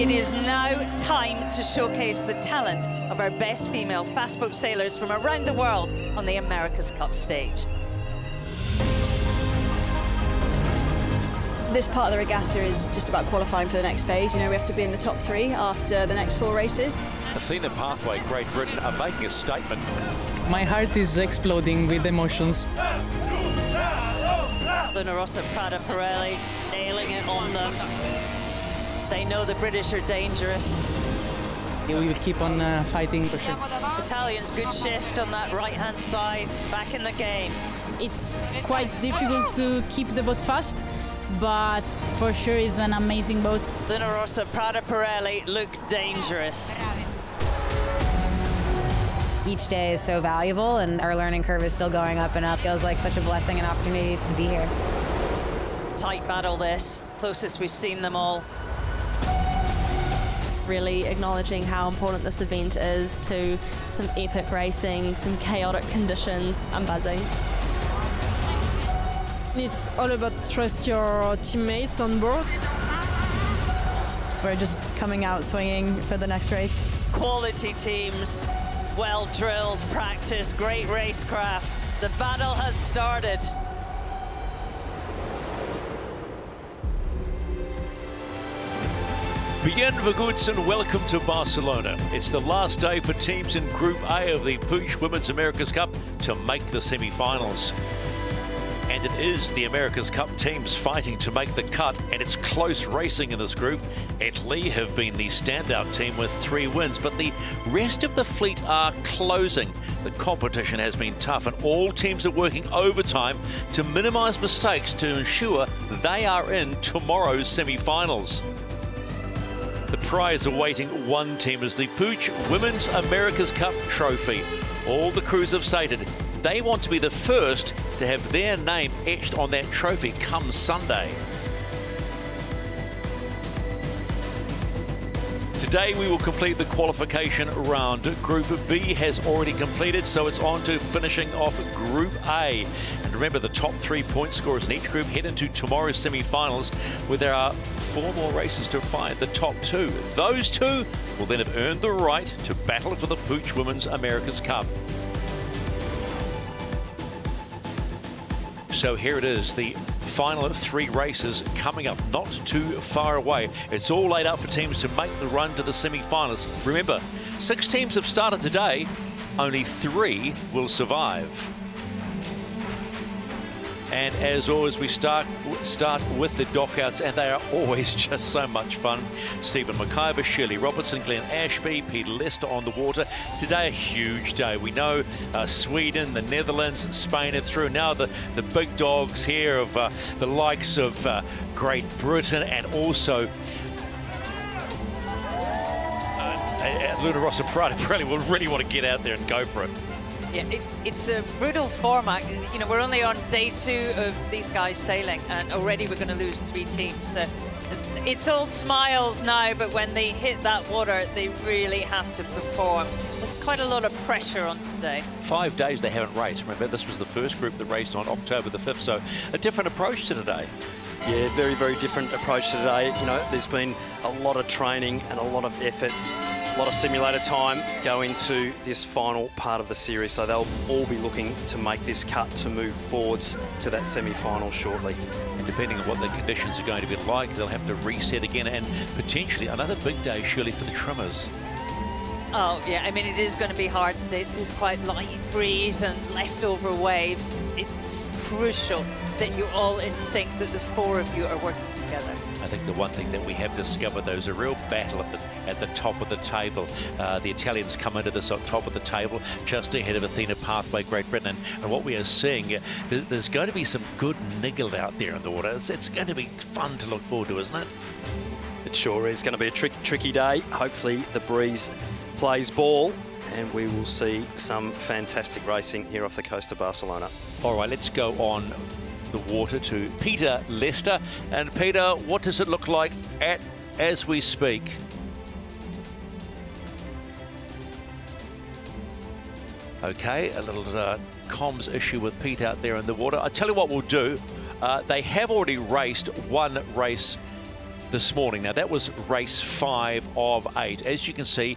It is now time to showcase the talent of our best female fast boat sailors from around the world on the America's Cup stage. This part of the regatta is just about qualifying for the next phase. You know, we have to be in the top 3 after the next 4 races. Athena Pathway, Great Britain are making a statement. My heart is exploding with emotions. Luna Rossa Prada Pirelli nailing it on them. They know the British are dangerous. We will keep on fighting for sure. Italians, good shift on that right-hand side, back in the game. It's quite difficult to keep the boat fast, but for sure it's an amazing boat. Luna Rossa Prada Pirelli look dangerous. Each day is so valuable and our learning curve is still going up and up. Feels like such a blessing and opportunity to be here. Tight battle this, closest we've seen them all. Really acknowledging how important this event is to some epic racing, some chaotic conditions. I'm buzzing. It's all about trust your teammates on board. We're just coming out swinging for the next race. Quality teams, well drilled, practice, great racecraft. The battle has started. Bien Vaguts and welcome to Barcelona. It's the last day for teams in Group A of the PUIG Women's America's Cup to make the semi-finals. And it is the America's Cup teams fighting to make the cut, and it's close racing in this group. Italy have been the standout team with 3 wins, but the rest of the fleet are closing. The competition has been tough, and all teams are working overtime to minimise mistakes to ensure they are in tomorrow's semi-finals. The prize awaiting one team is the PUIG Women's America's Cup trophy. All the crews have stated they want to be the first to have their name etched on that trophy come Sunday. Today we will complete the qualification round. Group B has already completed, so it's on to finishing off Group A. And remember, the top 3 point scorers in each group head into tomorrow's semi-finals, where there are 4 more races to find the top 2. Those 2 will then have earned the right to battle for the PUIG Women's America's Cup. So here it is, the final 3 races coming up not too far away. It's all laid out for teams to make the run to the semi-finals. Remember, 6 teams have started today, only 3 will survive. And as always, we start with the dockouts, and they are always just so much fun. Stephen McIver, Shirley Robertson, Glenn Ashby, Peter Lester on the water. Today, a huge day. We know Sweden, the Netherlands, and Spain are through. Now the big dogs here of the likes of Great Britain, and also Luna Rossa Prada Pirelli will really want to get out there and go for it. Yeah, it's a brutal format. You know, we're only on day 2 of these guys sailing, and already we're going to lose 3 teams. So it's all smiles now, but when they hit that water, they really have to perform. There's quite a lot of pressure on today. 5 days they haven't raced. Remember, this was the first group that raced on October the 5th, so a different approach to today. Yeah, very, very different approach to today. You know, there's been a lot of training and a lot of effort, a lot of simulator time go into this final part of the series, so they'll all be looking to make this cut to move forwards to that semi-final shortly. And depending on what the conditions are going to be like, they'll have to reset again, and potentially another big day, surely, for the trimmers. Oh, yeah, I mean, it is going to be hard today. It's just quite light breeze and leftover waves. It's crucial that you're all in sync, that the 4 of you are working together. I think the one thing that we have discovered, there's a real battle at the top of the table. The Italians come into this on top of the table, just ahead of Athena Pathway, Great Britain. And what we are seeing, there's going to be some good niggle out there in the water. It's going to be fun to look forward to, isn't it? It sure is going to be a tricky day. Hopefully the breeze plays ball, and we will see some fantastic racing here off the coast of Barcelona. All right, let's go on the water to Peter Lester. And Peter, what does it look like as we speak? Okay, a little comms issue with Pete out there in the water. I tell you what we'll do. They have already raced 1 race this morning. Now, that was race 5 of 8. As you can see,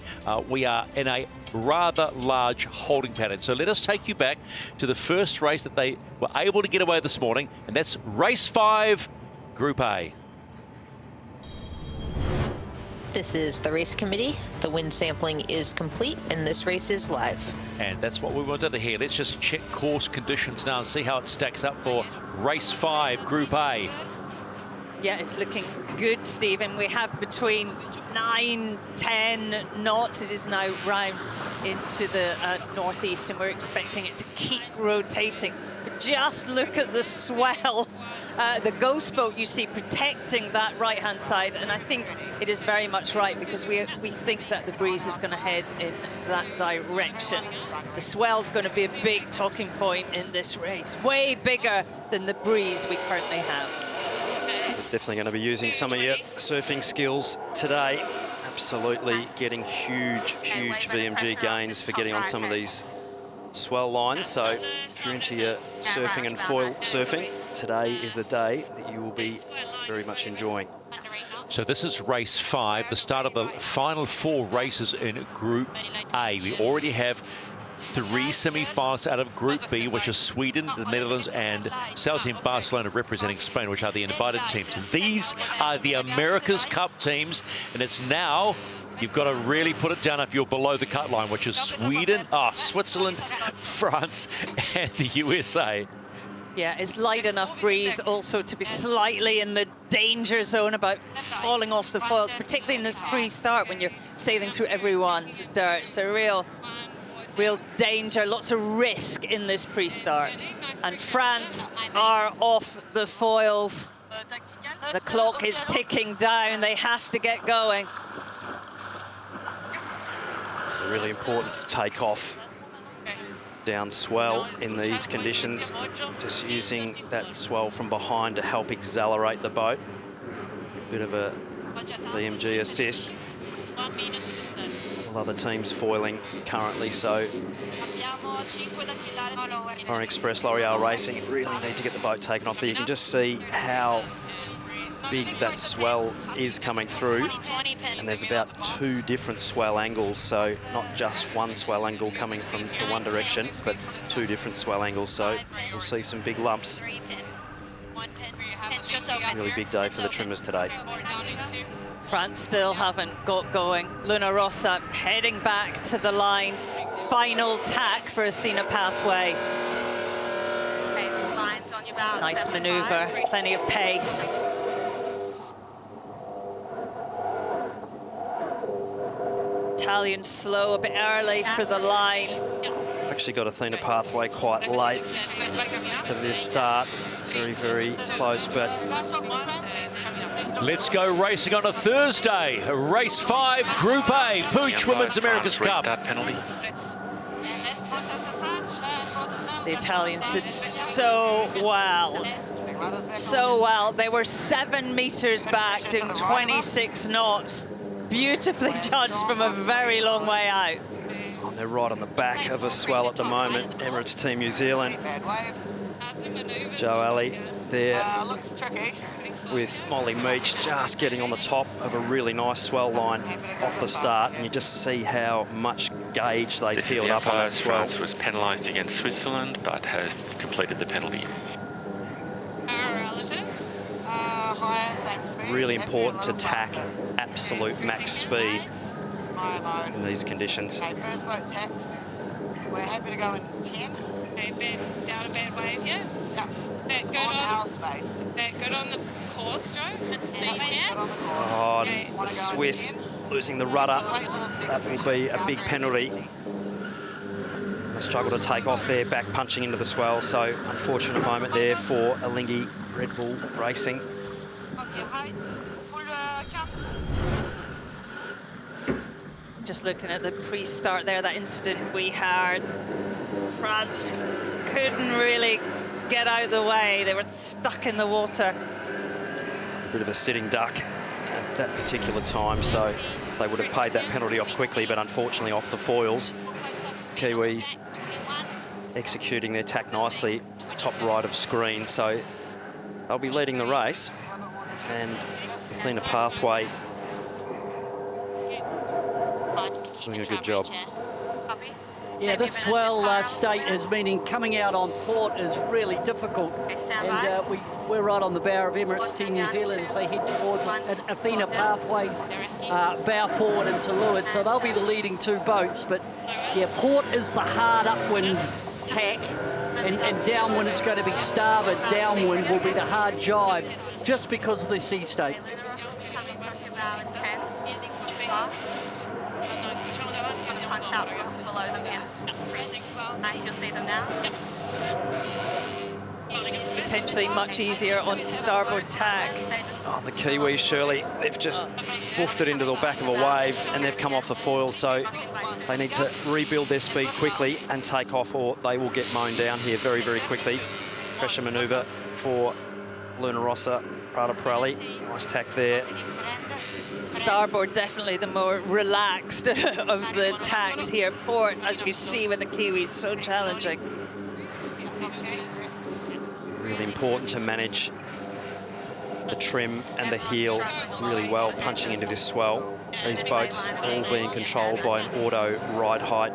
we are in a rather large holding pattern. So let us take you back to the first race that they were able to get away this morning, and that's race 5, Group A. This is the race committee. The wind sampling is complete and this race is live. And that's what we wanted to hear. Let's just check course conditions now and see how it stacks up for race 5, Group A. Yeah, it's looking good, Stephen. We have between 9, 10 knots. It is now round into the northeast, and we're expecting it to keep rotating. Just look at the swell. The ghost boat you see protecting that right-hand side, and I think it is very much right, because we think that the breeze is going to head in that direction. The swell's going to be a big talking point in this race, way bigger than the breeze we currently have. Definitely going to be using some of your surfing skills today. Absolutely getting huge VMG gains for getting on some of these swell lines. So if you're into your surfing and foil surfing, today is the day that you will be very much enjoying. So this is race 5, the start of the final 4 races in Group A. We already have 3 semi-finals out of Group B, which is Sweden, the Netherlands, and South Team Barcelona representing Spain, which are the invited teams. These are the America's Cup teams, and it's now you've got to really put it down if you're below the cut line, which is Sweden, Switzerland, France, and the USA. Yeah, it's light enough breeze also to be slightly in the danger zone about falling off the foils, particularly in this pre-start when you're sailing through everyone's dirt. So real danger, lots of risk in this pre-start. And France are off the foils. The clock is ticking down. They have to get going. Really important to take off down swell in these conditions, just using that swell from behind to help accelerate the boat. A bit of a VMG assist. All other teams foiling currently, so Foreign Express, L'Oreal Racing really need to get the boat taken off there. You can just see how big that swell is coming through, and there's about 2 different swell angles, so not just one swell angle coming from the one direction, but 2 different swell angles, so we'll see some big lumps. Really big day for the trimmers today. France still haven't got going. Luna Rossa heading back to the line. Final tack for Athena Pathway. Nice maneuver, plenty of pace. Italian slow a bit early for the line. I've actually got Athena Pathway quite late to this start. Very close, but let's go racing on a Thursday. Race 5, Group A, PUIG Women's America's Cup. Penalty. The Italians did so well. So well. They were 7 meters back, doing 26 knots. Beautifully judged from a very long way out. They're right on the back of a swell at the moment. Emirates Team New Zealand. Joe Alley there with Molly Meach just getting on the top of a really nice swell line off the start, and you just see how much gauge they peeled up on that swell. France was penalised against Switzerland, but has completed the penalty. Really important to tack absolute max speed in these conditions. Okay, first boat tacks. We're happy to go in 10. Okay, Ben, down a bad wave here. Yep. That's good on on our space. That good on the course, Joe. And speed here. Good on the course. Oh, the Swiss losing the rudder. That will be a big penalty. They struggle to take off there, back punching into the swell. So unfortunate moment there for Alinghi Red Bull Racing. Just looking at the pre-start there, that incident we had, France just couldn't really get out of the way. They were stuck in the water. A bit of a sitting duck at that particular time, so they would have paid that penalty off quickly, but unfortunately off the foils. Kiwis executing their tack nicely, top right of screen, so they'll be leading the race. And Athena Pathway doing a good job. Yeah, this swell state is meaning coming out on port is really difficult. And we're right on the bow of Emirates Team New Zealand as they head towards us. Athena Pathways bow forward into leeward, so they'll be the leading two boats. But yeah, port is the hard upwind tack, and downwind is going to be starboard. Downwind will be the hard jibe, just because of the sea state. Nice, you'll see them now. Potentially much easier on starboard tack. Oh, the Kiwis, Shirley, they've just woofed it into the back of a wave and they've come off the foil, so they need to rebuild their speed quickly and take off, or they will get mown down here very, very quickly. Pressure manoeuvre for Luna Rossa, Prada Pirelli. Nice tack there. Starboard definitely the more relaxed of the tacks here. Port, as we see with the Kiwis, so challenging. Really important to manage the trim and the heel really well, punching into this swell. These boats all being controlled by an auto ride height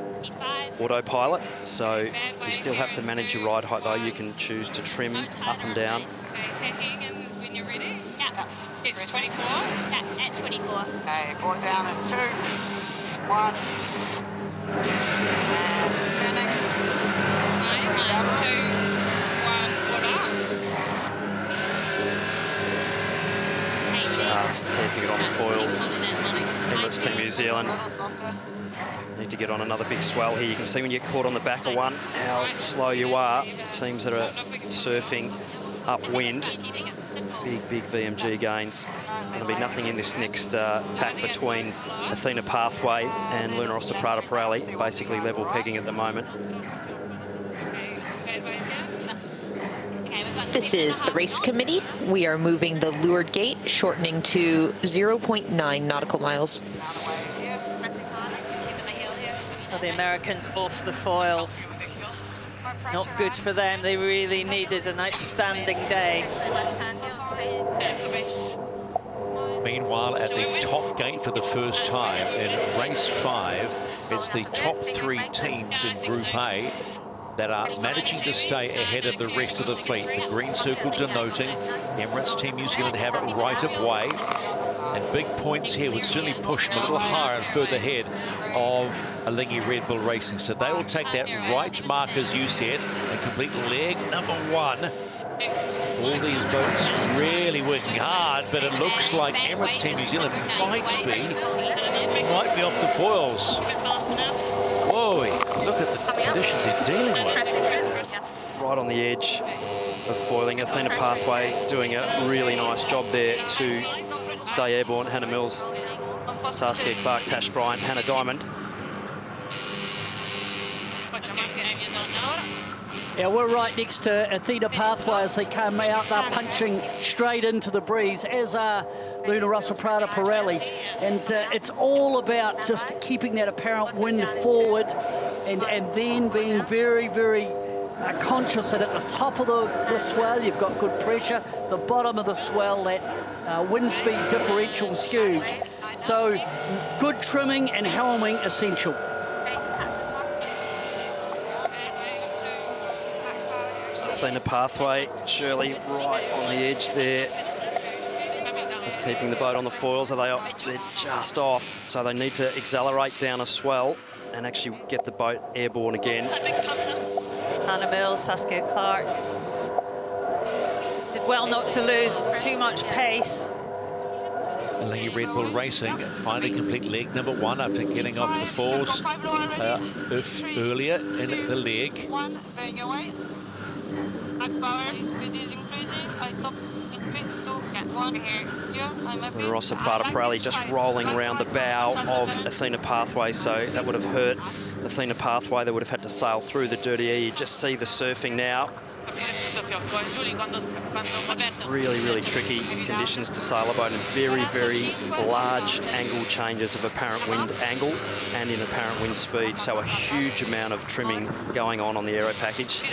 autopilot, so you still have to manage your ride height though. You can choose to trim up and down. Taking, and when you're ready, it's 24. Yeah, at 24. Okay, brought down at 2, 1, and turning. 9, 2, 1, Just keeping it on the foils. Emirates Team New Zealand need to get on another big swell here. You can see when you're caught on the back of one how slow you are. Teams that are surfing upwind, big VMG gains. There'll be nothing in this next tack between Athena Pathway and Luna Rossa Prada Pirelli. Basically level pegging at the moment. This is the race committee. We are moving the leeward gate, shortening to 0.9 nautical miles. Well, the Americans off the foils. Not good for them. They really needed an outstanding day. Meanwhile, at the top gate for the first time in race 5, it's the top 3 teams in Group A that are managing to stay ahead of the rest of the fleet. The green circle denoting Emirates Team New Zealand have it right of way. And big points here would certainly push them a little higher and further ahead of Alinghi Red Bull Racing. So they will take that right mark, as you said, and complete leg number 1. All these boats really working hard, but it looks like Emirates Team New Zealand might be off the foils. Whoa, look at the conditions they're dealing with. Right on the edge of foiling. Athena Pathway doing a really nice job there to stay airborne. Hannah Mills, Saskia Clark, Tash Bryant, Hannah Diamond. Yeah, we're right next to Athena Pathway as they come out. They're punching straight into the breeze, as are Luna Rossa Prada Pirelli. And it's all about just keeping that apparent wind forward and then being very, very conscious that at the top of the swell, you've got good pressure. The bottom of the swell, that wind speed differential is huge. So good trimming and helming essential. Athena Pathway, Shirley right on the edge there of keeping the boat on the foils. They're just off, so they need to accelerate down a swell and actually get the boat airborne again. Hannah Mills, Saskia Clark. Did well not to lose too much pace. Alinghi Red Bull Racing finally complete leg number 1 after getting off the foils earlier in the leg. Max power, speed is increasing. I stop in 3, 2, 1. Here, I'm happy. Luna Rossa Prada Pirelli just rolling around the bow of Athena Pathway, so that would have hurt Athena Pathway. They would have had to sail through the dirty air. You just see the surfing now. Really, really tricky conditions to sail a boat, and very, very large angle changes of apparent wind angle and in apparent wind speed. So a huge amount of trimming going on the aero package.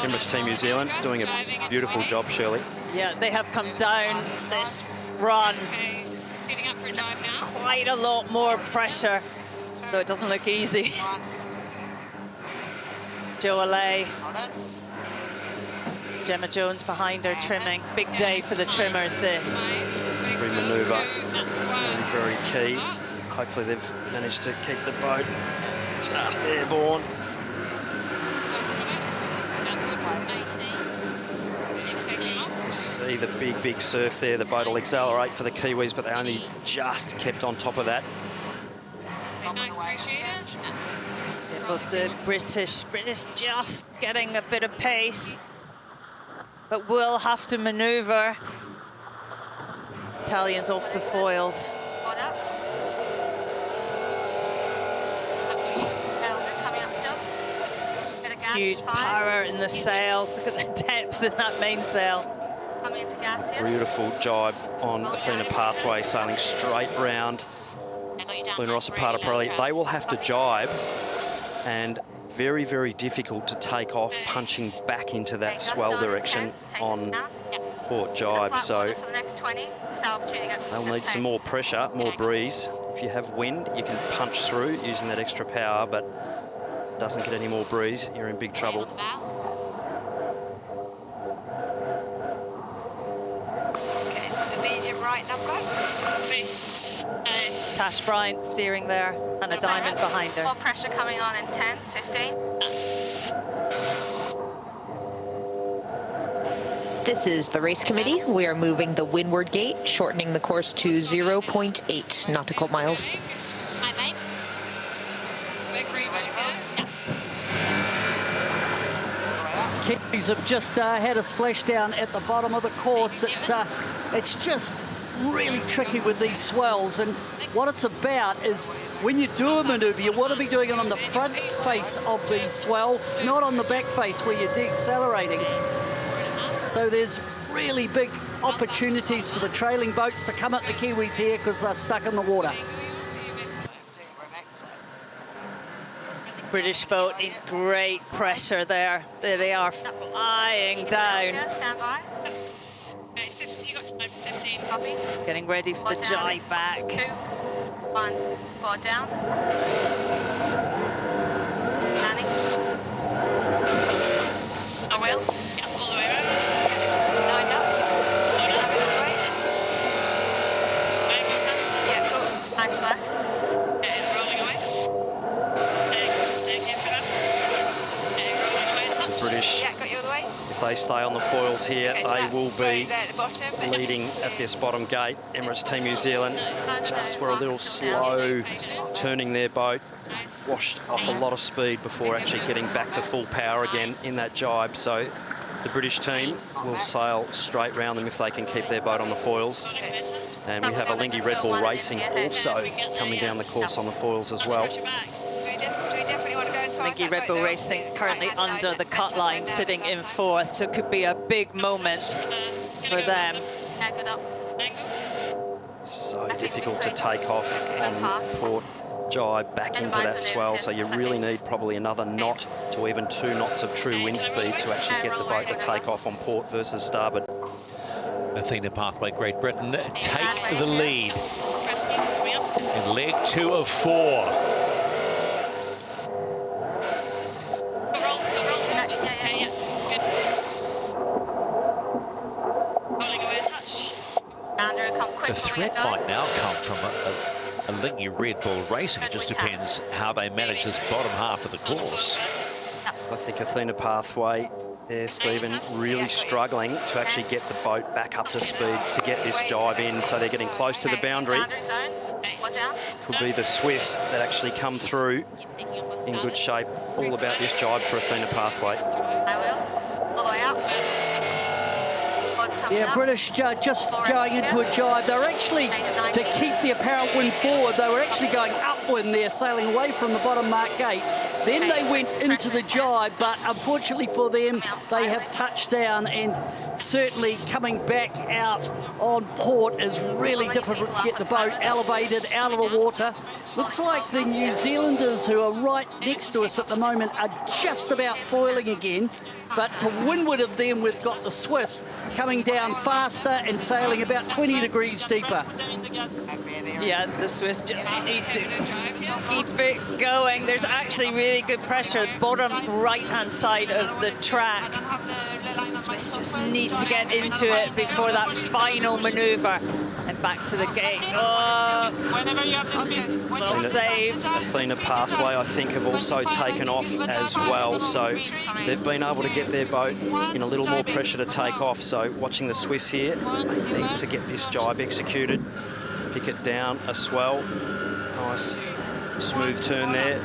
Emirates Team New Zealand doing a beautiful job, Shirley. Yeah, they have come down this run. Okay, setting up for a dive now. Quite a lot more pressure, though it doesn't look easy. Jo Alay. Gemma Jones behind her trimming. Big day for the trimmers, this. Every manoeuvre very, very key. Hopefully they've managed to keep the boat just airborne. You see the big surf there. The boat will accelerate for the Kiwis, but they only just kept on top of that. It was the British just getting a bit of pace, but will have to manoeuvre. Italians off the foils. Huge power in the sails. Look at the depth in that mainsail. Beautiful jibe on Athena Pathway, sailing straight round Luna Rossa Prada Pirelli. They will have to jibe, and very, very difficult to take off, punching back into that swell direction on port jibe. So they'll need some more pressure, more breeze. If you have wind, you can punch through using that extra power, but doesn't get any more breeze, you're in big trouble. Okay, this is a medium right number. Tash Bryant steering there, and a diamond behind her. More pressure coming on in 10, 15. This is the race committee. We are moving the windward gate, shortening the course to 0.8 nautical miles. Kiwis have just had a splashdown at the bottom of the course. It's just really tricky with these swells, and what it's about is when you do a manoeuvre, you want to be doing it on the front face of the swell, not on the back face where you're deaccelerating. So there's really big opportunities for the trailing boats to come at the Kiwis here because they're stuck in the water. British boat in great pressure there. There they are, flying down. Getting ready for the jibe back. 2, 1, 4 down. Landing. I will. Yeah, all the way around. 9 knots. Hold on, have it all the way. Angle sense. Yeah, cool. Nice work. And rolling away. And staying here for that. And rolling away a touch. The British, yeah, got you all the way. if they stay on the foils here, Okay, so they will be there at the bottom. leading at this bottom gate. Emirates Team New Zealand just were a little slow turning their boat, washed off a lot of speed before actually getting back to full power again in that jibe. So the British team will sail straight round them if they can keep their boat on the foils. And we have Alinghi Red Bull Racing also coming down the course on the foils as well. Do we definitely want to go as far as Alinghi that Red boat Bull now? Racing currently under the cut line, sitting in 4th, so it could be a big moment for them. Yeah, good up. So difficult to take off on port jibe back into that swell, so you really need probably another knot to even 2 knots of true wind speed to actually get the boat to take off on port versus starboard. Athena Pathway, Great Britain take the lead in leg 2 of 4. The threat might now come from a Alinghi Red Bull Racing. It just depends how they manage this bottom half of the course. I think Athena Pathway there, Stephen, really struggling to actually get the boat back up to speed to get this jibe in, so they're getting close to the boundary. Could be the Swiss that actually come through in good shape. All about this jibe for Athena Pathway. I will. All the way up. Yeah, British just going into a jibe. They're actually, to keep the apparent wind forward, they were actually going upwind there, sailing away from the bottom mark gate. Then they went into the jibe, but unfortunately for them, they have touched down, and certainly coming back out on port is really difficult to get the boat elevated out of the water. Looks like the New Zealanders who are right next to us at the moment are just about foiling again. But to windward of them, we've got the Swiss coming down faster and sailing about 20 degrees deeper. Yeah, the Swiss just need to keep it going. There's actually really good pressure at the bottom right-hand side of the track. Swiss just need to get into it before that final manoeuvre. And back to the gate. Oh, well saved. Athena Pathway, I think, have also taken off as well. So they've been able to get their boat in a little more pressure to take off. So watching the Swiss here, they need to get this jibe executed. Pick it down, a swell. Nice smooth turn there.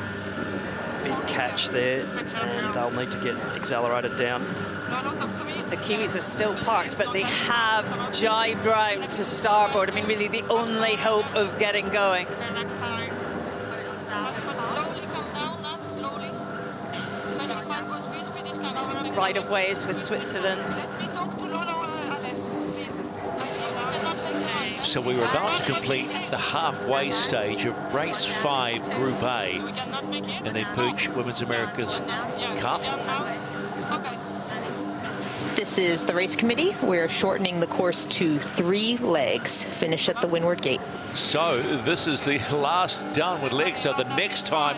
Big catch there. And they'll need to get accelerated down. The Kiwis are still parked, but they have jibed round to starboard. I mean, really the only hope of getting going. Right of ways with Switzerland. So we were about to complete the halfway stage of race 5, Group A, in the PUIG Women's America's Cup. This is the race committee. We're shortening the course to 3 legs. Finish at the windward gate. So this is the last done with legs. So the next time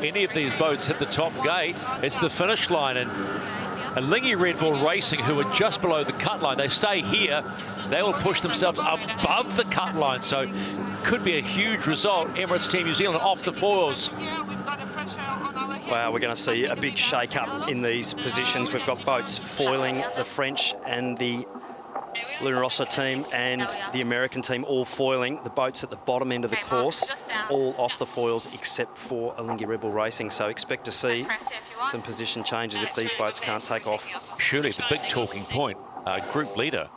any of these boats hit the top gate, it's the finish line. And Lingy Red Bull Racing, who are just below the cut line, they stay here. They will push themselves above the cut line. So could be a huge result. Emirates Team New Zealand off the foils. Wow, we're going to see a big shake-up in these positions. We've got boats foiling, the French and the Luna Rossa team and the American team all foiling. The boats at the bottom end of the course, all off the foils except for Lingy Red Bull Racing. So expect to see some position changes if these boats can't take off. Surely the big talking point, group leader,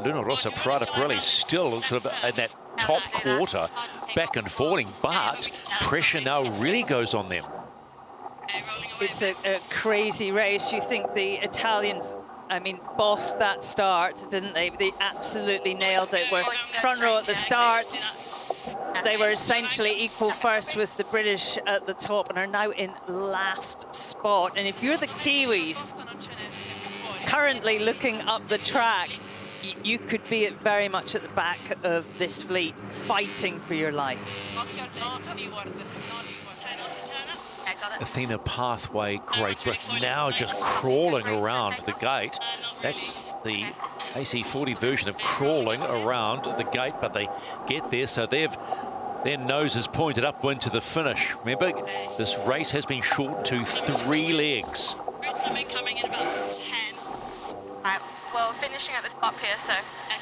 Luna Rossa Prada Pirelli, still sort of in that top quarter, back and forwarding, but pressure now really goes on them. It's a crazy race. You think the Italians, I mean, bossed that start, didn't they? They absolutely nailed it. We're front row at the start. They were essentially equal first with the British at the top and are now in last spot. And if you're the Kiwis, currently looking up the track, you could be very much at the back of this fleet, fighting for your life. Athena Pathway, Great Britain, now just crawling around the gate. That's the AC40 version of crawling around the gate, but they get there, so their nose is pointed upwind to the finish. Remember, this race has been shortened to 3 legs. Something coming in about 10. Right, well, finishing at the top here, so.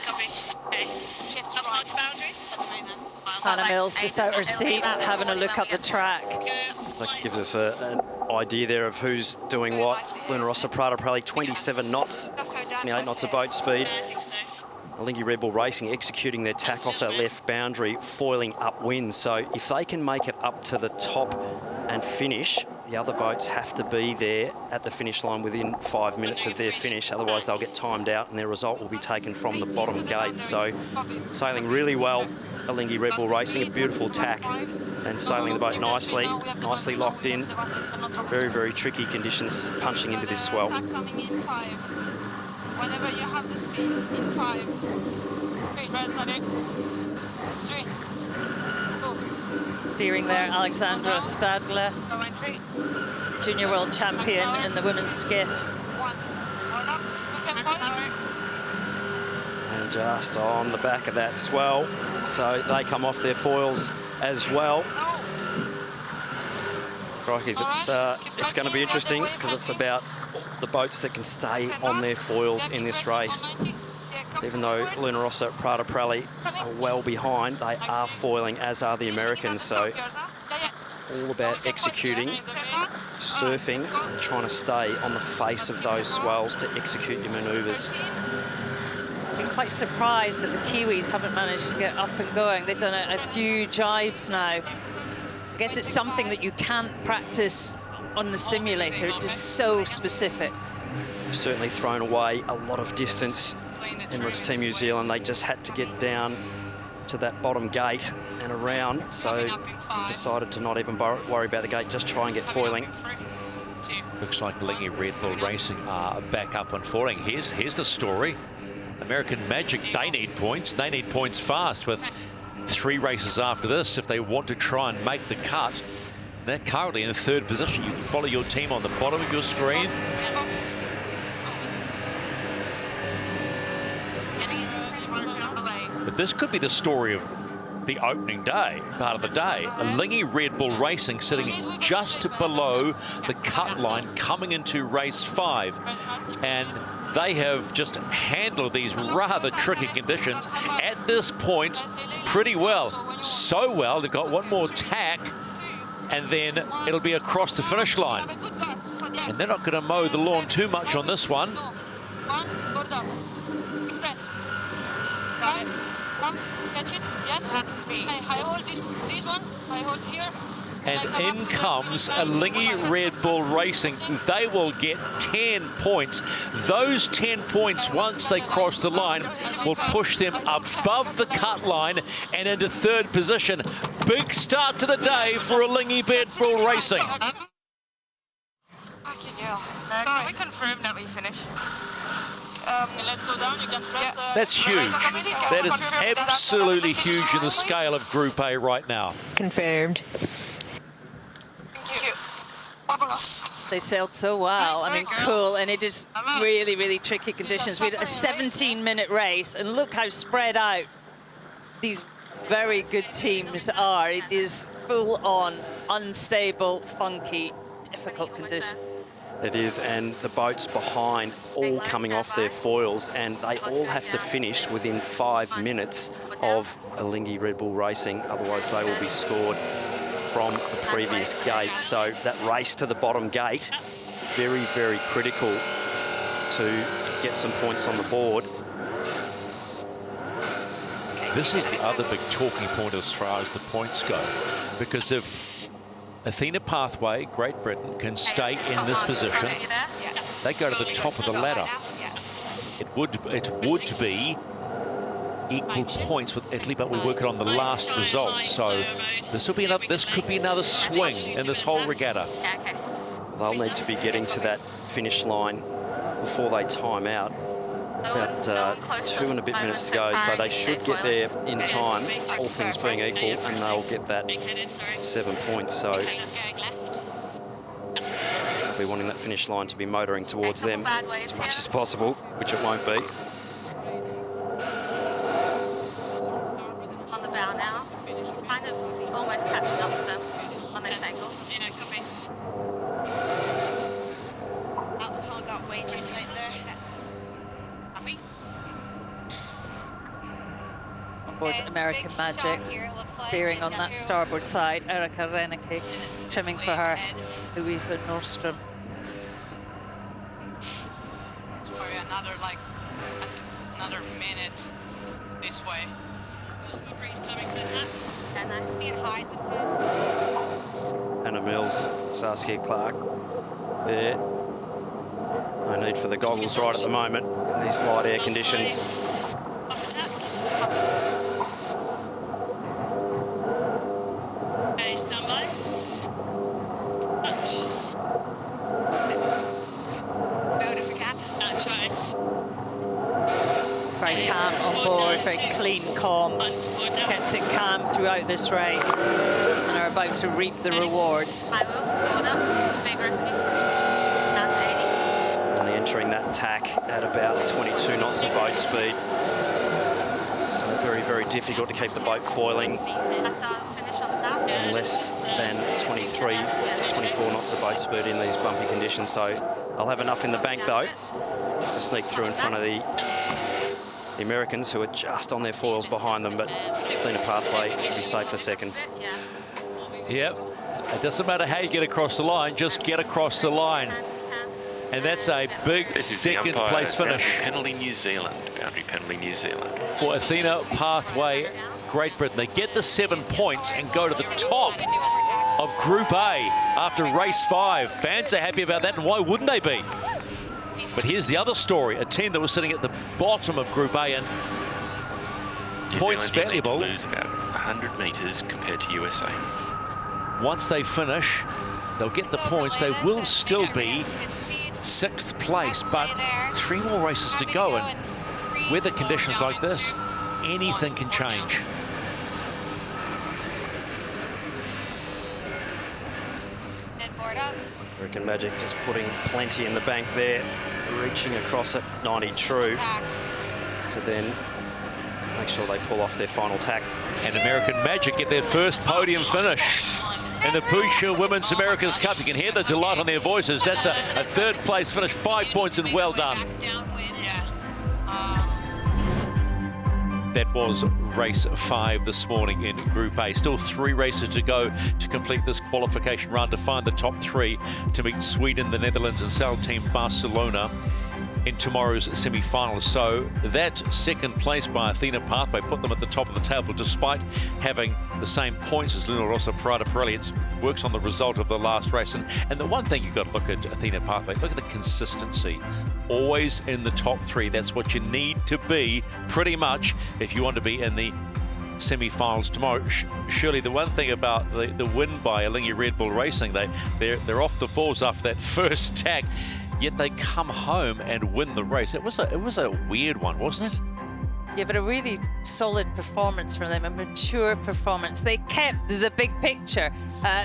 Copy. Okay. Up to boundary. Hannah Mills just out her seat, having a look up the track. That gives us an idea there of who's doing what. Luna Rossa Prada Pirelli, 27 knots, 28 knots of boat speed. Lingy Red Bull Racing executing their tack off that left boundary, foiling upwind. So if they can make it up to the top and finish, the other boats have to be there at the finish line within 5 minutes of their finish. Otherwise, they'll get timed out and their result will be taken from the bottom gate. So sailing really well, Lingy Red Bull Racing, a beautiful tack and sailing the boat nicely locked in. Very, very tricky conditions punching into this swell. Whenever you have the speed, in 5. 3, 2. Steering there, Alexandra Stadler, junior world champion in the women's skiff. And just on the back of that swell, so they come off their foils as well. Crikeys, it's going to be interesting because it's about the boats that can stay on their foils in this race. Even though Luna Rossa Prada Pirelli are well behind, they are foiling, as are the Americans. So all about executing, surfing, and trying to stay on the face of those swells to execute your manoeuvres. I've been quite surprised that the Kiwis haven't managed to get up and going. They've done a few jibes now. I guess it's something that you can't practice on the simulator. It's just so specific. They've certainly thrown away a lot of distance. Emirates Team New Zealand, they just had to get down to that bottom gate and around, so we've decided to not even worry about the gate, just try and get foiling. Looks like Lingy Red Bull Racing are back up and falling. Here's the story. American Magic, they need points. They need points fast with 3 races after this if they want to try and make the cut. They're currently in 3rd position. You can follow your team on the bottom of your screen. But this could be the story of the opening day, part of the day. Lingy Red Bull Racing sitting just below the cut line coming into race 5. And they have just handled these rather tricky conditions at this point pretty well. So well, they've got one more tack and then it'll be across the finish line. And they're not going to mow the lawn too much on this one. Catch it, yes. I hold this one, I hold here. And in comes a Lingy Red Bull Racing. They will get 10 points. Those 10 points, once they cross the line, will push them above the cut line and into 3rd position. Big start to the day for a Lingy Red Bull Racing. Can we confirm that we finish? Let's go down. You can press That's huge. That is absolutely huge in the scale of Group A right now. Confirmed. Thank you. They sailed so well. I mean, cool. And it is really, really tricky conditions. We had a 17-minute race, and look how spread out these very good teams are. It is full-on, unstable, funky, difficult conditions. It is, and the boats behind all coming off their foils, and they all have to finish within 5 minutes of a Lingy Red Bull Racing, otherwise they will be scored from the previous gate. So that race to the bottom gate, very, very critical to get some points on the board. This is the other big talking point as far as the points go, because if Athena Pathway, Great Britain, can stay in this position, they go to the top of the ladder. It would be equal points with Italy, but we're working on the last result. So this could be another swing in this whole regatta. They'll need to be getting to that finish line before they time out. About 2 and a bit minutes to go, so they should get there in time, all things being equal, and they'll get that 7 points. So they'll be wanting that finish line to be motoring towards them as much as possible, which it won't be. On the bow now, kind of almost catching up to them on this angle. Yeah, copy. Hold up, wait, just wait there. Copy. Aboard American Magic, steering on that starboard side. Erika Reneke trimming for her, Louisa Nordstrom. It's probably another minute this way. And I see it high sometimes. Hannah Mills, Saskia Clark there. No need for the goggles right at the moment in these light air conditions. Okay, stand by. Touch. Build if we can. That's right. Very calm on board, very clean comms. Kept it calm throughout this race and are about to reap the rewards. I will. Hold up. Big rescue. Down to 80. Only entering that tack at about 22 knots of boat speed. So very, very difficult to keep the boat foiling That's our finish on the bow. in less than 23, 24 knots of boat speed in these bumpy conditions. So I'll have enough in the bank though to sneak through in front of the Americans, who are just on their foils behind them, but Athena Pathway should be safe for second. Yep, it doesn't matter how you get across the line, just get across the line. And that's a big second place finish. Penalty New Zealand, boundary penalty New Zealand. For Athena Pathway, Great Britain. They get the 7 points and go to the top of Group A after race 5. Fans are happy about that, and why wouldn't they be? But here's the other story, a team that was sitting at the bottom of Group A, and New points Zealand valuable. need to lose about 100 metres compared to USA. Once they finish, they'll get the points. They will still be 6th place, but 3 more races to go. And weather conditions like this, anything can change. American Magic just putting plenty in the bank there, reaching across at 90 true to then make sure they pull off their final tack. And American Magic get their first podium finish in the PUIG Women's America's Cup. You can hear the delight on their voices. That's a 3rd place finish, 5 points, and well done. That was race 5 this morning in Group A. Still 3 races to go to complete this qualification round to find the top 3 to meet Sweden, the Netherlands and Sail Team Barcelona in tomorrow's semi-finals. So that 2nd place by Athena Pathway put them at the top of the table despite having the same points as Luna Rossa Prada Pirelli. It works on the result of the last race. And the one thing you've got to look at Athena Pathway, look at the consistency. Always in the top 3. That's what you need to be pretty much if you want to be in the semi-finals tomorrow. Surely the one thing about the win by Alinghi Red Bull Racing, they're off the falls after that first tag. Yet they come home and win the race. It was a weird one, wasn't it? Yeah, but a really solid performance from them, a mature performance. They kept the big picture.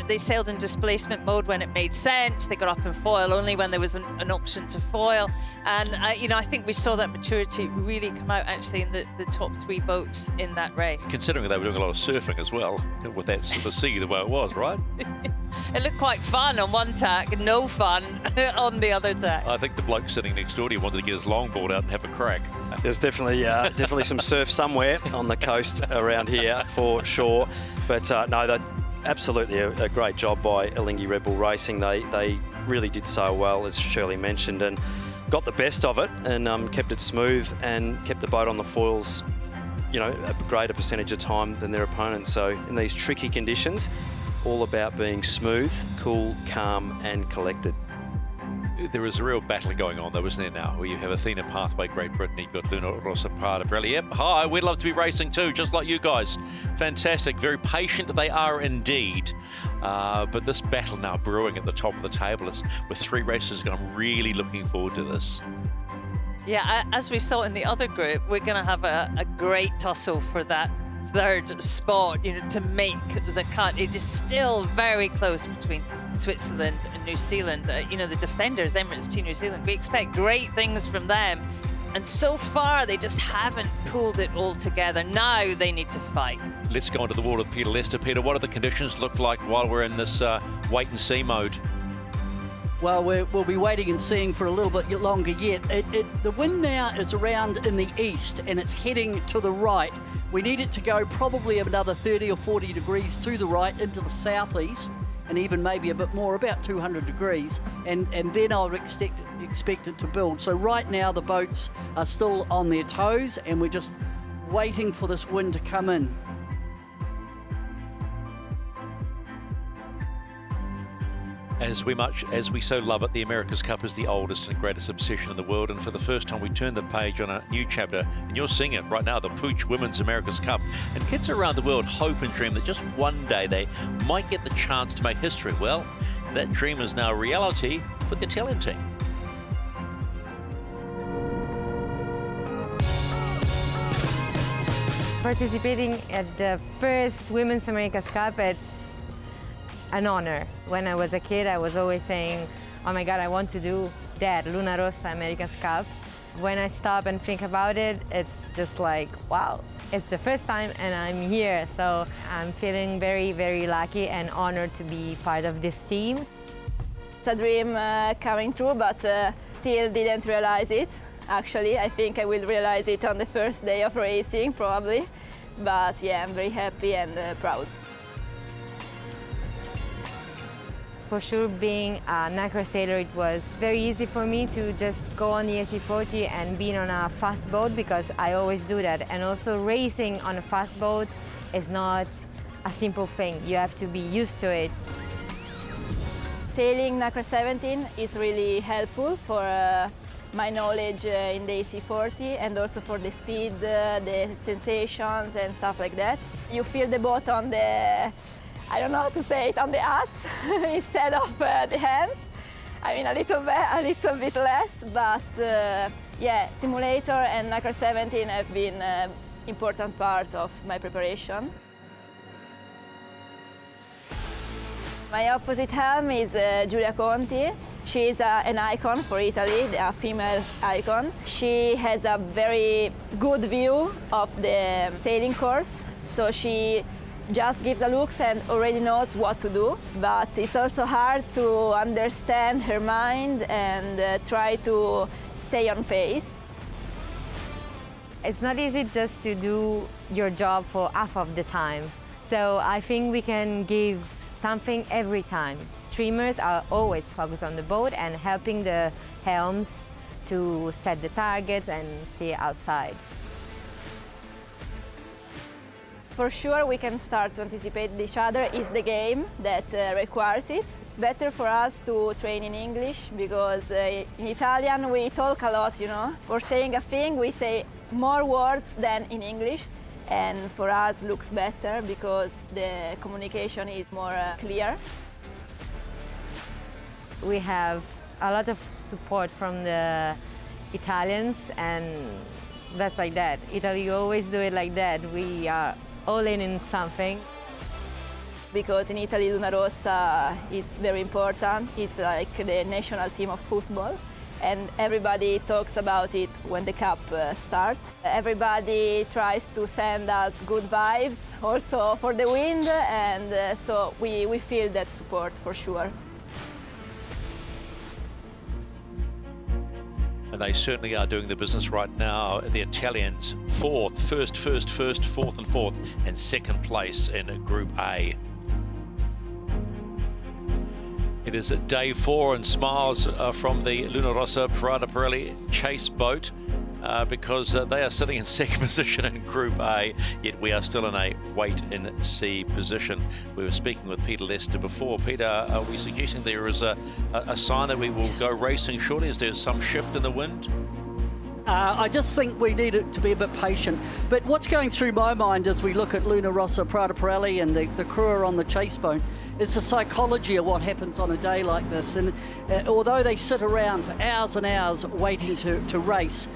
They sailed in displacement mode when it made sense. They got up in foil only when there was an option to foil. And, you know, I think we saw that maturity really come out actually in the top 3 boats in that race. Considering they were doing a lot of surfing as well, with that the sea the way it was, right? It looked quite fun on one tack, no fun on the other tack. I think the bloke sitting next door to you wanted to get his longboard out and have a crack. There's definitely some surf somewhere on the coast around here for sure. But no, that absolutely a great job by Alinghi Red Bull Racing. They really did so well, as Shirley mentioned, and got the best of it and kept it smooth and kept the boat on the foils, you know, a greater percentage of time than their opponents. So in these tricky conditions, all about being smooth, cool, calm and collected. There is a real battle going on though, isn't there now, where you have Athena Pathway, Great Britain, you've got Luna Rossa Prada Pirelli. Yep, hi, we'd love to be racing too, just like you guys. Fantastic, very patient they are indeed. But this battle now brewing at the top of the table, is with 3 races going. I'm really looking forward to this. Yeah, as we saw in the other group, we're going to have a great tussle for that 3rd spot, you know, to make the cut. It is still very close between Switzerland and New Zealand. You know, the defenders, Emirates Team New Zealand, we expect great things from them. And so far, they just haven't pulled it all together. Now they need to fight. Let's go onto the wall with Peter Lester. Peter, what do the conditions look like while we're in this wait and see mode? Well, we'll be waiting and seeing for a little bit longer yet. The wind now is around in the east and it's heading to the right. We need it to go probably another 30 or 40 degrees to the right into the southeast, and even maybe a bit more, about 200 degrees, and then I would expect it to build. So right now the boats are still on their toes and we're just waiting for this wind to come in. As we so love it, the America's Cup is the oldest and greatest obsession in the world, and for the first time we turn the page on a new chapter, and you're seeing it right now, the PUIG Women's America's Cup. And kids around the world hope and dream that just one day they might get the chance to make history. Well, that dream is now a reality for the Italian team. Participating at the first Women's America's Cup, it's an honor. When I was a kid, I was always saying, oh my God, I want to do that, Luna Rossa America's Cup. When I stop and think about it, it's just like, wow, it's the first time and I'm here. So I'm feeling very, very lucky and honored to be part of this team. It's a dream coming true, but still didn't realize it. Actually, I think I will realize it on the first day of racing, probably. But yeah, I'm very happy and proud. For sure, being a NACRA sailor, it was very easy for me to just go on the AC40 and be on a fast boat, because I always do that. And also racing on a fast boat is not a simple thing. You have to be used to it. Sailing NACRA 17 is really helpful for my knowledge in the AC40 and also for the speed, the sensations and stuff like that. You feel the boat on the, I don't know how to say it, on the ass instead of the hands. I mean, a little bit less, but yeah, simulator and NACRA 17 have been important parts of my preparation. My opposite helm is Giulia Conti. She is an icon for Italy, a female icon. She has a very good view of the sailing course, so she just gives a look and already knows what to do. But it's also hard to understand her mind and try to stay on pace. It's not easy just to do your job for half of the time. So I think we can give something every time. Streamers are always focused on the boat and helping the helms to set the targets and see outside. For sure, we can start to anticipate each other. It's the game that requires it. It's better for us to train in English because in Italian we talk a lot, you know. For saying a thing, we say more words than in English. And for us, looks better because the communication is more clear. We have a lot of support from the Italians, and that's like that. Italy always do it like that. We are all in something. Because in Italy, Luna Rossa is very important. It's like the national team of football. And everybody talks about it when the cup starts. Everybody tries to send us good vibes, also for the wind, and so we feel that support for sure. And they certainly are doing the business right now. The Italians first, fourth and fourth, and second place in Group A. It is day 4 and smiles from the Luna Rossa Parada Pirelli chase boat because they are sitting in second position in Group A, yet we are still in a wait and see position. We were speaking with Peter Lester before. Peter, are we suggesting there is a sign that we will go racing shortly? Is there some shift in the wind? I just think we need it to be a bit patient. But what's going through my mind as we look at Luna Rossa Parada Pirelli and the crew are on the chase boat, it's the psychology of what happens on a day like this. And although they sit around for hours and hours waiting to race,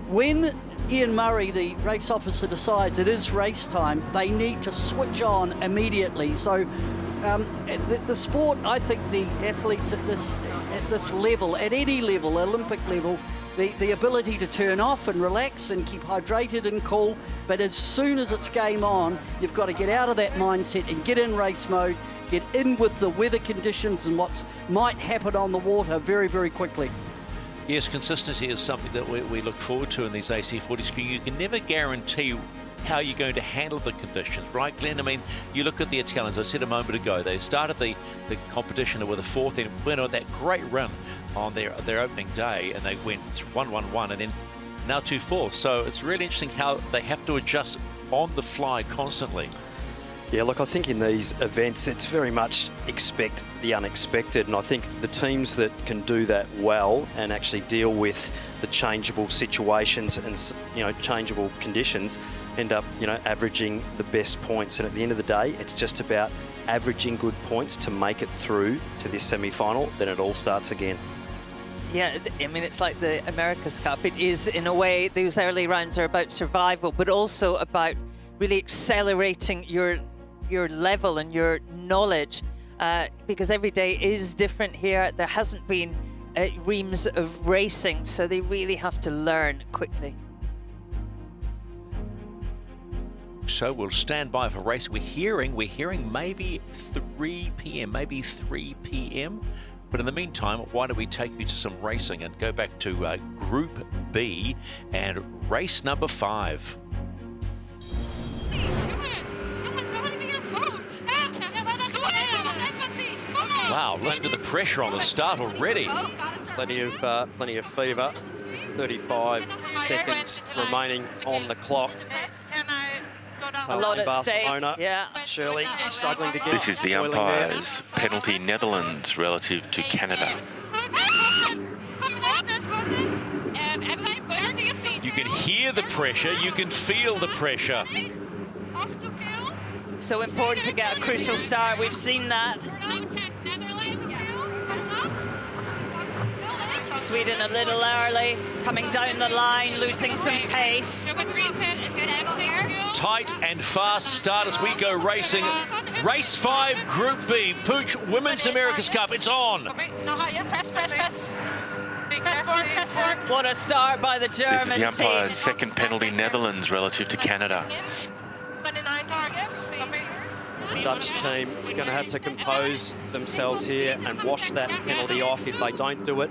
when Ian Murray, the race officer, decides it is race time, they need to switch on immediately. So the sport, I think the athletes at this level, at any level, Olympic level, the ability to turn off and relax and keep hydrated and cool, but as soon as it's game on, you've got to get out of that mindset and get in race mode, get in with the weather conditions and what might happen on the water very, very quickly. Yes, consistency is something that we look forward to in these AC40s. You can never guarantee how you're going to handle the conditions, right, Glenn? I mean, you look at the Italians, I said a moment ago, they started the competition with a fourth and went on that great run on their opening day, and they went 1-1-1 and then now 2-4. So it's really interesting how they have to adjust on the fly constantly. Yeah, look, I think in these events, it's very much expect the unexpected. And I think the teams that can do that well and actually deal with the changeable situations and, you know, changeable conditions end up, you know, averaging the best points. And at the end of the day, it's just about averaging good points to make it through to this semi-final. Then it all starts again. Yeah, I mean, it's like the America's Cup. It is, in a way, those early rounds are about survival, but also about really accelerating your level and your knowledge, because every day is different here. There hasn't been reams of racing, so they really have to learn quickly. So we'll stand by for racing. We're hearing maybe 3 p.m. But in the meantime, why don't we take you to some racing and go back to Group B and race number 5. Wow, listen to the pressure on the start already. Plenty of fever. 35 seconds remaining on the clock. A lot at Barcelona, stake. Yeah. Shirley struggling to get. This is the umpires' penalty, Netherlands relative to Canada. hear the pressure, you can feel the pressure. So important to get a crucial start. We've seen that. Sweden a little early, coming down the line, losing some pace. Tight and fast start as we go racing. Race 5, Group B, PUIG Women's America's Cup. It's on. What a start by the German This is the umpire's team. second penalty, Netherlands, relative to Canada. 29 targets. The Dutch team are going to have to compose themselves here and wash that penalty off. If they don't do it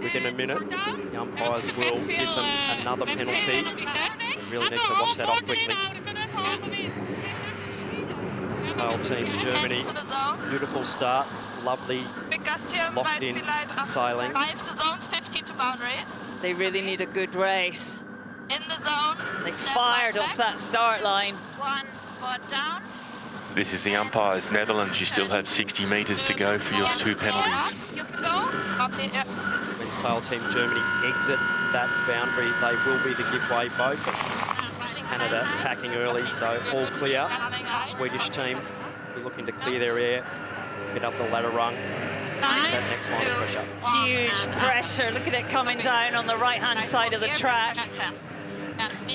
within a minute, the umpires will give them another penalty. They really need to wash that off quickly. Sail team Germany, beautiful start, lovely locked in sailing. 5 to zone, 50 to boundary. They really need a good race. In the zone. They fired off that start line. 1 board down. This is the umpire's Netherlands. You still have 60 metres to go for your 2 penalties. You can go. Up the, When sail team Germany exit that boundary, they will be the giveaway boat. Canada attacking early, so all clear. Swedish team be looking to clear their air, get up the ladder rung. That next line of pressure. Huge pressure. Look at it coming down on the right-hand side of the track.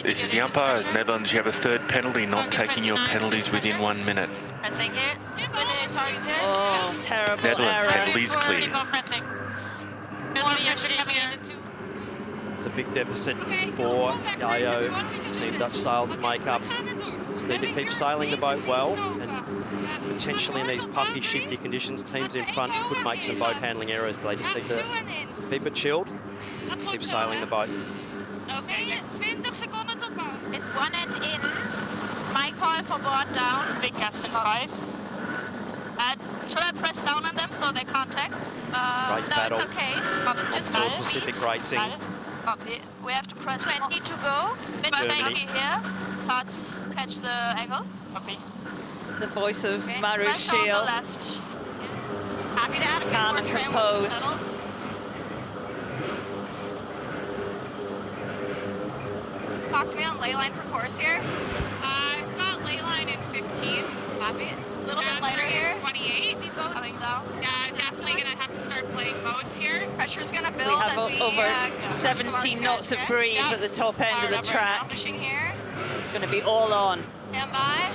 This is the umpire's Netherlands. You have a 3rd penalty, not taking your penalties within 1 minute. Oh, terrible Netherlands error. penalties clear. It's a big deficit for Yacht, Team Dutch Sail to make up. Just need to keep sailing the boat well, and potentially in these puffy, shifty conditions, teams in front could make some boat handling errors. They just need to keep it chilled, keep sailing the boat. Okay, 20 seconden tot bouw. It's 1 end in. My call for board down. Big cast in 5. Should I press down on them so they can't tag? Great no, battle. It's okay. Just Offboard Pacific Racing. Copy. We have to press 20 to go. Bit Germany. here. Start to catch the angle. Copy. The voice of Maru Pressure on the Shield. left. Happy to add a Calm and composed. Talk to me on ley line for course here. I've got ley line in 15. Copy. It's a little bit lighter here. 28. Coming down. Yeah, I'm definitely going to have to start playing modes here. Pressure's going to build We have as we over 17 knots of breeze at the top end of the track. Here. It's going to be all on. Stand by.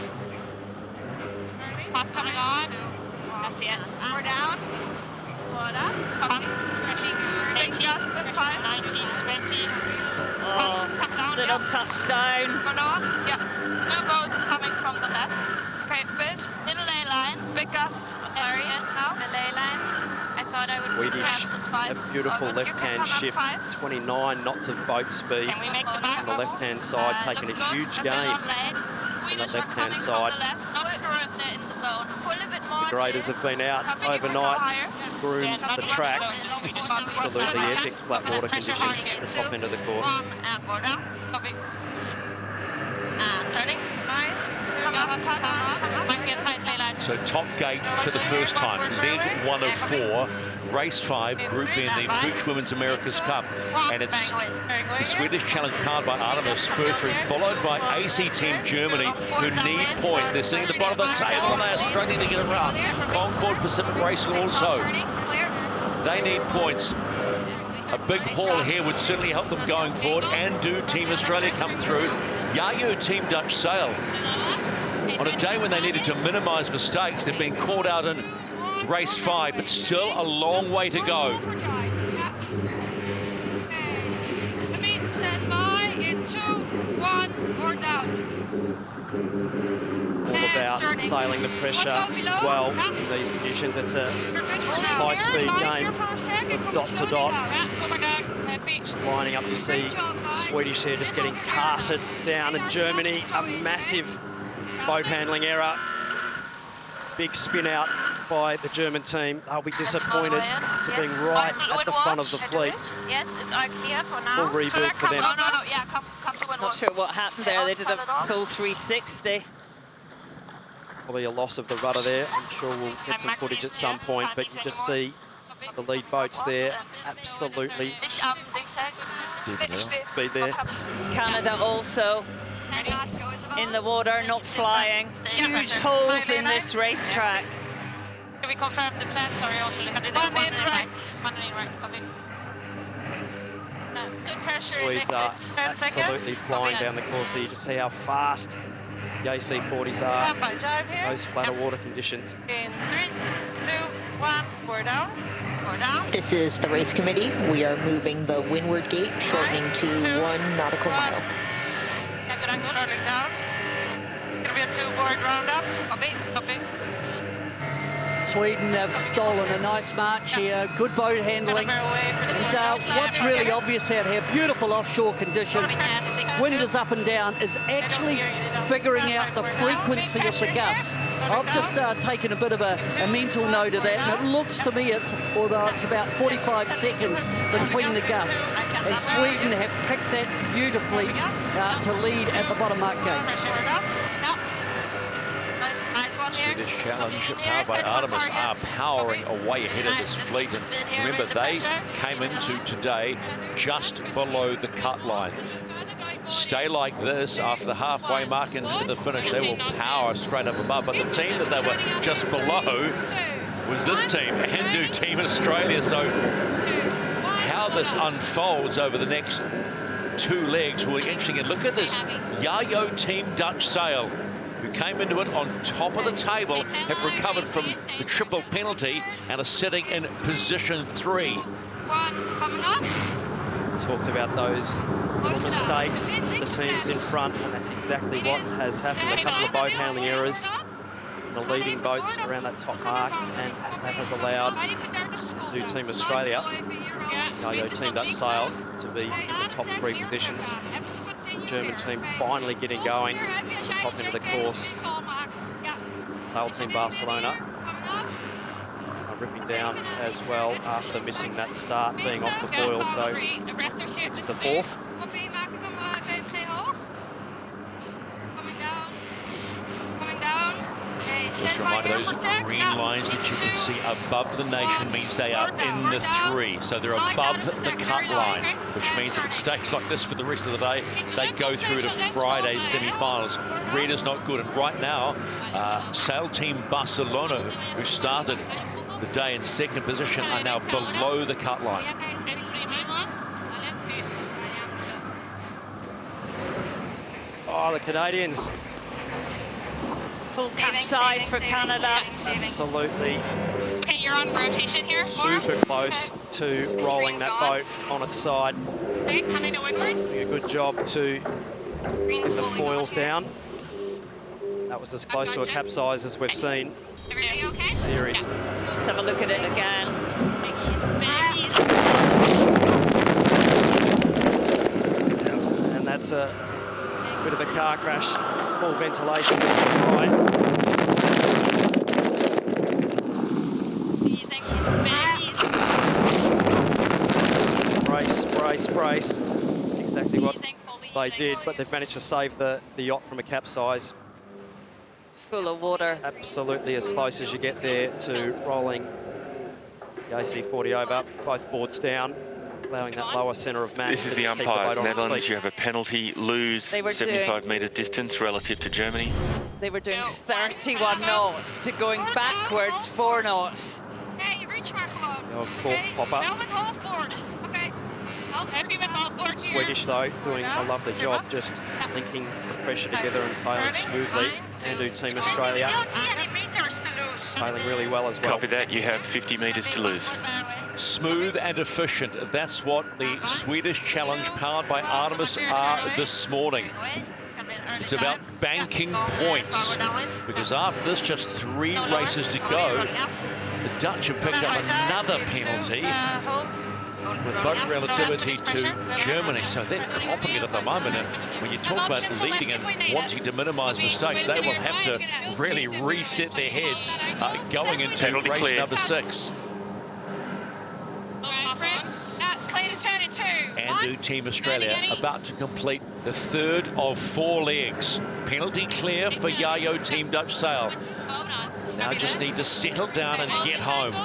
Pop coming on. I see it. We're down. Water. Pop. 19, 20. Oh, little touchdown. Go on. Yeah. No boats coming from the left. Okay, bit. In ley line. Big gust. Sorry. Now. The ley line. I thought I would Swedish, a beautiful left-hand shift, 29 knots of boat speed on the left-hand side, taking a huge gain on that left-hand side. The graders have been out overnight, groomed the track. Absolutely epic flat water conditions at the top end of the course. So top gate for the first time, leg 1 of 4, race 5, Group B in the PUIG Women's America's Cup, and it's the Swedish challenge card by Artemis Furtry, followed by AC Team Germany, who need points. They're sitting at the bottom of the table and they're struggling to get around. Concord Pacific Racing also, they need points. A big haul here would certainly help them going forward, and do Team Australia come through. Yacht Team Dutch Sail, on a day when they needed to minimise mistakes, they've been caught out in race 5, but still a long way to go. Stand by in 2, 1, more down. All about sailing the pressure well in these conditions. It's a high-speed game of dot to dot. Just lining up, you see Swedish here just getting carted down, and Germany, a massive boat handling error. Big spin out by the German team. They'll be disappointed for being right at the front of the fleet. Yes, it's all clear for now. Full reboot for them. No, yeah, come to windward. Not sure what happened there. They did a full 360. Probably a loss of the rudder there. I'm sure we'll get some footage at some point, but you just see the lead boats there absolutely Speed there. Canada also in the water, not flying. Huge holes in this racetrack. Can we confirm the plan? Sorry, also listen to that. One in right, copy. Good pressure. Swedes are absolutely flying down the course here. You just see how fast the AC40s are. Those flatter water conditions. In 3, 2, 1, we're down. This is the race committee. We are moving the windward gate, shortening to 1 nautical mile. Good angle, rolling down. Gonna be a 2-board roundup. Copy. Sweden have stolen a nice march here, good boat handling, and what's really obvious out here, beautiful offshore conditions, wind is up and down, is actually figuring out the frequency of the gusts. I've just taken a bit of a mental note of that, and it looks to me, although it's about 45 seconds between the gusts, and Sweden have picked that beautifully to lead at the bottom mark gate. Swedish challenge powered by Artemis are powering away ahead of this fleet, and remember they came into today just below the cut line. Stay like this after the halfway mark into the finish, they will power straight up above, but the team that they were just below was this team, and Team Australia. So how this unfolds over the next 2 legs will be interesting. And look at this Yacht Team Dutch Sail, who came into it on top of the table, have recovered from the triple penalty and are sitting in position 3. Talked about those little mistakes, the teams in front, and that's exactly what has happened. A couple of boat handling errors in the leading boats around that top mark, and that has allowed Team Australia, Yacht Team Dutch Sail, to be in the top 3 positions. German team finally getting going at the top end of the course. Sail Team Barcelona ripping down as well after missing that start, being off the foil, so 6th to 4th. Just a reminder, those green lines that you can see above the nation means they are in the 3. So they're above the cut line, which means if it stays like this for the rest of the day, they go through to Friday's semi-finals. Red is not good, and right now, Sail Team Barcelona, who started the day in 2nd position, are now below the cut line. Oh, the Canadians. Full capsize for Canada. Absolutely. Okay, you're on rotation here. Super close to rolling that boat on its side. Okay, coming to windward. Doing a good job to bring the foils down. That was as close to a capsize as we've seen Everything okay? Series. Let's have a look at it again. And that's a bit of a car crash. Full ventilation. Right. Brace. That's exactly what they did, but they've managed to save the yacht from a capsize. Full of water. Absolutely as close as you get there to rolling the AC40 over, both boards down, allowing that lower centre of mass. This is the umpires. Netherlands, you have a penalty, lose 75-metre distance relative to Germany. They were doing 31 knots to going backwards 4 knots. Hey, you reach mark mode. Pop up. Helmet half board. Okay. Swedish though, doing a lovely job just linking the pressure together and sailing smoothly. And Team Australia sailing really well as well. Copy that, you have 50 metres to lose. Smooth and efficient. That's what the Swedish challenge powered by Artemis are this morning. It's about banking points, because after this, just 3 races to go. The Dutch have picked up another penalty with boat relativity to Germany, so they're copping it at the moment. And when you talk about leading and wanting to minimise mistakes, they will have to really reset their heads going into race number 6. And Team Australia about to complete the 3rd of 4 legs. Penalty clear for Yacht Team Dutch Sail. Now just need to settle down and get home.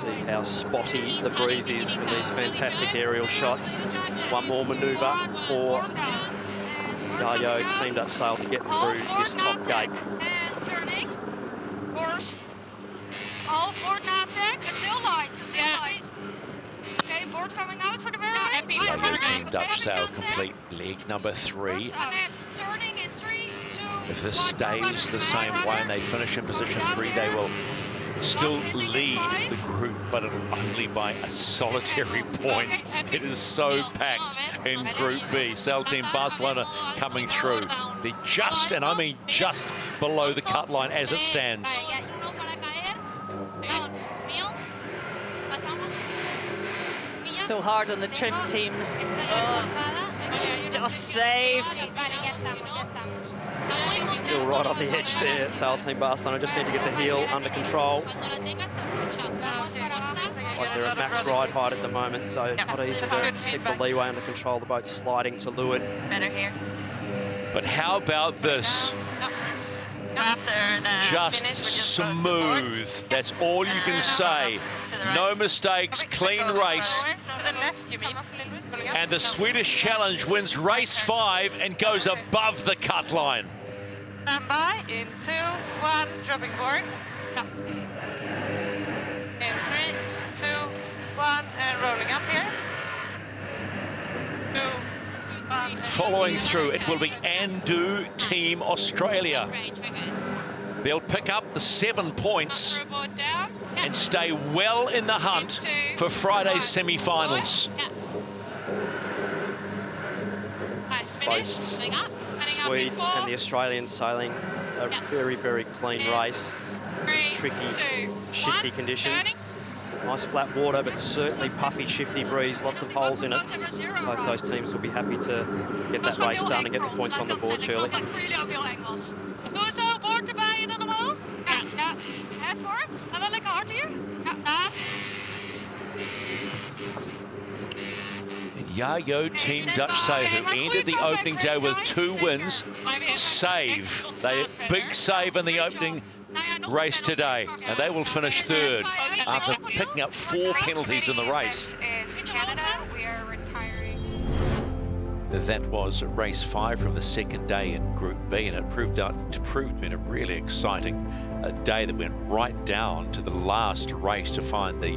See how spotty the breeze is from these fantastic aerial shots. One more manoeuvre for Yacht Team Dutch Sail to get through this top gate. And turning. Course. All board contact. It's hill lights. It's hill lights. Okay, board coming out for the very right. Yacht Team Dutch Sail complete leg number 3. And it's turning in 3, 2, If this stays the same way and they finish in position 3, they will still lead the group, but it'll only by a solitary point. It is so packed in Group B. Sail Team Barcelona coming through. They're just, and I mean just below the cut line as it stands. So hard on the trim teams. Oh, just saved. Still right on the edge there. Sail Team Barcelona just need to get the heel under control. Like they're at max ride height at the moment, so not easy to keep the leeway under control. The boat's sliding to leeward. Better here. But how about this? Just smooth. That's all you can say. No mistakes, clean race. And the Swedish Challenge wins race 5 and goes above the cut line. Stand by in 2, 1, dropping board. In 3, 2, 1, and rolling up here. 2, 1. Following through, it will be Andu Team Australia. They'll pick up the 7 points and stay well in the hunt for Friday's semi-finals. Both Swedes and the Australians sailing a very, very clean race. Tricky, shifty conditions. Nice flat water, but certainly puffy, shifty breeze, lots of holes in it. Both those teams will be happy to get that race done and get the points on the board, Shirley. Doe zo, boord erbij en dan omhoog. Ja, half boord. En dan lekker hard hier. Ja, dat. Yacht Team Dutch Sail, who ended the opening day with 2 wins, save. They big save in the opening race today, and they will finish 3rd after picking up 4 penalties in the race. Canada, we are retiring. That was race 5 from the 2nd day in Group B, and it proved to be a really exciting day that went right down to the last race to find the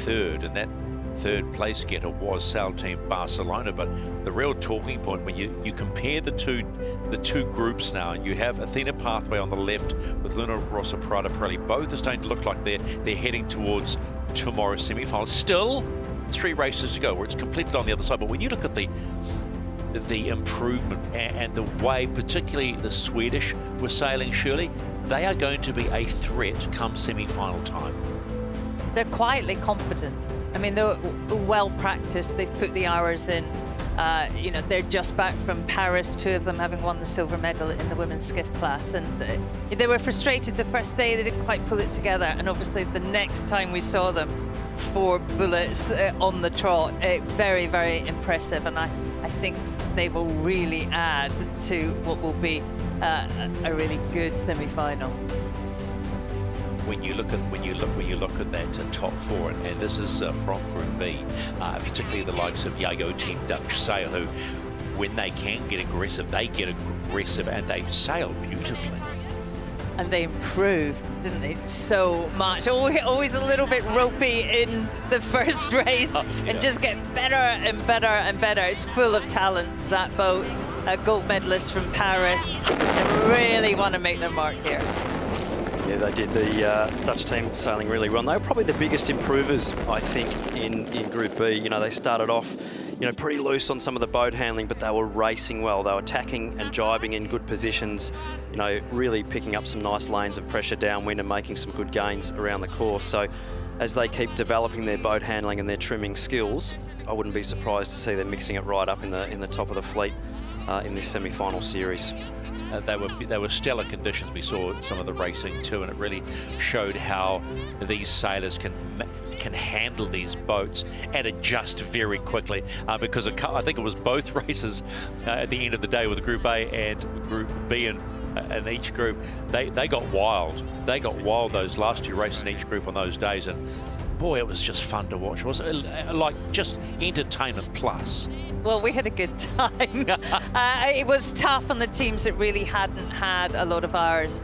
3rd, and that 3rd place getter was Sail Team Barcelona. But the real talking point when you compare the two groups now, and you have Athena Pathway on the left with Luna Rossa Prada Pirelli, both are starting to look like they're heading towards tomorrow's semi-finals. Still 3 races to go where it's completed on the other side. But when you look at the improvement and the way particularly the Swedish were sailing, Shirley, they are going to be a threat come semi-final time. They're quietly confident. I mean, they're well practiced. They've put the hours in. You know, they're just back from Paris, 2 of them having won the silver medal in the women's skiff class. And they were frustrated the first day. They didn't quite pull it together. And obviously the next time we saw them, 4 bullets on the trot. Very, very impressive. And I think they will really add to what will be a really good semi-final. When you look at that top 4, and this is from Group B, particularly the likes of Yacht Team Dutch Sail, who, when they can get aggressive, they get aggressive and they sail beautifully. And they improved, didn't they, so much. Always a little bit ropey in the first race, and just get better and better and better. It's full of talent, that boat. A gold medalist from Paris. They really want to make their mark here. Yeah, they did. The Dutch team sailing really well. And they were probably the biggest improvers, I think, in Group B. You know, they started off, you know, pretty loose on some of the boat handling, but they were racing well. They were tacking and jibing in good positions, you know, really picking up some nice lanes of pressure downwind and making some good gains around the course. So as they keep developing their boat handling and their trimming skills, I wouldn't be surprised to see them mixing it right up in the top of the fleet in this semi-final series. They were stellar conditions. We saw some of the racing too, and it really showed how these sailors can handle these boats and adjust very quickly. Because I think it was both races at the end of the day with Group A and Group B, and in each group. They got wild. They got wild those last 2 races in each group on those days, and boy, it was just fun to watch. It was like just entertainment plus. Well, we had a good time. It was tough on the teams that really hadn't had a lot of hours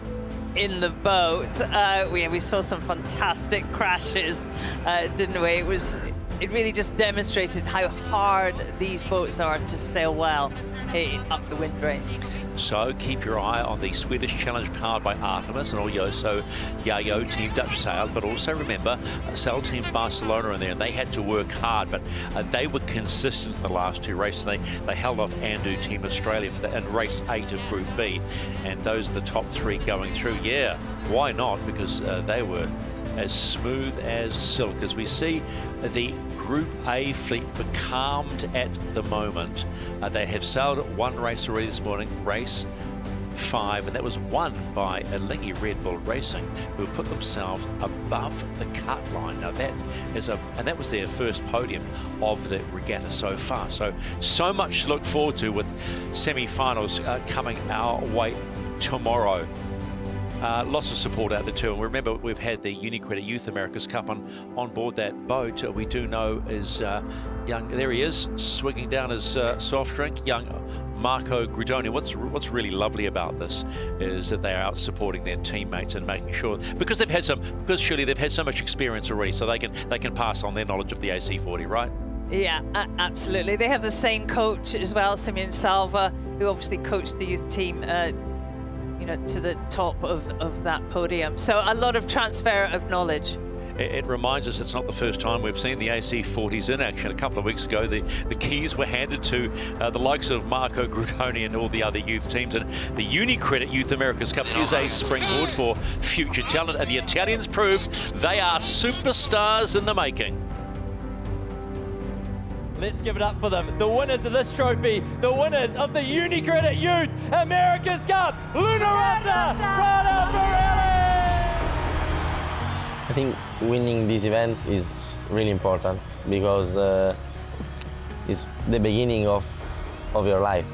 in the boat. We saw some fantastic crashes, didn't we? It really just demonstrated how hard these boats are to sail well up the wind range. So keep your eye on the Swedish Challenge powered by Artemis and also Yacht Team Dutch Sail, but also remember Sail Team Barcelona in there, and they had to work hard, but they were consistent in the last 2 races. They held off Andu Team Australia in race 8 of Group B, and those are the top 3 going through. Yeah, why not? Because they were as smooth as silk. As we see the Group A fleet becalmed at the moment. They have sailed 1 race already this morning, race 5, and that was won by Alingi Red Bull Racing, who put themselves above the cut line. Now that was their first podium of the regatta so far. So much to look forward to with semi-finals coming our way tomorrow. Lots of support out there too, and remember we've had the UniCredit Youth America's Cup on board that boat. We do know is young, there he is, swigging down his soft drink, young Marco Gridoni. What's really lovely about this is that they are out supporting their teammates and making sure, because surely they've had so much experience already, so they can pass on their knowledge of the AC40, right? Yeah, absolutely. They have the same coach as well, Simeon Salva, who obviously coached the youth team to the top of that podium. So a lot of transfer of knowledge. It reminds us it's not the first time we've seen the AC40s in action. A couple of weeks ago, the keys were handed to the likes of Marco Gridoni and all the other youth teams. And the UniCredit Youth America's Cup is a springboard for future talent. And the Italians proved they are superstars in the making. Let's give it up for them. The winners of this trophy, the winners of the UniCredit Youth America's Cup, Luna Rossa, Prada Pirelli! I think winning this event is really important because it's the beginning of your life.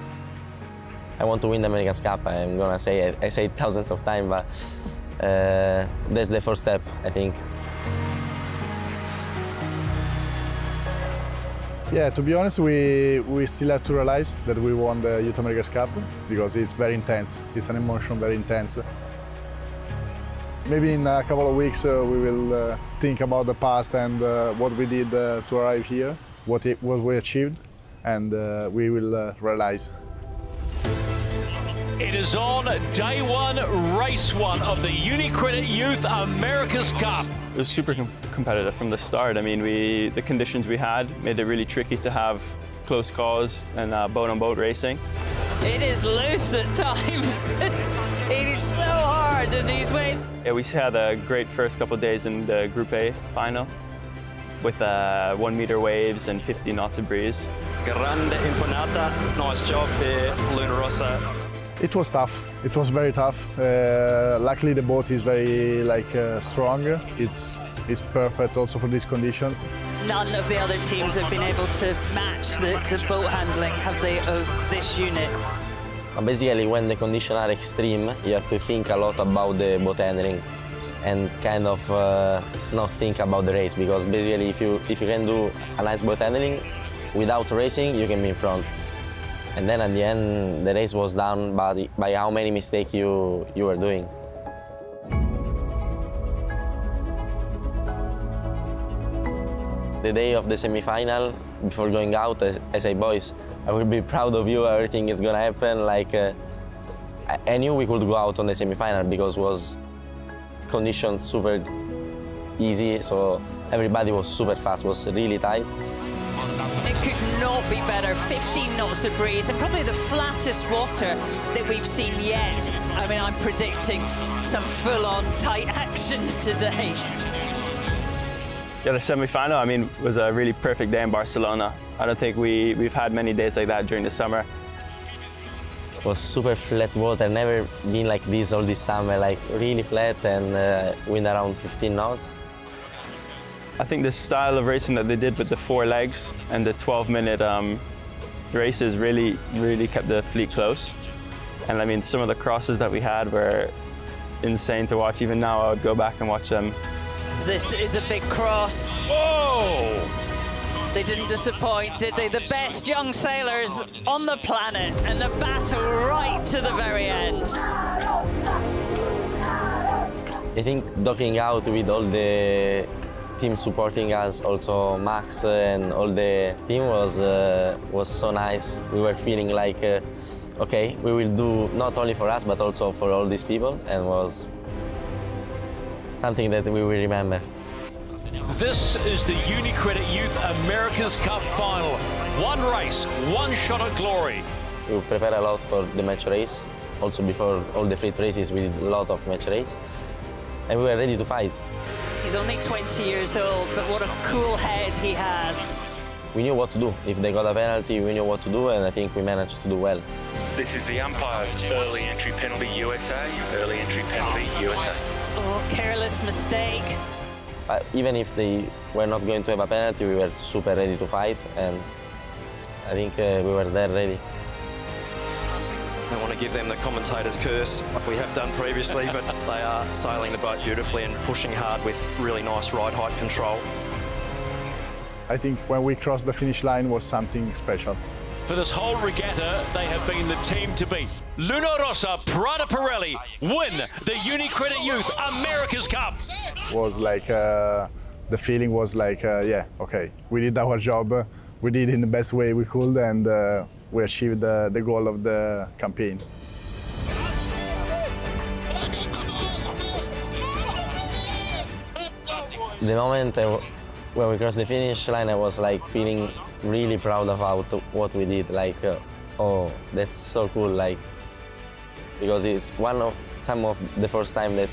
I want to win the America's Cup. I'm gonna say it. I say it thousands of times, but that's the first step, I think. Yeah, to be honest, we still have to realize that we won the Youth America's Cup because it's very intense. It's an emotion very intense. Maybe in a couple of weeks we will think about the past and what we did to arrive here, what we achieved, and we will realize. It is on day 1, race 1 of the UniCredit Youth America's Cup. It was super competitive from the start. I mean, the conditions we had made it really tricky to have close calls and boat-on-boat racing. It is loose at times. It is so hard in these waves. Yeah, we had a great first couple of days in the Group A final with 1 meter waves and 50 knots of breeze. Grande imponata. Nice job here, Luna Rossa. It was tough. It was very tough. Luckily, the boat is very strong. It's perfect also for these conditions. None of the other teams have been able to match the boat handling, have they, of this unit? Basically, when the conditions are extreme, you have to think a lot about the boat handling and kind of not think about the race, because basically if you can do a nice boat handling without racing, you can be in front. And then at the end, the race was down by how many mistakes you were doing. The day of the semi-final, before going out, I say, boys, I will be proud of you, everything is gonna happen. I knew we could go out on the semi-final because it was conditions super easy, so everybody was super fast, was really tight. It could not be better. 15 knots of breeze and probably the flattest water that we've seen yet. I mean, I'm predicting some full-on tight action today. Yeah, the semi-final, I mean, was a really perfect day in Barcelona. I don't think we've had many days like that during the summer. It was super flat water, never been like this all this summer, like really flat and wind around 15 knots. I think the style of racing that they did with the 4 legs and the 12-minute races really kept the fleet close. And I mean, some of the crosses that we had were insane to watch. Even now, I would go back and watch them. This is a big cross. Whoa! They didn't disappoint, did they? The best young sailors on the planet, and the battle right to the very end. I think docking out with all the team supporting us, also Max and all the team was so nice. We were feeling like, okay, we will do not only for us, but also for all these people, and was something that we will remember. This is the UniCredit Youth America's Cup final. One race, one shot at glory. We prepare a lot for the match race. Also before all the fleet races, we did a lot of match race. And we were ready to fight. He's only 20 years old, but what a cool head he has. We knew what to do. If they got a penalty, we knew what to do, and I think we managed to do well. This is the umpire's early entry penalty USA. Early entry penalty USA. Oh, careless mistake. Even if they were not going to have a penalty, we were super ready to fight, and I think we were there ready. I want to give them the commentator's curse, like we have done previously, but they are sailing the boat beautifully and pushing hard with really nice ride height control. I think when we crossed the finish line was something special. For this whole regatta, they have been the team to beat. Luna Rossa, Prada Pirelli win the UniCredit Youth America's Cup. Was like, the feeling was like, yeah, okay, we did our job. We did it in the best way we could, and we achieved the goal of the campaign. The moment when we crossed the finish line, I was like feeling really proud about what we did. Like, oh, that's so cool. Like, because it's some of the first time that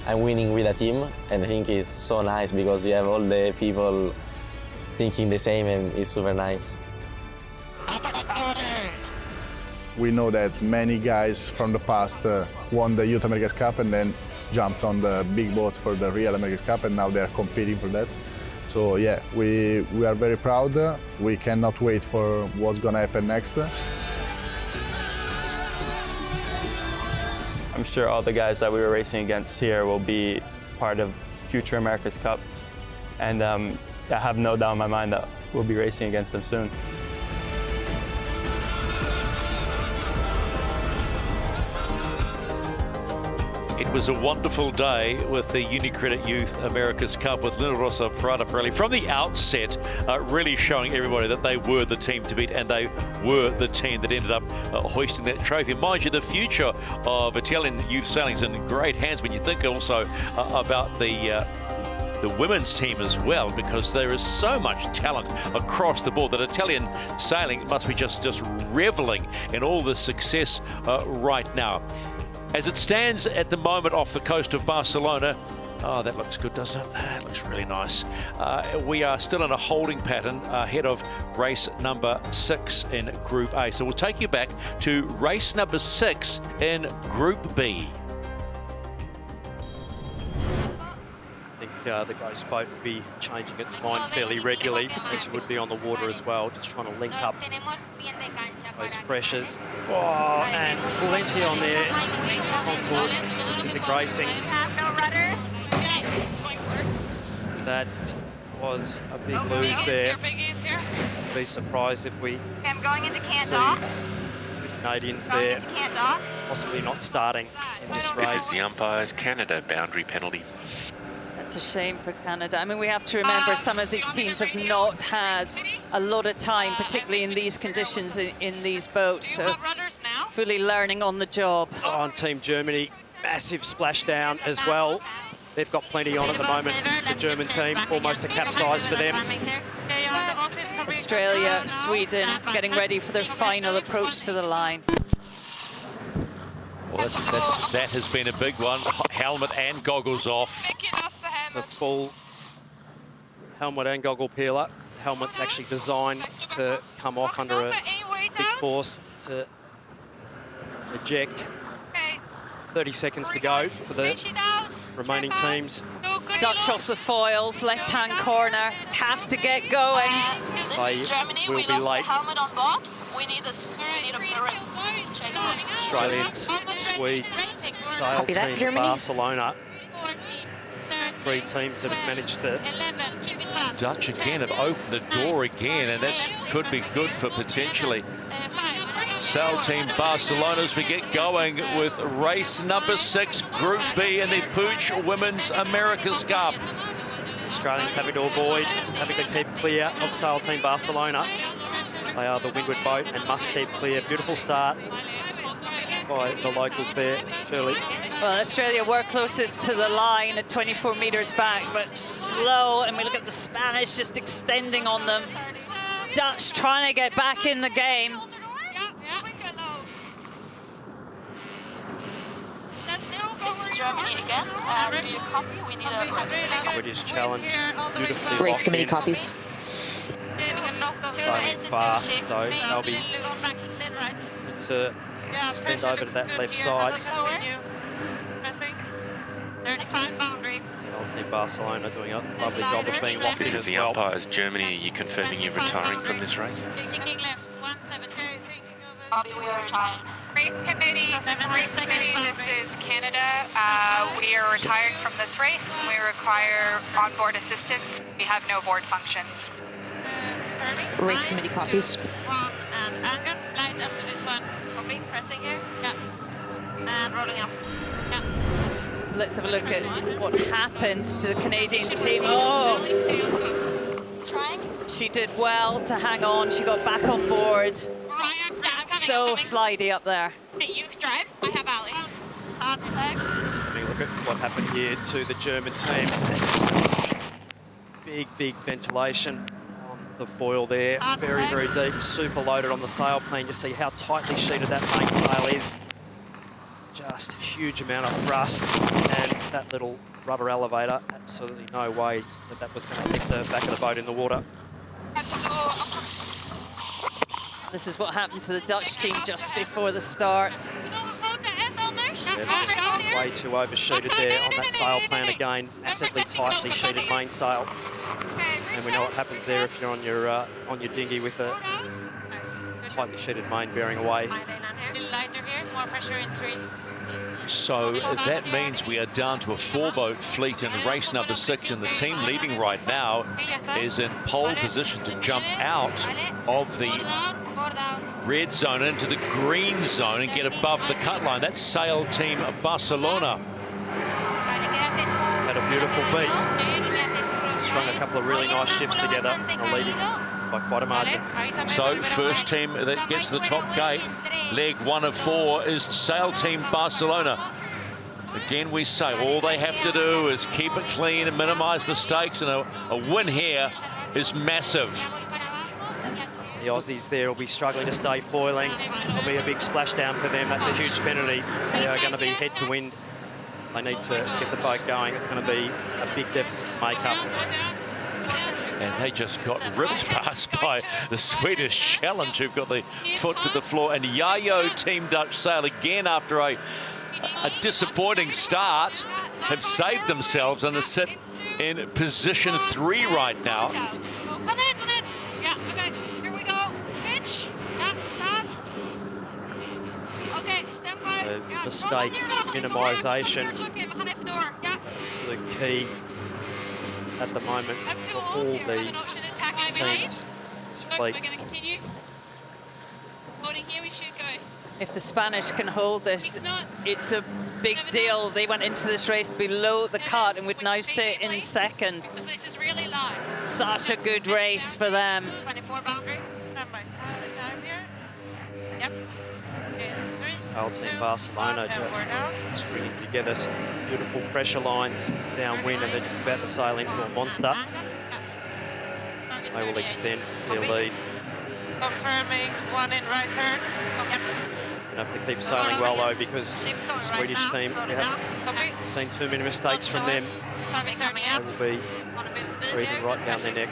I'm winning with a team, and I think it's so nice because you have all the people thinking the same, and it's super nice. We know that many guys from the past won the Youth America's Cup and then jumped on the big boat for the real America's Cup, and now they're competing for that. So yeah, we are very proud. We cannot wait for what's gonna happen next. I'm sure all the guys that we were racing against here will be part of future America's Cup, and I have no doubt in my mind that we'll be racing against them soon. It was a wonderful day with the UniCredit Youth America's Cup with Luna Rossa, Prada Pirelli. From the outset, really showing everybody that they were the team to beat, and they were the team that ended up hoisting that trophy. Mind you, the future of Italian youth sailing is in great hands when you think also about the women's team as well, because there is so much talent across the board that Italian sailing must be just reveling in all the success right now. As it stands at the moment off the coast of Barcelona, oh, that looks good, doesn't it? It looks really nice. We are still in a holding pattern ahead of race number 6 in Group A. So we'll take you back to race number 6 in Group B. I think the Ghost boat will be changing its mind fairly regularly, as you would be on the water as well, just trying to link up those pressures. Oh, and plenty on there on board Pacific Racing. That was a big lose there. I'd be surprised if we I'm going into Can't see Dock. the Canadians Going there into Can't Dock. possibly not starting in this race. This is the umpire's Canada boundary penalty. It's a shame for Canada. I mean, we have to remember some of these teams have not had a lot of time, particularly in these conditions in these boats. So fully learning on the job. On Team Germany, massive splashdown as well. They've got plenty on at the moment. The German team, almost a capsize for them. Australia, Sweden, getting ready for their final approach to the line. Well, that has been a big one. Helmet and goggles off. It's a full helmet and goggle peeler. The helmet's actually designed to come off under a big force to eject. 30 seconds to go for the remaining teams. Dutch off the foils, left-hand corner, have to get going. They will be late. Helmet on board. We need a Australians, Swedes, Sail Copy that, Team Germany. Barcelona. 3 teams that have managed to... Dutch again have opened the door again, and that could be good for potentially Sail Team Barcelona as we get going with race number 6, Group B in the PUIG Women's America's Cup. Australians having to avoid, having to keep clear of Sail Team Barcelona. They are the windward boat and must keep clear. Beautiful start by the locals there, Shirley. Well, Australia were closest to the line at 24 metres back, but slow, and we look at the Spanish just extending on them. Dutch trying to get back in the game. This is Germany again. Do you copy? We need a Swedish challenge, beautifully Race locked committee in. copies. Sailing fast, so they'll be to extend over to that left side. Sail Team Barcelona doing a lovely job of being locked in This is as the well. umpires. Germany, are you confirming you're retiring from this race? Copy, we are retiring. Race committee, this is Canada. We are retiring from this race. We require onboard assistance. We have no board functions. Race committee copies. One and anchor, light up to this one. Copy, pressing here. Yeah. And rolling up. Yeah. Let's have a look at what happened to the Canadian team. Oh, she did well to hang on. She got back on board. So slidey up there. You drive, I have Ali. Let me look at what happened here to the German team. Big ventilation on the foil there. Very deep, super loaded on the sail plane. You see how tightly sheeted that mainsail is. Just a huge amount of thrust, and that little rudder elevator, absolutely no way that was going to hit the back of the boat in the water. This is what happened to the Dutch team just before the start. They're just way too oversheeted there on that sail plan again. Massively tightly sheeted mainsail. And we know what happens there if you're on your dinghy with a tightly sheeted main bearing away. So that means we are down to a 4-boat fleet in race number 6, and the team leading right now is in pole position to jump out of the red zone into the green zone and get above the cut line. That's Sail Team Barcelona. Had a beautiful beat. Strung a couple of really nice shifts together and are leading by quite a margin. So first team that gets to the top gate, leg 1 of 4, is Sail Team Barcelona. Again, we say all they have to do is keep it clean and minimize mistakes, and a win here is massive. The Aussies there will be struggling to stay foiling. There'll be a big splashdown for them. That's a huge penalty. They are going to be head to wind. They need to get the boat going. It's going to be a big deficit to make up. And they just got ripped past by the Swedish challenge, who've got the foot to the floor. And Yacht Team Dutch Sail again after a disappointing start have saved themselves and are sit in position 3 right now. Yeah, okay, here we go. Pitch. Yeah, start. Okay, stand by. Mistake minimisation. Absolute key at the moment for all these teams. We're going to continue. Holding here, we should go. If the Spanish can hold this, it's a big deal. They went into this race below the cut and would now sit in second. This place is really live. Such a good race for them. 24 boundary. Stand by. The time here. Yep. Sail Team Barcelona just stringing together some beautiful pressure lines downwind, and they're just about to sail into a monster. They will extend their lead. Confirming 1 in right turn. Yep. Going to have to keep sailing well though, because the Swedish team, we haven't seen too many mistakes from them. They will be breathing right down their neck.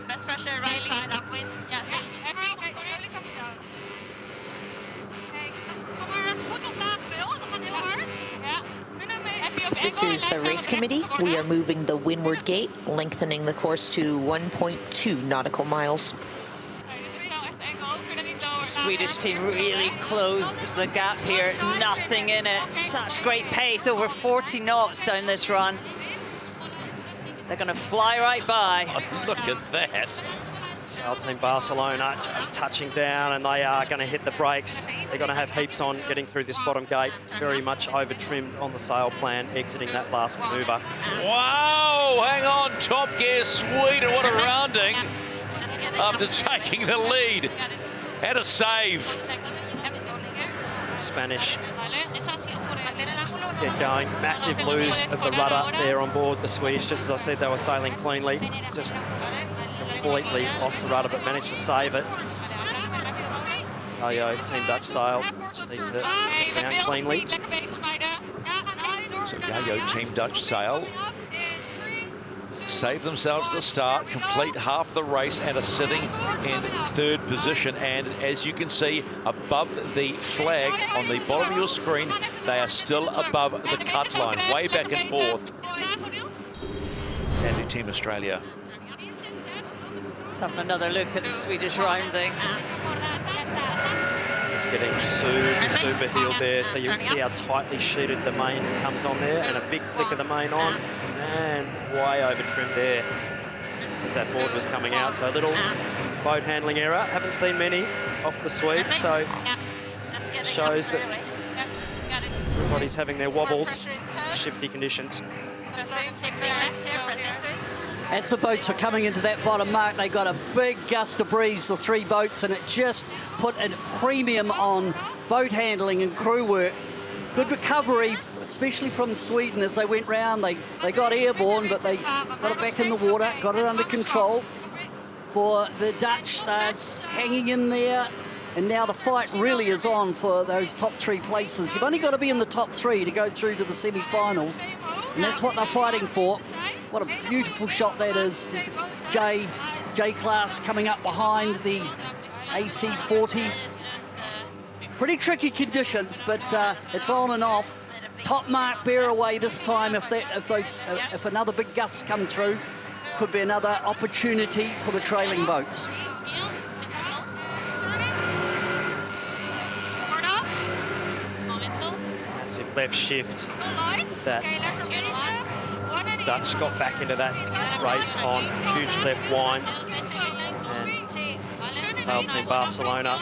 Best pressure right side upwind. Yeah, see. This is the race committee. We are moving the windward gate, lengthening the course to 1.2 nautical miles. Swedish team really closed the gap here. Nothing in it. Such great pace, over 40 knots down this run. They're going to fly right by. Oh, look at that. Sail Team Barcelona just touching down, and they are going to hit the brakes. They're going to have heaps on getting through this bottom gate. Very much over-trimmed on the sail plan, exiting that last manoeuvre. Wow, hang on, top gear Sweden, what a rounding after taking the lead. And a save. Spanish get going. Massive lose of the rudder there on board the Swedish. Just as I said, they were sailing cleanly. Just completely lost the rudder, but managed to save it. Yacht Team Dutch sail just need to get down cleanly. So Yacht Team Dutch sail save themselves at the start, complete half the race and are sitting in third position. And as you can see above the flag on the bottom of your screen, they are still above the cut line, way back and forth. Sandy Team Australia. Let's have another look at the Swedish rounding. Just getting super heeled there, so you can see how tightly sheeted the main comes on there, and a big flick of the main on, and way over trimmed there, just as that board was coming out. So a little boat handling error. Haven't seen many off the sweep, so shows that everybody's having their wobbles, shifty conditions. As the boats were coming into that bottom mark, they got a big gust of breeze, the three boats, and it just put a premium on boat handling and crew work. Good recovery, especially from Sweden as they went round. They got airborne, but they got it back in the water, got it under control. For the Dutch, hanging in there, and now the fight really is on for those top three places. You've only got to be in the top three to go through to the semi-finals, and that's what they're fighting for. What a beautiful shot that is. There's a J-class coming up behind the AC40s. Pretty tricky conditions, but it's on and off. Top mark bear away this time. If another big gust come through, could be another opportunity for the trailing boats. Massive left shift. That Dutch got back into that race on huge left wind. And Sail Team Barcelona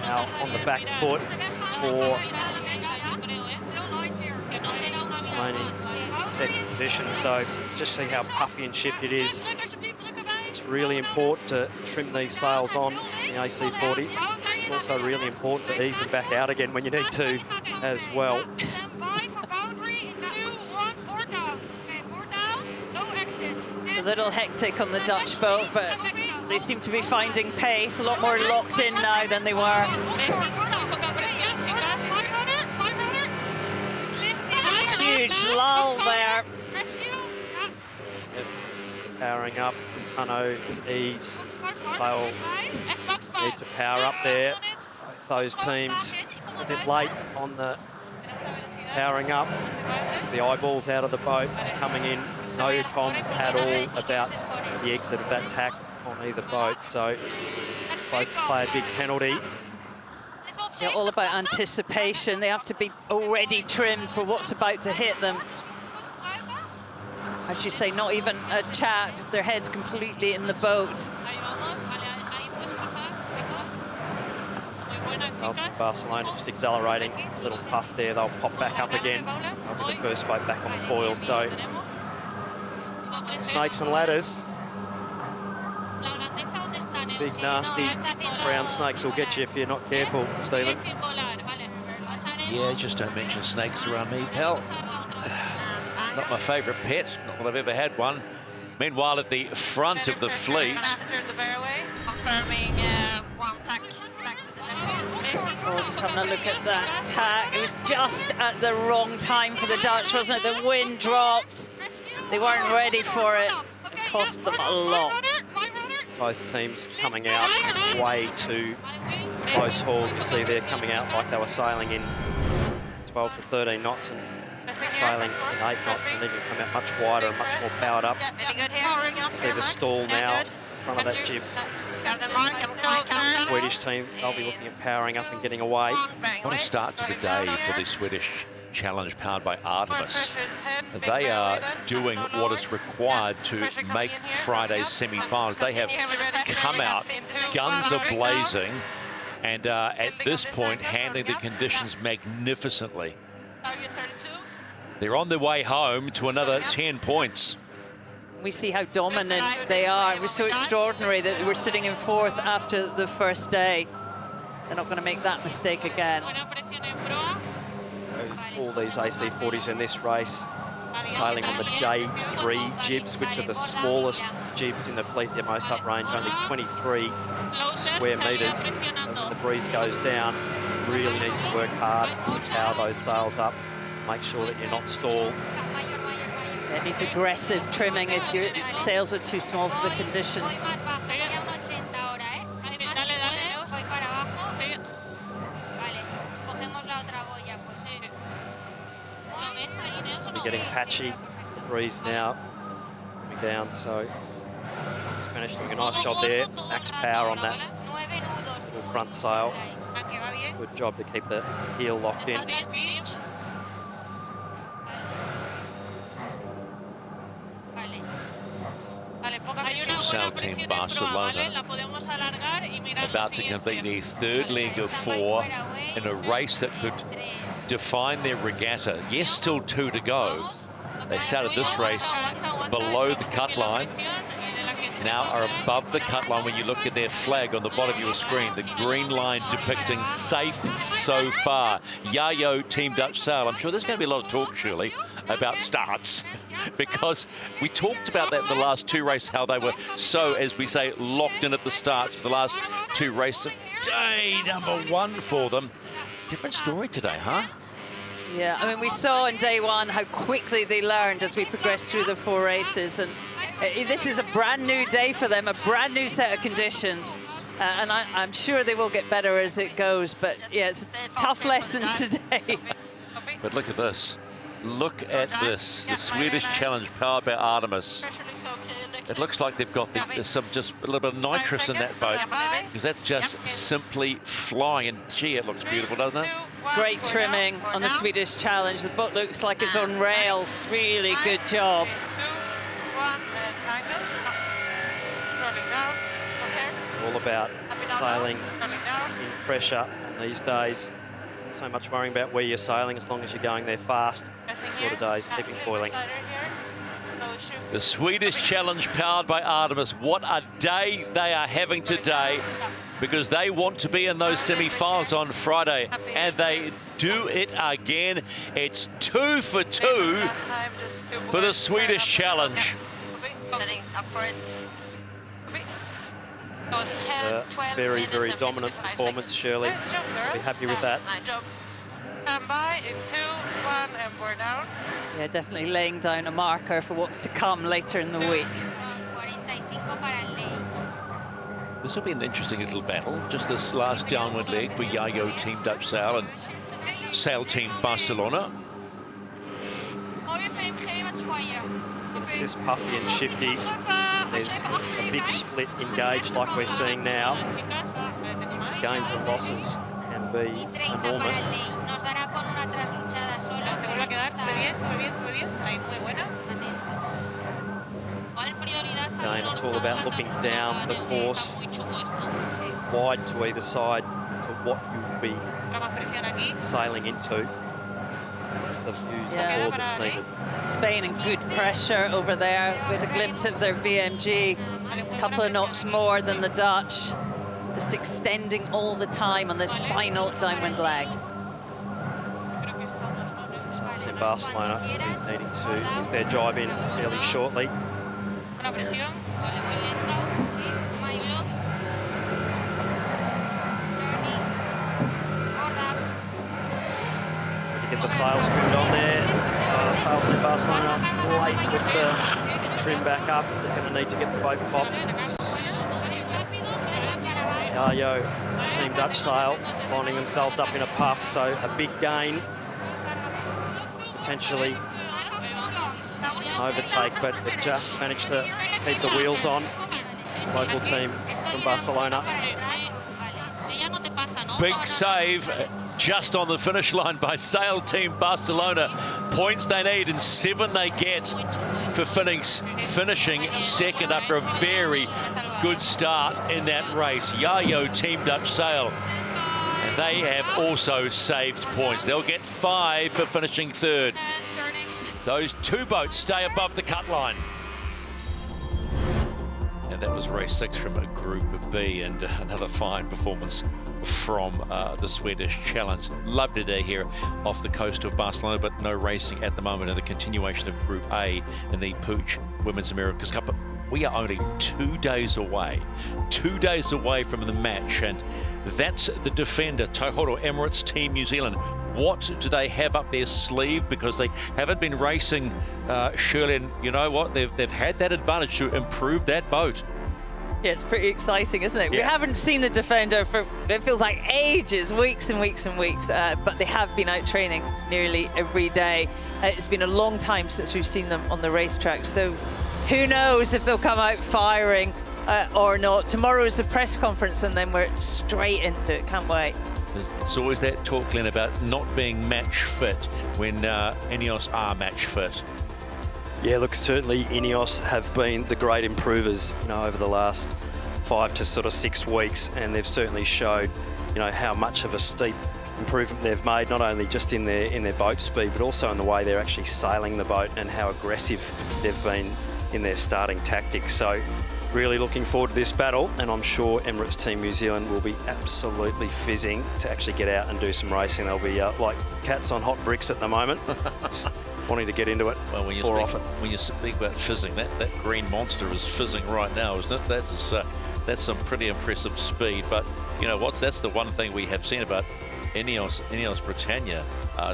now on the back foot for remaining second position. So let's just see how puffy and shifty it is. It's really important to trim these sails on the AC40. It's also really important to ease them back out again when you need to as well. A little hectic on the Dutch boat, but they seem to be finding pace, a lot more locked in now than they were. Huge lull there. Powering up, Pano, ease, sail need to power up there. Both those teams a bit late on the powering up. The eyeballs out of the boat, just coming in. No comms at all about the exit of that tack on either boat, so both play a big penalty. Yeah, all about anticipation. They have to be already trimmed for what's about to hit them. As you say, not even a chat, their head's completely in the boat. Barcelona just accelerating, a little puff there, they'll pop back up again. They'll be the first boat back on the foil, so snakes and ladders. Big nasty brown snakes will get you if you're not careful, Stephen. Yeah, just don't mention snakes around me, pal. Not my favourite pet, not that I've ever had one. Meanwhile, at the front of the fleet, Oh, just having a look at that tack. It was just at the wrong time for the Dutch, wasn't it? The wind dropped. They weren't ready for it. It cost them a lot. Both teams coming out way too close haul. You see they're coming out like they were sailing in 12 to 13 knots and sailing in 8 knots, and then you come out much wider and much more powered up. You see the stall now in front of that jib Swedish team, they'll be looking at powering up and getting away. What a start to the day for the Swedish challenge powered by Artemis. They are doing what is required to make Friday's semi-finals. They have come out, guns are blazing, and at this point handling the conditions magnificently. They're on their way home to another 10 points. We see how dominant they are. It was so extraordinary that they were sitting in fourth after the first day. They're not going to make that mistake again. All these AC40s in this race sailing on the day 3 jibs, which are the smallest jibs in the fleet. Their most uprange, only 23 square metres. So when the breeze goes down, you really need to work hard to power those sails up. Make sure that you're not stalled. It needs aggressive trimming if your sails are too small for the condition. You're getting patchy, the breeze now coming down, so Spanish doing a nice job there. Max power on that little front sail. Good job to keep the heel locked in. Sail team Barcelona about to complete the third leg of 4 in a race that could define their regatta. Yes, still 2 to go. They started this race below the cut line, now are above the cut line when you look at their flag on the bottom of your screen, the green line depicting safe so far. Yacht Team Dutch Sail. I'm sure there's going to be a lot of talk, surely, about starts, because we talked about that in the last 2 races, how they were so, as we say, locked in at the starts for the last 2 races. Day number 1 for them. Different story today, huh? Yeah, I mean, we saw in day 1 how quickly they learned as we progressed through the 4 races, and this is a brand new day for them, a brand new set of conditions, and I'm sure they will get better as it goes, but yeah, it's a tough lesson today. But look at this. Look at this. The Swedish challenge powered by Artemis. It looks like they've got some just a little bit of nitrous in that boat, because that's just simply flying, and gee, it looks beautiful, doesn't it? Great trimming on the Swedish challenge. The boat looks like it's on rails. Really good job. All about sailing in pressure these days. Not so much worrying about where you're sailing as long as you're going there fast. Sort of days, keeping foiling. The Swedish challenge powered by Artemis. What a day they are having today, because they want to be in those semi-finals on Friday, and they do it again. It's 2 for 2 for the Swedish challenge. It's a very, very dominant performance, Shirley. Be happy with that. Stand by in 2, 1, and we're down. Yeah, definitely laying down a marker for what's to come later in the week. This will be an interesting little battle, just this last downward leg for Yacht Team Dutch Sail and Sail Team Barcelona. This is puffy and shifty. There's a big split engaged like we're seeing now. Gains and losses can be enormous. Again, it's all about looking down the course, wide to either side to what you'll be sailing into. That's the views of all that's needed. Spain in good pressure over there with a glimpse of their VMG. A couple of knots more than the Dutch. Just extending all the time on this final downwind leg. So Team Barcelona needing to get their jibe in fairly shortly. Get the sails trimmed on there. Sail Team Barcelona late with the trim back up. They're going to need to get the boat popped. Yacht Team Dutch Sail lining themselves up in a puff, so a big gain. Potentially an overtake, but they've just managed to keep the wheels on. local team from Barcelona. Big save just on the finish line by Sail Team Barcelona. Points they need and 7 they get for finishing second after a very good start in that race. Yacht Team Dutch Sail. And they have also saved points. They'll get 5 for finishing third. Those 2 boats stay above the cut line. And that was race 6 from a Group B, and another fine performance from the Swedish Challenge. Lovely day here off the coast of Barcelona, but no racing at the moment in the continuation of Group A in the PUIG Women's America's Cup. We are only 2 days away from the match, and that's the defender, Tohoro Emirates Team New Zealand. What do they have up their sleeve? Because they haven't been racing, Shirley, and you know what? They've had that advantage to improve that boat. Yeah, it's pretty exciting, isn't it? Yeah. We haven't seen the defender for, it feels like ages, weeks and weeks and weeks, but they have been out training nearly every day. It's been a long time since we've seen them on the racetrack, so who knows if they'll come out firing or not. Tomorrow is the press conference, and then we're straight into it. Can't wait. There's always that talk, Glenn, about not being match fit when Ineos are match fit. Yeah, look, certainly Ineos have been the great improvers, over the last 5 to sort of 6 weeks, and they've certainly showed, how much of a steep improvement they've made, not only just in their boat speed, but also in the way they're actually sailing the boat and how aggressive they've been in their starting tactics. So really looking forward to this battle, and I'm sure Emirates Team New Zealand will be absolutely fizzing to actually get out and do some racing. They'll be like cats on hot bricks at the moment. Wanting to get into it well, when you speak about fizzing, that green monster is fizzing right now, isn't it? That's some pretty impressive speed. But you know what? That's the one thing we have seen about Ineos Britannia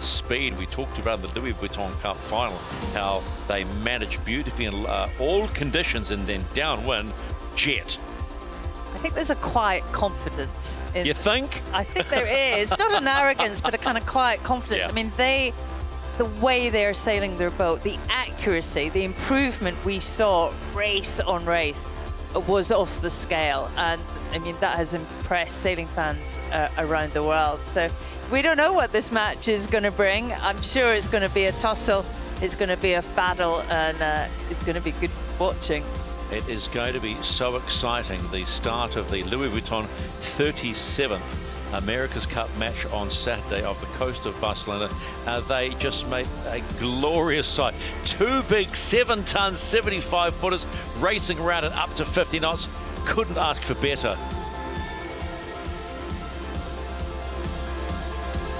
speed. We talked about in the Louis Vuitton Cup final how they manage beautifully in all conditions, and then downwind, jet. I think there's a quiet confidence. You think? I think there is. Not an arrogance, but a kind of quiet confidence. Yeah. I mean, the way they're sailing their boat, the accuracy, the improvement we saw race on race was off the scale. And I mean, that has impressed sailing fans around the world. So we don't know what this match is going to bring. I'm sure it's going to be a tussle. It's going to be a battle, and it's going to be good watching. It is going to be so exciting. The start of the Louis Vuitton 37th America's Cup match on Saturday off the coast of Barcelona. They just made a glorious sight. 2 big 7-ton 75-footers racing around at up to 50 knots. Couldn't ask for better.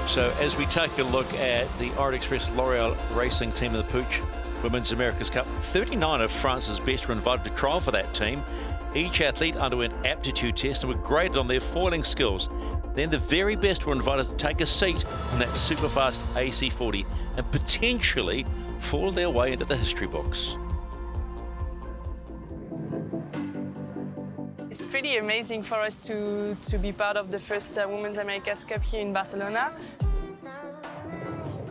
So as we take a look at the Orient Express L'Oreal racing team of the PUIG Women's America's Cup, 39 of France's best were invited to trial for that team. Each athlete underwent aptitude tests and were graded on their foiling skills. Then the very best were invited to take a seat on that superfast AC40 and potentially fall their way into the history books. It's pretty amazing for us to be part of the first Women's America's Cup here in Barcelona.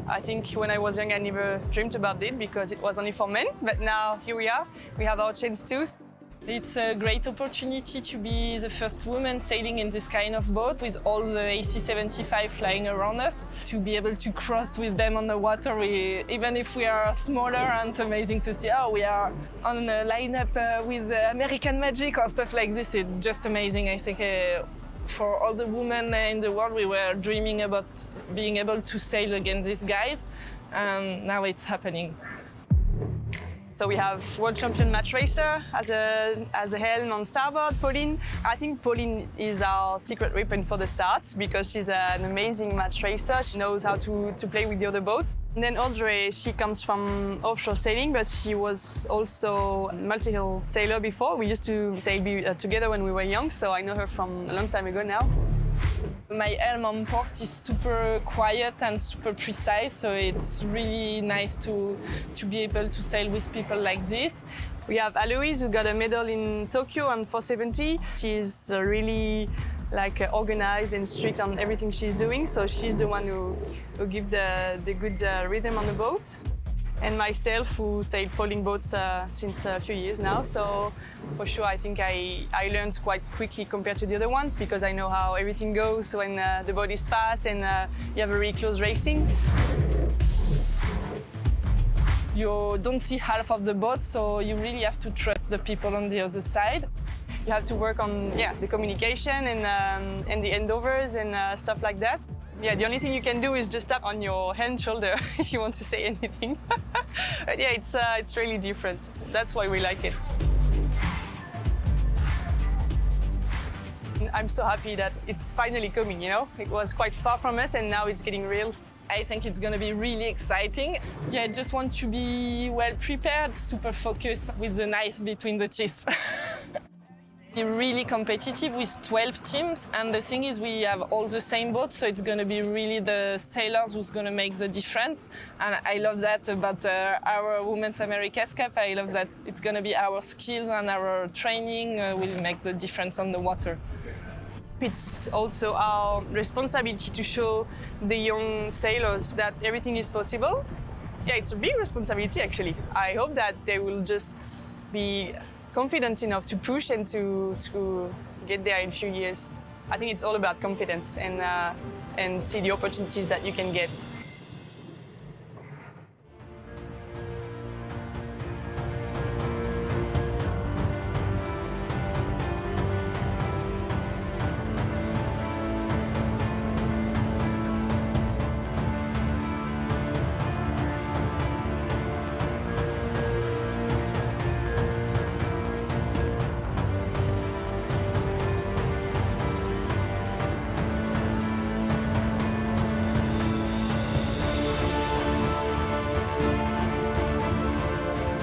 I think when I was young, I never dreamed about it because it was only for men, but now here we are. We have our chance too. It's a great opportunity to be the first woman sailing in this kind of boat with all the AC-75 flying around us. To be able to cross with them on the water, even if we are smaller, and it's amazing to see, we are on a lineup with American Magic or stuff like this. It's just amazing. I think for all the women in the world, we were dreaming about being able to sail against these guys, and now it's happening. So we have world champion match racer as a helm on starboard, Pauline. I think Pauline is our secret weapon for the starts because she's an amazing match racer. She knows how to play with the other boats. And then Audrey, she comes from offshore sailing, but she was also a multi-hull sailor before. We used to sail together when we were young, so I know her from a long time ago now. My helm on port is super quiet and super precise, so it's really nice to be able to sail with people like this. We have Aloise, who got a medal in Tokyo on 470. She's really organized and strict on everything she's doing, so she's the one who gives the good rhythm on the boat. and myself, who sailed folding boats since a few years now. So for sure, I think I learned quite quickly compared to the other ones, because I know how everything goes when the boat is fast and you have a really close racing. You don't see half of the boat, so you really have to trust the people on the other side. You have to work on the communication and the endovers and stuff like that. Yeah, the only thing you can do is just tap on your hand shoulder if you want to say anything. But yeah, it's really different. That's why we like it. I'm so happy that it's finally coming, you know? It was quite far from us and now it's getting real. I think it's going to be really exciting. Yeah, I just want to be well prepared, super focused with the knife between the teeth. We're really competitive with 12 teams, and the thing is we have all the same boat, so it's going to be really the sailors who's going to make the difference. And I love that about our Women's America's Cup. I love that it's going to be our skills and our training will make the difference on the water. It's also our responsibility to show the young sailors that everything is possible. Yeah, it's a big responsibility actually. I hope that they will just be confident enough to push and to get there in a few years. I think it's all about confidence and see the opportunities that you can get.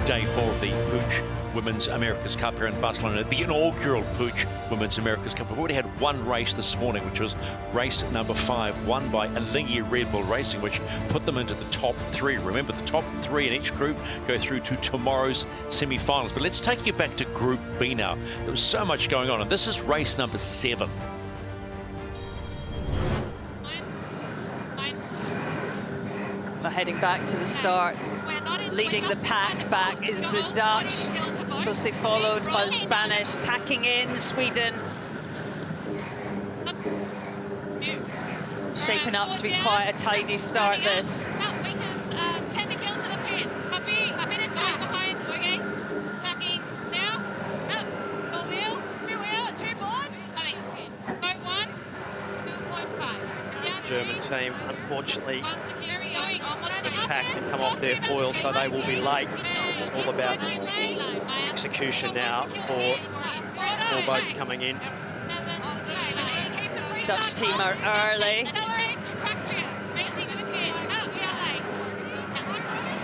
Day 4 of the PUIG Women's America's Cup here in Barcelona, the inaugural PUIG Women's America's Cup. We've already had one race this morning, which was race number 5, won by Alingi Red Bull Racing, which put them into the top 3. Remember, the top 3 in each group go through to tomorrow's semi-finals. But let's take you back to Group B now. There was so much going on, and this is race number 7. We're heading back to the start. Leading the pack back is the Dutch, closely followed by the Spanish, tacking in Sweden. Shaping up to be quite a tidy start, this. German team, unfortunately, attack and come off their foil, so they will be late. It's all about execution now for 4 boats coming in. Dutch team are early.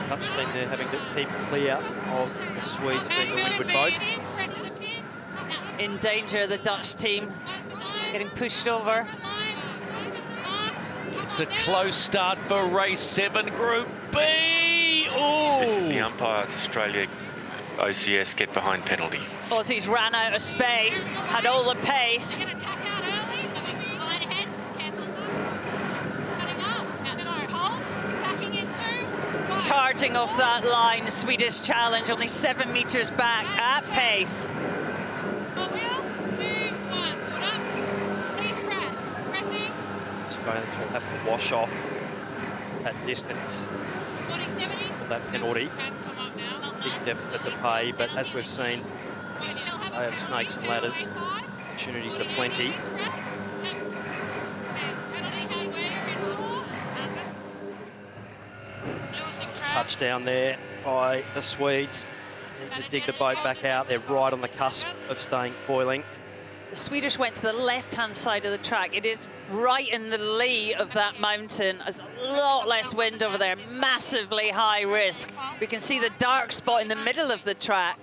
Dutch team, they're having to keep clear of the Swedes being the windward boat. In danger, the Dutch team getting pushed over. It's a close start for race 7, Group B. Ooh. This is the umpires, Australia OCS get behind penalty. Aussies ran out of space, had all the pace. Charging off that line, Swedish challenge, only 7 meters back at pace. Australians will have to wash off that distance, that penalty. Big deficit to pay, but as we've seen, they have snakes and ladders. Opportunities are plenty. Touchdown there by the Swedes. Need to dig the boat back out. They're right on the cusp of staying foiling. The Swedish went to the left-hand side of the track. It is right in the lee of that mountain. There's a lot less wind over there, massively high risk. We can see the dark spot in the middle of the track.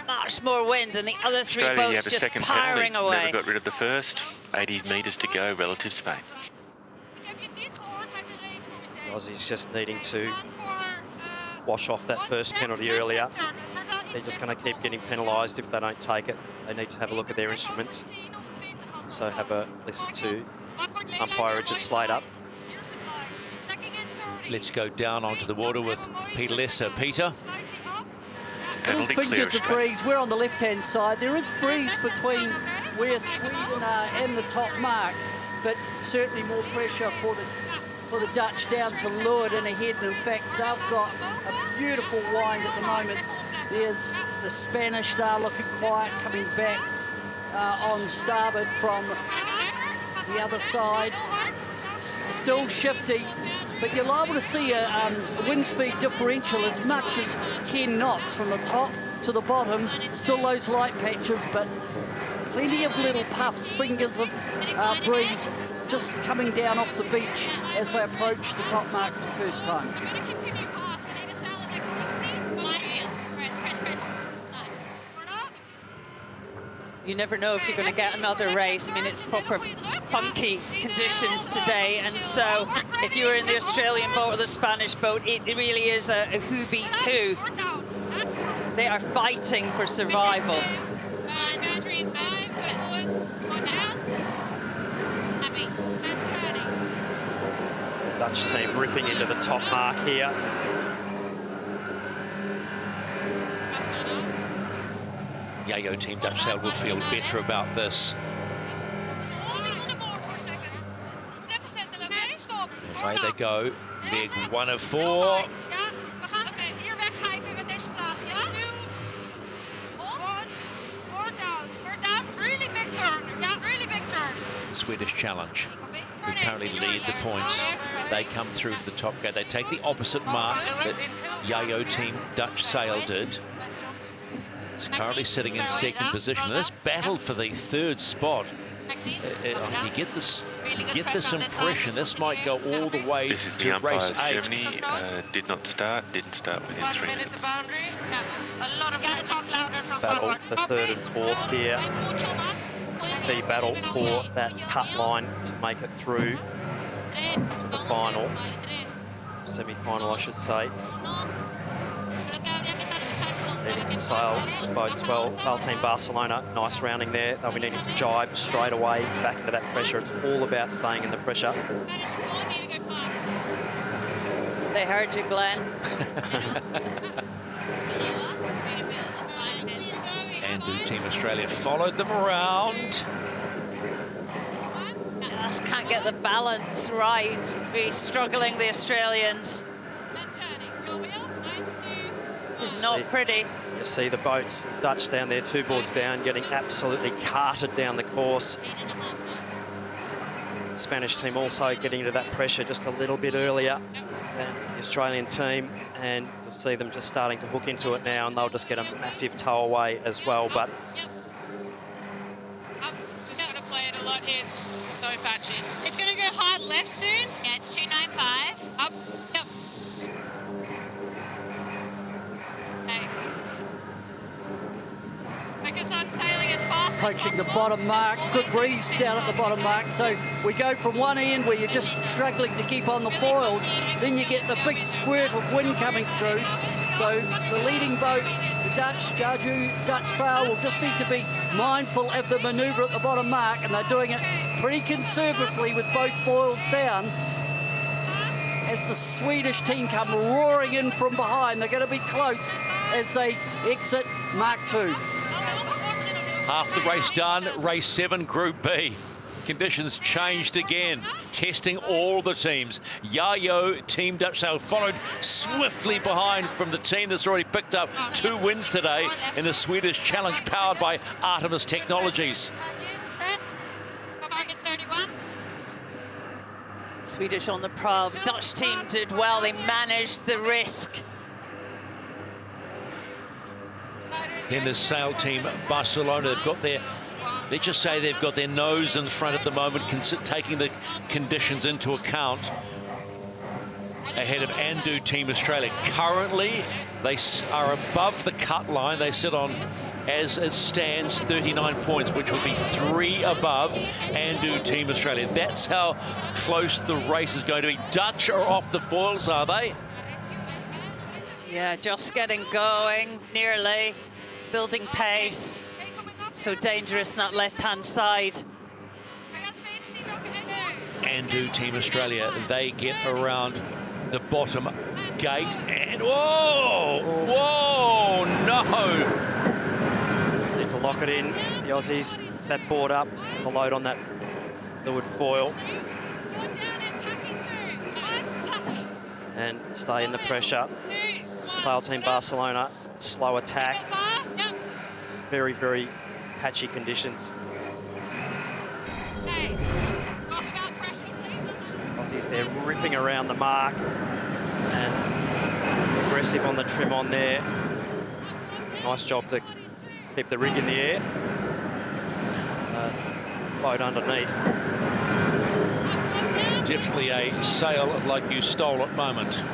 Much more wind, and the other 3 Australia, boats you have a just second powering penalty. away. Never got rid of the first. 80 metres to go relative Spain. Aussies just needing to wash off that first penalty earlier. They're just going to keep getting penalised if they don't take it. They need to have a look at their instruments. So have a listen to umpire Richard Slater. Let's go down onto the water with Peter Lesser. Peter? Little fingers of breeze. We're on the left-hand side. There is breeze between where Sweden are and the top mark, but certainly more pressure for the Dutch down to leeward and ahead. And in fact, they've got a beautiful wind at the moment. There's the Spanish. They're looking quiet, coming back on starboard from the other side. Still shifty, but you're liable to see a wind speed differential as much as 10 knots from the top to the bottom. Still those light patches, but plenty of little puffs, fingers of breeze just coming down off the beach as they approach the top mark for the first time. You never know if you're going to get another race. I mean, it's proper funky conditions today, and so if you were in the Australian boat or the Spanish boat, it really is a who beats who. They are fighting for survival. Dutch team ripping into the top mark here. Yacht Team Dutch Sail will feel better about this. Away they go. Big 1 of 4. The Swedish challenge, who currently lead the points. They come through to the top gate. They take the opposite mark that Yacht Team Dutch Sail did. It's currently sitting in second position. This battle for the third spot. You get this impression this might go all the way this is to the race umpires. 8. Germany didn't start within 3 minutes. Battle for third and fourth here. The battle for that cut line to make it through to the final. Semi-final, I should say. Needing to sail boats well. Sail Team Barcelona, nice rounding there. They'll be needing to jibe straight away back into that pressure. It's all about staying in the pressure. They heard you, Glenn. And Team Australia followed them around. Just can't get the balance right. Really struggling, the Australians. It's not pretty. You see the boats, Dutch down there, 2 boards down, getting absolutely carted down the course. Spanish team also getting into that pressure just a little bit earlier than the Australian team, and you'll see them just starting to hook into it now, and they'll just get a massive tow away as well. But just going to play it a lot here. It's so patchy. It's going to go hard left soon. Yeah, it's 295. Up. Yep. Okay. Focus on sailing as fast Approaching the bottom mark, good breeze down at the bottom mark. So we go from one end where you're just struggling to keep on the foils, then you get the big squirt of wind coming through. So the leading boat, the Dutch Sail, will just need to be mindful of the manoeuvre at the bottom mark, and they're doing it pretty conservatively with both foils down. As the Swedish team come roaring in from behind, they're going to be close as they exit Mark 2. Half the race done, race 7, Group B. Conditions changed again, testing all the teams. Yacht Team Dutch Sail followed swiftly behind from the team that's already picked up 2 wins today in the Swedish Challenge, powered by Artemis Technologies. Swedish on the prowl. Dutch team did well. They managed the risk. Then the Sail Team Barcelona, they've got their, let's just say they've got their nose in front at the moment, taking the conditions into account, ahead of Andu Team Australia. Currently, they are above the cut line. They sit on, as it stands, 39 points, which would be 3 above Andu Team Australia. That's how close the race is going to be. Dutch are off the foils, are they? Yeah, just getting going, nearly. Building pace. So dangerous on that left-hand side. Andu Team Australia, they get around the bottom gate, and whoa, no! Need to lock it in, the Aussies. That board up, the load on that fluid foil. And stay in the pressure. Sail Team Barcelona, slow attack. Very, very patchy conditions. Aussies, they're ripping around the mark and aggressive on the trim on there. Nice job to keep the rig in the air. Load underneath. Definitely a sail like you stole at moment.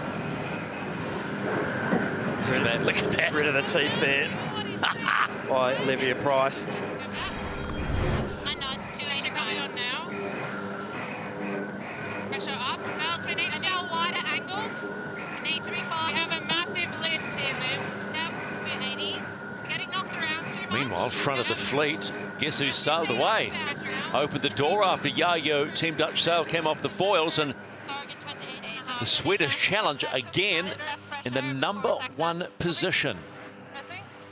Look at that. Rid of the teeth there by Olivia Price. Pressure up. Girls, we need to do wider angles. We need to be far. We have a massive lift here, Liv. Yep, we're 80. Getting knocked around too much. Meanwhile, front of the fleet, guess who sailed away? Opened the door after Yacht Team Dutch Sail came off the foils, and the Swedish Challenge again in the #1 position.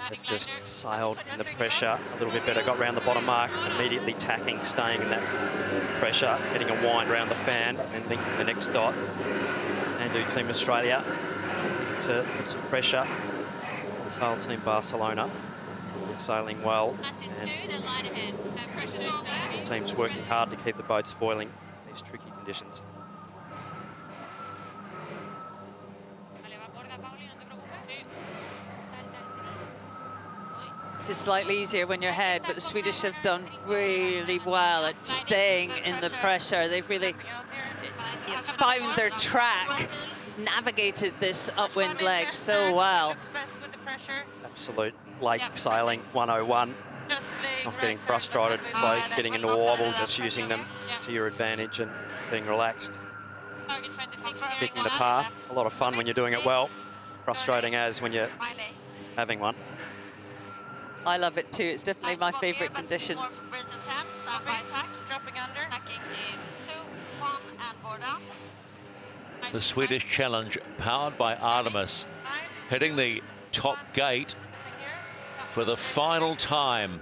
They've just sailed in the pressure a little bit better, got round the bottom mark, immediately tacking, staying in that pressure, getting a wind round the fan and linking the next dot. And do Team Australia to put some pressure on Sail Team Barcelona. They're sailing well, and the team's working hard to keep the boats foiling in these tricky conditions. It's slightly easier when you're ahead, but the Swedish have done really well at staying in the pressure. They've really found their track, navigated this upwind leg so well. Absolute lake sailing 101. Not getting frustrated by getting into a wobble, just using them to your advantage and being relaxed. Picking the path, a lot of fun when you're doing it well. Frustrating as when you're having one. I love it too. It's definitely my favourite conditions. The Swedish Challenge, powered by Artemis, hitting the top gate for the final time.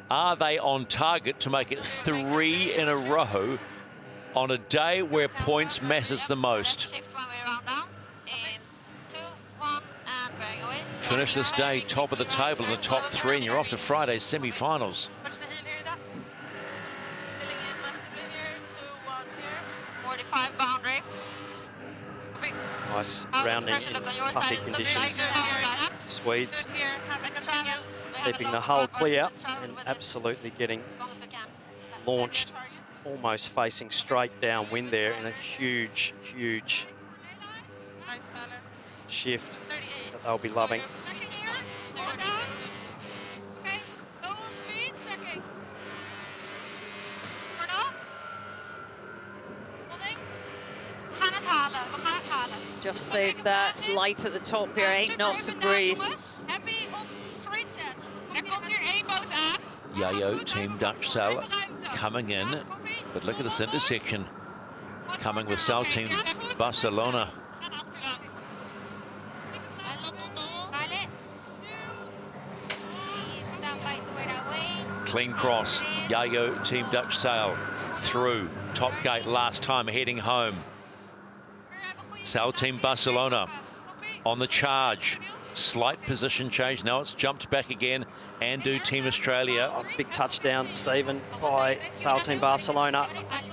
Are they on target to make it 3 in a row on a day where points matters the most? Finish this day top of the table in the top 3, and you're off to Friday's semi-finals. 45 boundary. Nice rounding in puffy conditions. Swedes keeping the hull clear and absolutely getting launched, almost facing straight downwind there in a huge, huge shift that they'll be loving. Just save that. It's light at the top here, 8 knots of breeze. Yacht Team Dutch Sail coming in, but look at this intersection coming with Sail Team Barcelona. Clean cross, Yacht Team Dutch Sail through top gate last time, heading home. Sail Team Barcelona on the charge. Slight position change. Now it's jumped back again. And do Team Australia. A big touchdown, Stephen, by Sail Team Barcelona.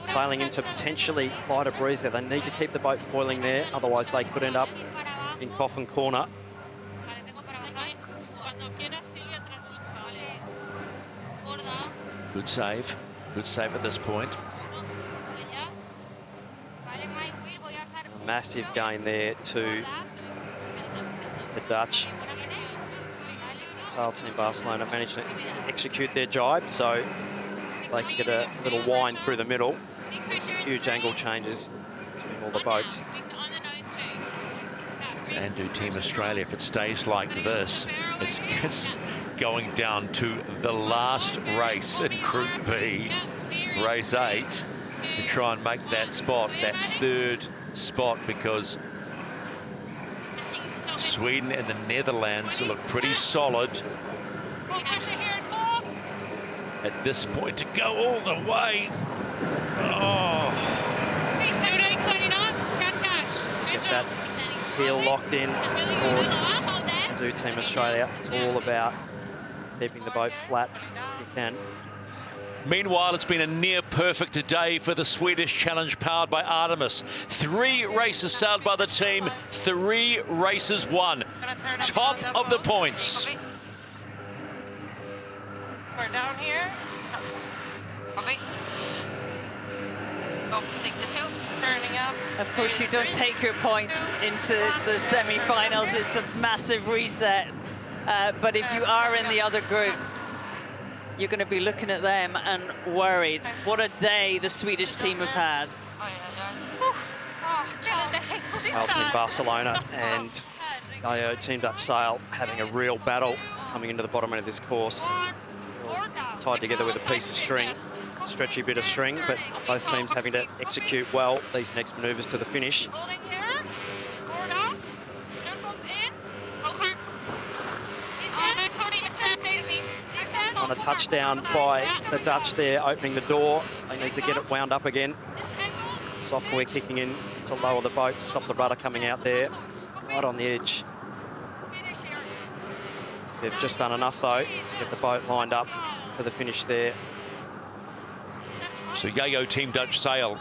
Sailing into potentially lighter breeze there. They need to keep the boat foiling there. Otherwise, they could end up in coffin corner. Good save. Good save at this point. Massive gain there to the Dutch. Sail Team Barcelona managed to execute their jibe, so they can get a little wind through the middle. Some huge angle changes between all the boats. And do Team Australia, if it stays like this, it's going down to the last race in Group B, race 8, to try and make that spot, that third spot, because Sweden and the Netherlands look pretty solid. At this point, to go all the way. Oh. Get that heel locked in for do Team Australia. It's all about keeping the boat flat if you can. Meanwhile, it's been a near-perfect day for the Swedish Challenge powered by Artemis. 3 races sailed by the team, 3 races won. Top of the points. We're down here. Copy. Turning up. Of course, you don't take your points into the semi-finals. It's a massive reset. But if you are in the other group, you're going to be looking at them and worried. What a day the Swedish team have had. Sailed in Barcelona, and Yacht Team Dutch Sail having a real battle coming into the bottom end of this course. Tied together with a piece of string, stretchy bit of string, but both teams having to execute well these next manoeuvres to the finish. On a touchdown by the Dutch there, opening the door. They need to get it wound up again. Software kicking in to lower the boat, stop the rudder coming out there, right on the edge. They've just done enough though to get the boat lined up for the finish there. So Yacht Team Dutch Sail.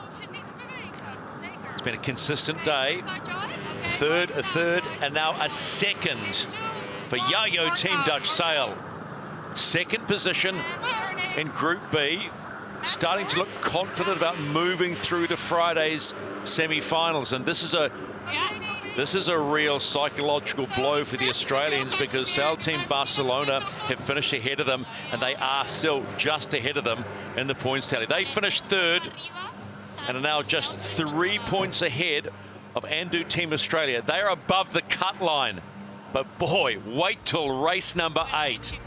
It's been a consistent day. A third, and now a second for Yacht Team Dutch Sail. Second position in Group B. Starting to look confident about moving through to Friday's semi-finals, and this is a real psychological blow for the Australians, because Sail Team Barcelona have finished ahead of them, and they are still just ahead of them in the points tally. They finished third and are now just 3 points ahead of Andu Team Australia. They are above the cut line, but boy, wait till race number 8.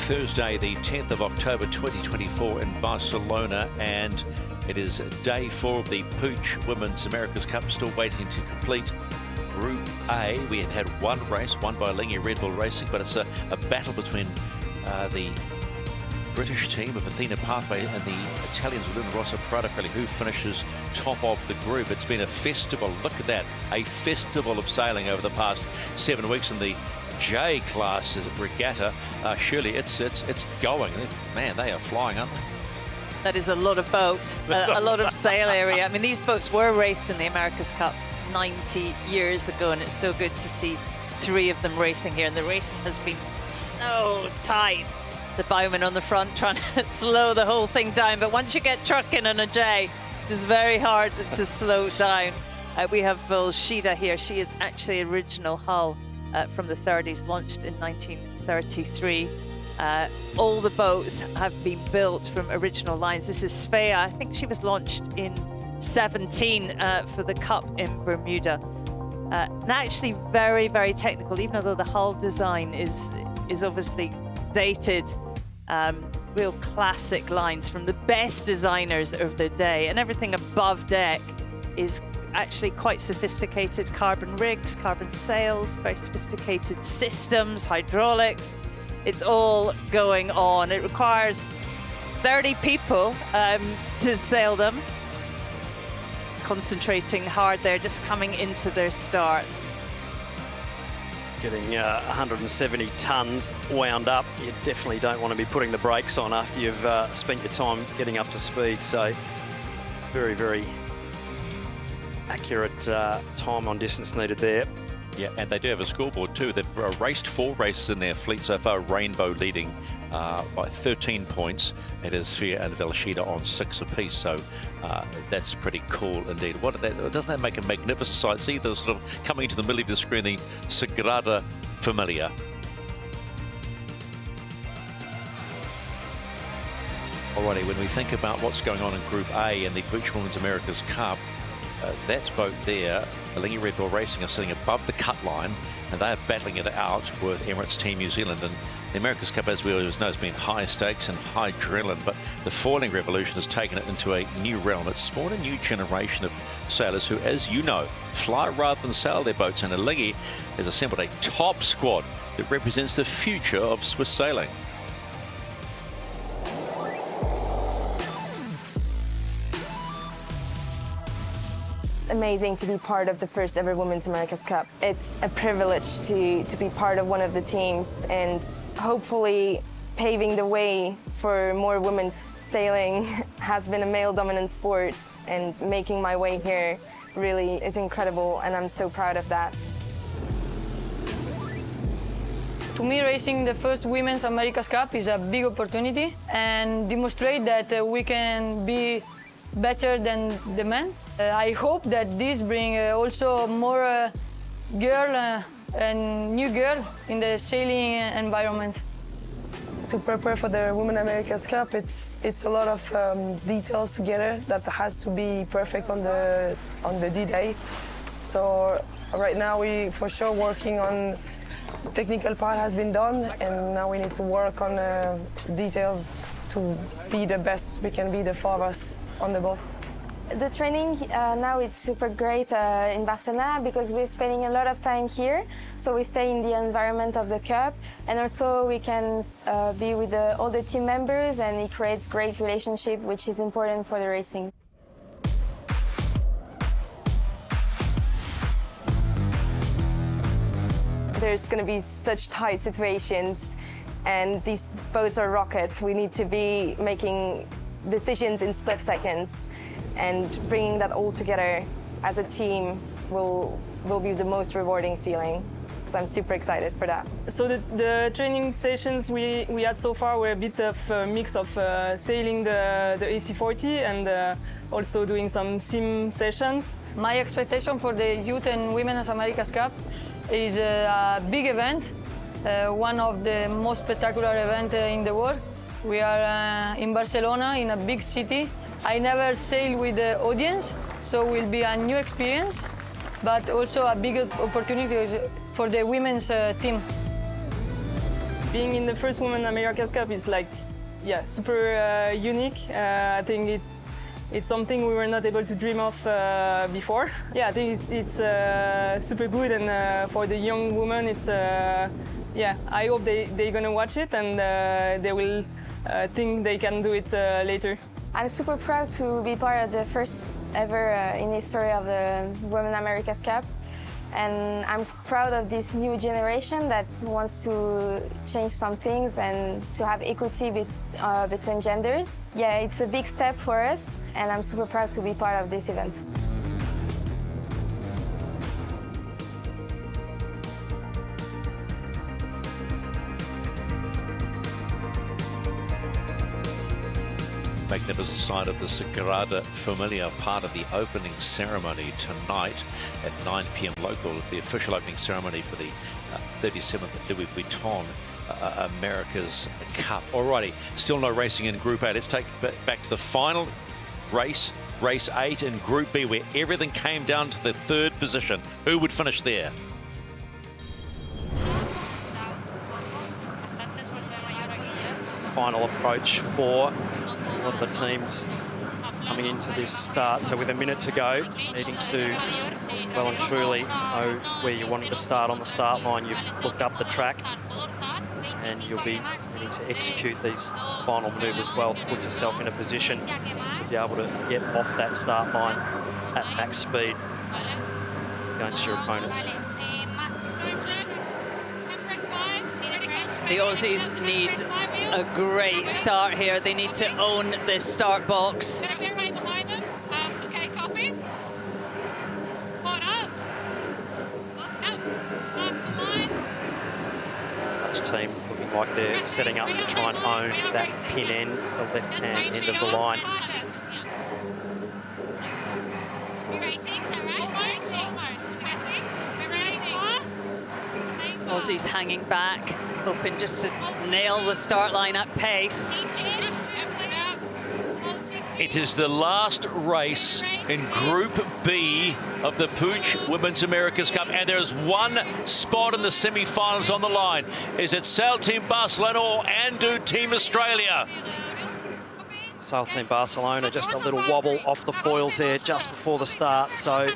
Thursday, the 10th of October 2024 in Barcelona, and it is day 4 of the PUIG Women's America's Cup, still waiting to complete Group A. We have had one race won by Lingy Red Bull Racing, but it's a battle between the British team of Athena Pathway and the Italians of Luna Rossa Prada Pirelli, who finishes top of the group. It's been a festival, look at that, a festival of sailing over the past 7 weeks in the J class regatta. Surely it's going. Man, they are flying, aren't they? That is a lot of boat, a lot of sail area. I mean, these boats were raced in the America's Cup 90 years ago, and it's so good to see 3 of them racing here. And the racing has been so tight. The bowman on the front trying to slow the whole thing down. But once you get trucking on a J, it's very hard to slow down. We have Volshida here. She is actually original hull from the 30s, launched in 1933. All the boats have been built from original lines. This is Svea. I think she was launched in 17 for the Cup in Bermuda. And actually very, very technical, even though the hull design is obviously dated. Real classic lines from the best designers of the day, and everything above deck is actually quite sophisticated. Carbon rigs, carbon sails, very sophisticated systems, hydraulics. It's all going on. It requires 30 people to sail them. Concentrating hard there, just coming into their start. Getting 170 tonnes wound up. You definitely don't want to be putting the brakes on after you've spent your time getting up to speed. So very, very accurate time on distance needed there. Yeah, and they do have a scoreboard too. They've raced 4 races in their fleet so far, Rainbow leading by 13 points. It is Sphere and Velocita on 6 apiece, so that's pretty cool indeed. Doesn't that make a magnificent sight? See, they're sort of coming to the middle of the screen, the Sagrada Familia. Alrighty, when we think about what's going on in Group A in the Beach Women's America's Cup, that boat there, Alingi Red Bull Racing, are sitting above the cut line, and they are battling it out with Emirates Team New Zealand. And the America's Cup, as we always know, has been high stakes and high adrenaline, but the foiling revolution has taken it into a new realm. It's spawned a new generation of sailors who, as you know, fly rather than sail their boats, and Alingi has assembled a top squad that represents the future of Swiss sailing. Amazing to be part of the first ever Women's America's Cup. It's a privilege to be part of one of the teams and hopefully paving the way for more women. Sailing has been a male-dominant sport, and making my way here really is incredible, and I'm so proud of that. To me, racing the first Women's America's Cup is a big opportunity and demonstrate that we can be better than the men. I hope that this brings also more girl and new girl in the sailing environment. To prepare for the Women America's Cup, it's a lot of details together that has to be perfect on the D-Day. So right now we for sure working on the technical part has been done, and now we need to work on details to be the best we can be, the 4 of us on the boat. The training now it's super great in Barcelona because we're spending a lot of time here, so we stay in the environment of the Cup, and also we can be with all the team members, and it creates great relationship, which is important for the racing. There's going to be such tight situations, and these boats are rockets. We need to be making decisions in split seconds, and bringing that all together as a team will be the most rewarding feeling. So I'm super excited for that. So the training sessions we had so far were a bit of a mix of sailing the AC40 and also doing some sim sessions. My expectation for the Youth and Women's America's Cup is a big event, one of the most spectacular events in the world. We are in Barcelona, in a big city. I never sailed with the audience, so it will be a new experience, but also a big opportunity for the women's team. Being in the first Women America's Cup is super unique. I think it's something we were not able to dream of before. Yeah, I think it's super good, and for the young women, it's I hope they're gonna watch it, and they will think they can do it later. I'm super proud to be part of the first ever in history of the Women America's Cup, and I'm proud of this new generation that wants to change some things and to have equity between genders. Yeah, it's a big step for us, and I'm super proud to be part of this event. Magnificent sight of the Sagrada Familia, part of the opening ceremony tonight at 9 p.m. local, the official opening ceremony for the 37th Louis Vuitton America's Cup. Alrighty, still no racing in Group A. Let's take back to the final race, race 8 in Group B, where everything came down to the 3rd position. Who would finish there? Final approach for a lot of the teams coming into this start. So with a minute to go, needing to well and truly know where you're wanting to start on the start line. You've looked up the track, and you'll be needing to execute these final maneuvers well to put yourself in a position to be able to get off that start line at max speed against your opponents. The Aussies need a great start here. They need to own this start box. team looking like they're setting up to try and own that pin end, the left-hand end of the line. Aussies hanging back, hoping just to nail the start line at pace. It is the last race in Group B of the PUIG Women's America's Cup, and there's one spot in the semi-finals on the line. Is it Sail Team Barcelona or Andu Team Australia? Sail Team Barcelona, just a little wobble off the foils there just before the start, so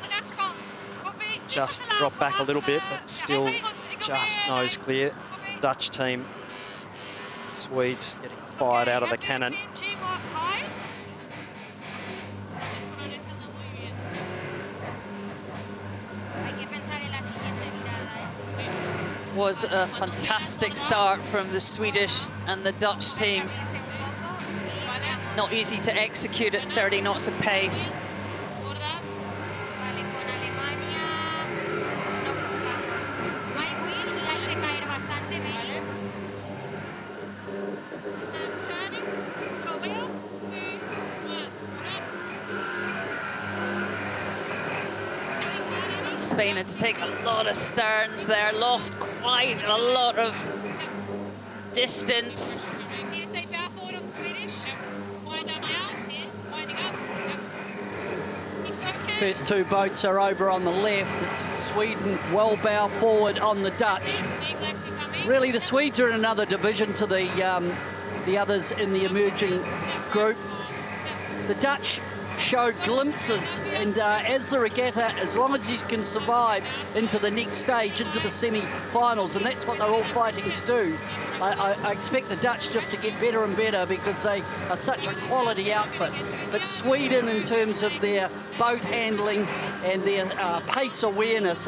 just dropped back a little bit, but still just nose clear. Dutch team, Swedes getting fired out of the cannon. Was a fantastic start from the Swedish and the Dutch team. Not easy to execute at 30 knots of pace. Spain had to take a lot of sterns there, lost quite a lot of distance. First two boats are over on the left. It's Sweden well bow forward on the Dutch. Really, the Swedes are in another division to the others in the emerging group. The Dutch showed glimpses, and as the regatta, as long as you can survive into the next stage, into the semi-finals, and that's what they're all fighting to do. I expect the Dutch just to get better and better because they are such a quality outfit. But Sweden, in terms of their boat handling and their pace awareness,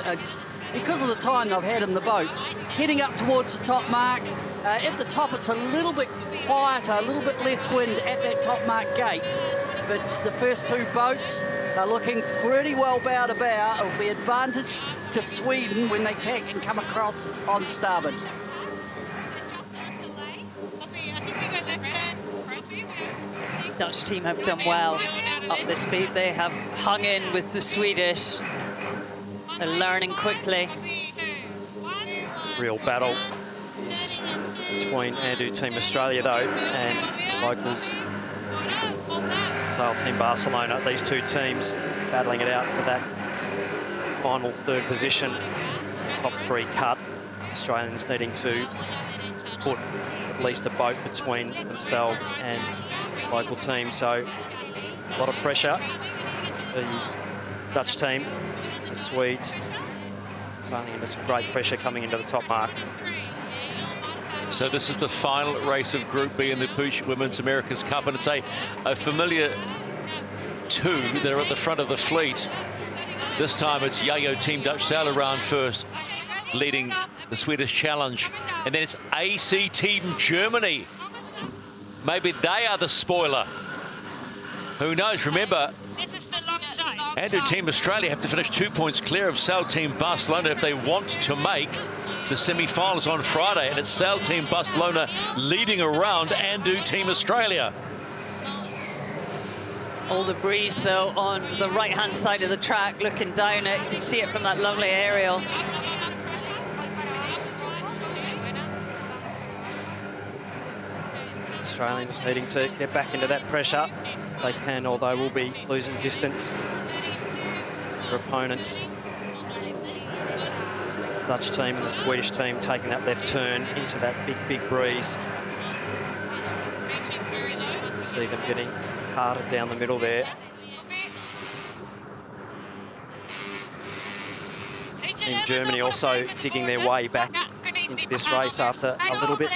because of the time they've had in the boat, heading up towards the top mark. At the top, it's a little bit quieter, a little bit less wind at that top mark gate. But the first two boats are looking pretty well bow to bow. It'll be advantage to Sweden when they tack and come across on starboard. Dutch team have done well up this beat. They have hung in with the Swedish. They're learning quickly. Real battle between Andu Team Australia though and locals Sail Team Barcelona. These two teams battling it out for that final third position. Top three cut. Australians needing to put at least a boat between themselves and the local team. So a lot of pressure. The Dutch team, the Swedes, sailing into some great pressure coming into the top mark. So this is the final race of Group B in the PUIG Women's America's Cup, and it's a familiar two that are at the front of the fleet. This time it's Yacht Team Dutch Sail around first, leading the Swedish challenge. And then it's AC Team Germany. Maybe they are the spoiler. Who knows? Remember, Andu Team Australia have to finish 2 points clear of Sail Team Barcelona if they want to make the semi-finals on Friday, and it's Sail Team Barcelona leading around Andu Team Australia. All the breeze, though, on the right-hand side of the track, looking down it. You can see it from that lovely aerial. Australians needing to get back into that pressure. They can, although will be losing distance. Their opponents, Dutch team and the Swedish team, taking that left turn into that big breeze. You see them getting harder down the middle there. Team Germany also digging their way back into this race after a little bit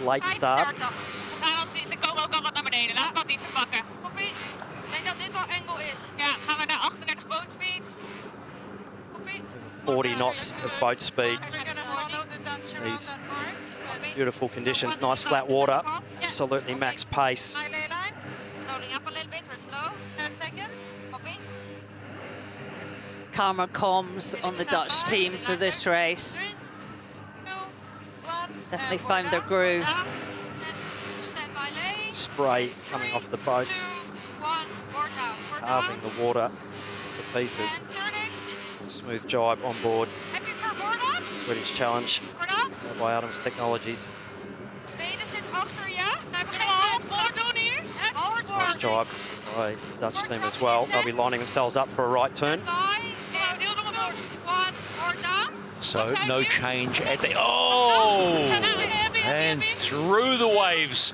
late start. 40 knots of boat speed. These beautiful conditions, nice flat water, absolutely max pace. Calmer comms on the Dutch team for this race. Definitely found their groove. Spray coming off the boats, carving the water to pieces. Smooth jibe on board. Swedish challenge by Adams Technologies. Nice jibe by the Dutch team as well. They'll be lining themselves up for a right turn. So no change at the... Oh! And through the waves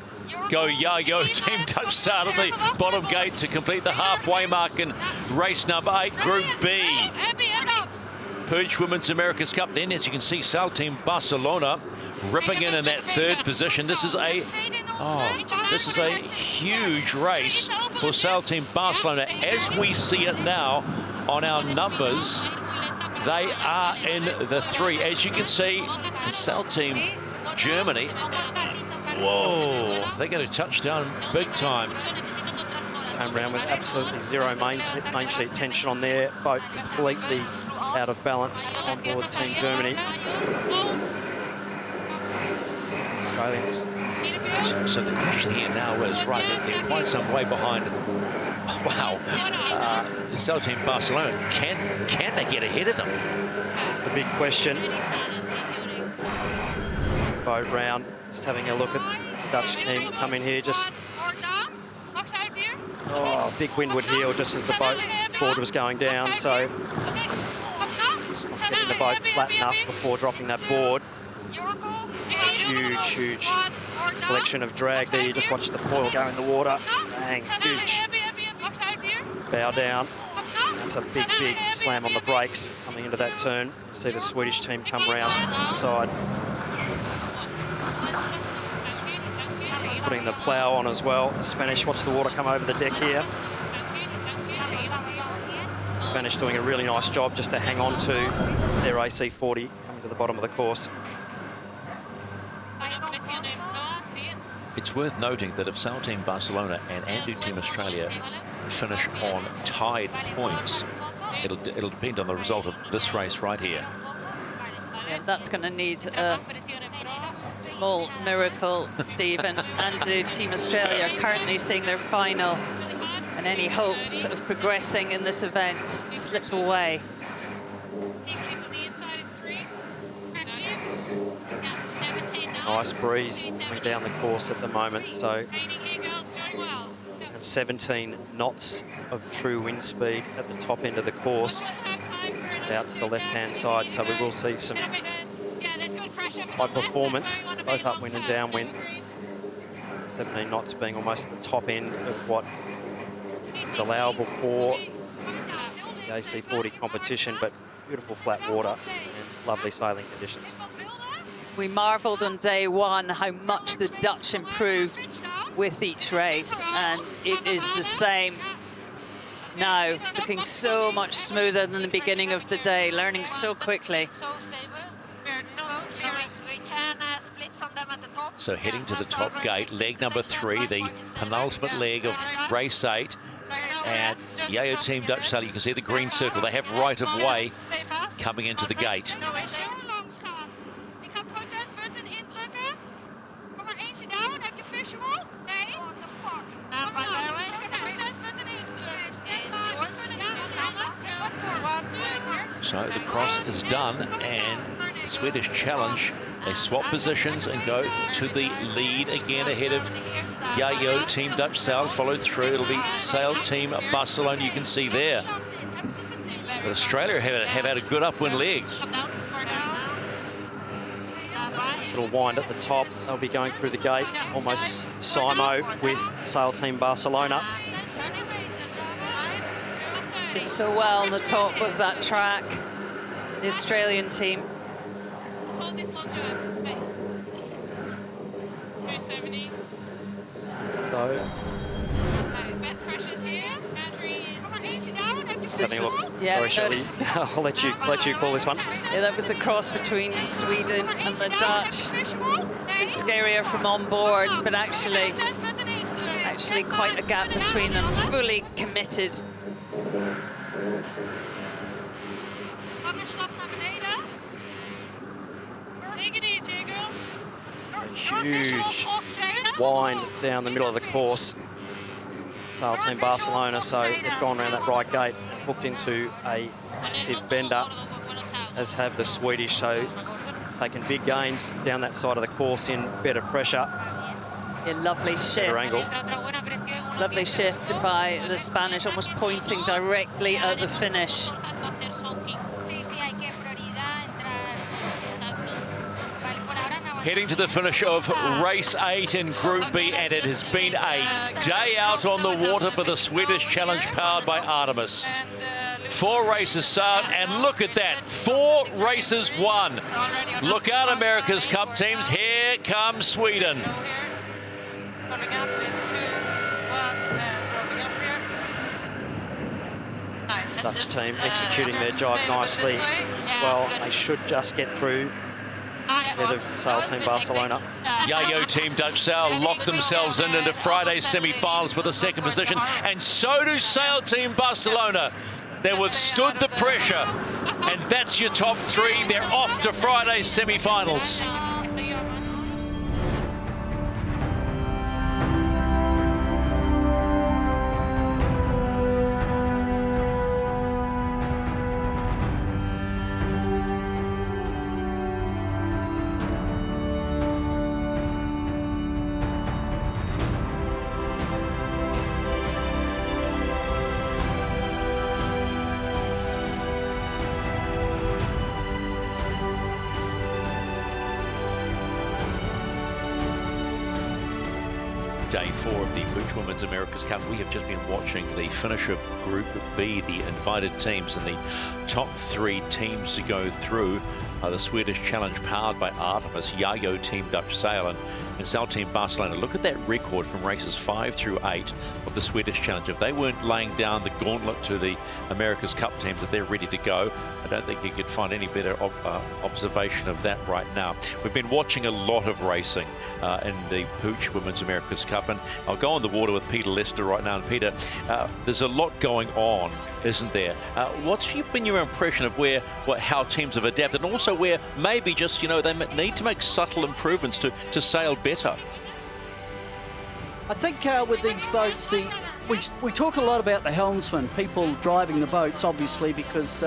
go Yacht Team Dutch Sail at the bottom gate to complete the halfway mark in race number 8, Group B. PUIG Women's America's Cup. Then, as you can see, Sail Team Barcelona ripping in that third position. This is a huge race for Sail Team Barcelona. As we see it now on our numbers, they are in the 3. As you can see, in Sail Team Germany, whoa, they're going to touch down big time. Came around with absolutely zero main sheet tension on their boat, completely out of balance on board Team Germany. Australians. So the question here now is, right, they're quite some way behind. Wow. Sail Team Barcelona, can they get ahead of them? That's the big question. Boat round, just having a look at the Dutch team come in here, just... Oh, big windward heel just as the board was going down, so just not getting the boat flat enough before dropping that board. Huge collection of drag there. You just watch the foil go in the water. Bang, huge. Bow down. That's a big slam on the brakes coming into that turn. See the Swedish team come round inside. Putting the plough on as well. The Spanish, watch the water come over the deck here. The Spanish doing a really nice job just to hang on to their AC40 coming to the bottom of the course. It's worth noting that if Sail Team Barcelona and Andu Team Australia finish on tied points, it'll depend on the result of this race right here. Yeah, that's going to need a small miracle, Steve, and Andu Team Australia are currently seeing their final, and any hopes of progressing in this event slip away. Nice breeze coming down the course at the moment, so and 17 knots of true wind speed at the top end of the course, out to the left-hand side, so we will see some high performance, both upwind and downwind. 17 knots being almost at the top end of what is allowable for the AC40 competition, but beautiful flat water and lovely sailing conditions. We marvelled on day one how much the Dutch improved with each race, and it is the same now, looking so much smoother than the beginning of the day, learning so quickly. So heading to the top gate, leg number 3, the penultimate leg of race 8. And Yacht Team Dutch Sail, you can see the green circle. They have right of way coming into the gate. So the cross is done, and the Swedish challenge, they swap positions and go to the lead again ahead of Yacht Team Dutch Sail. Followed through, it'll be Sail Team Barcelona, you can see there. But Australia have had a good upwind leg. Nice little wind at the top. They'll be going through the gate, almost simo with Sail Team Barcelona. Did so well on the top of that track, the Australian team. So, having a look. Yeah, Sorry, Shelley. I'll let you call this one. Yeah, that was a cross between Sweden and the Dutch. Scarier from on board, but actually quite a gap between them. Fully committed. Take it easy, girls. huge wind down the middle of the course. Sail Team Barcelona, so they've gone around that right gate and hooked into a massive bender, as have the Swedish, so taking big gains down that side of the course in better pressure. A lovely shift. Better angle. Lovely shift by the Spanish, almost pointing directly at the finish. Heading to the finish of race 8 in Group B, and it has been a day out on the water for the Swedish Challenge powered by Artemis. 4 races sailed, and look at that, 4 races won. Look out, America's Cup teams, here comes Sweden. Dutch team executing their jibe nicely as well. They should just get through ahead of Sail Team Barcelona. Yacht Team Dutch Sail locked themselves into Friday's semi-finals with a 2nd position, and so do Sail Team Barcelona. They withstood the pressure, and that's your top 3. They're off to Friday's semi-finals. Day 4 of the PUIG Women's America's Cup. We have just been watching the finish of Group B, the invited teams, and the top 3 teams to go through are the Swedish Challenge powered by Artemis, Yacht Team Dutch Sail, and Sail Team Barcelona. Look at that record from races 5 through 8 of the Swedish Challenge. If they weren't laying down the gauntlet to the America's Cup teams, that they're ready to go, I don't think you could find any better observation of that right now. We've been watching a lot of racing in the PUIG Women's America's Cup, and I'll go on the water with Peter Lester right now. And Peter, there's a lot going on, isn't there? What's been your impression of how teams have adapted, and also where maybe just, they need to make subtle improvements to sail better? I think with these boats, we talk a lot about the helmsman, people driving the boats, obviously, because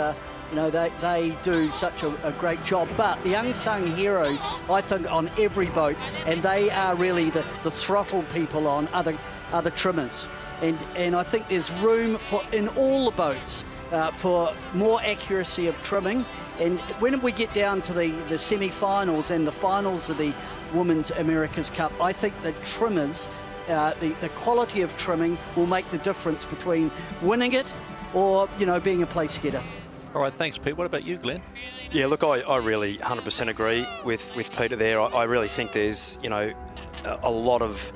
they do such a great job. But the unsung heroes, I think, on every boat, and they are really the throttle people on other trimmers. And I think there's room in all the boats for more accuracy of trimming. And when we get down to the semi-finals and the finals of the Women's America's Cup, I think the trimmers, the quality of trimming will make the difference between winning it or, being a place getter. All right, thanks, Pete. What about you, Glenn? Yeah, look, I really 100% agree with Peter there. I really think there's, a lot of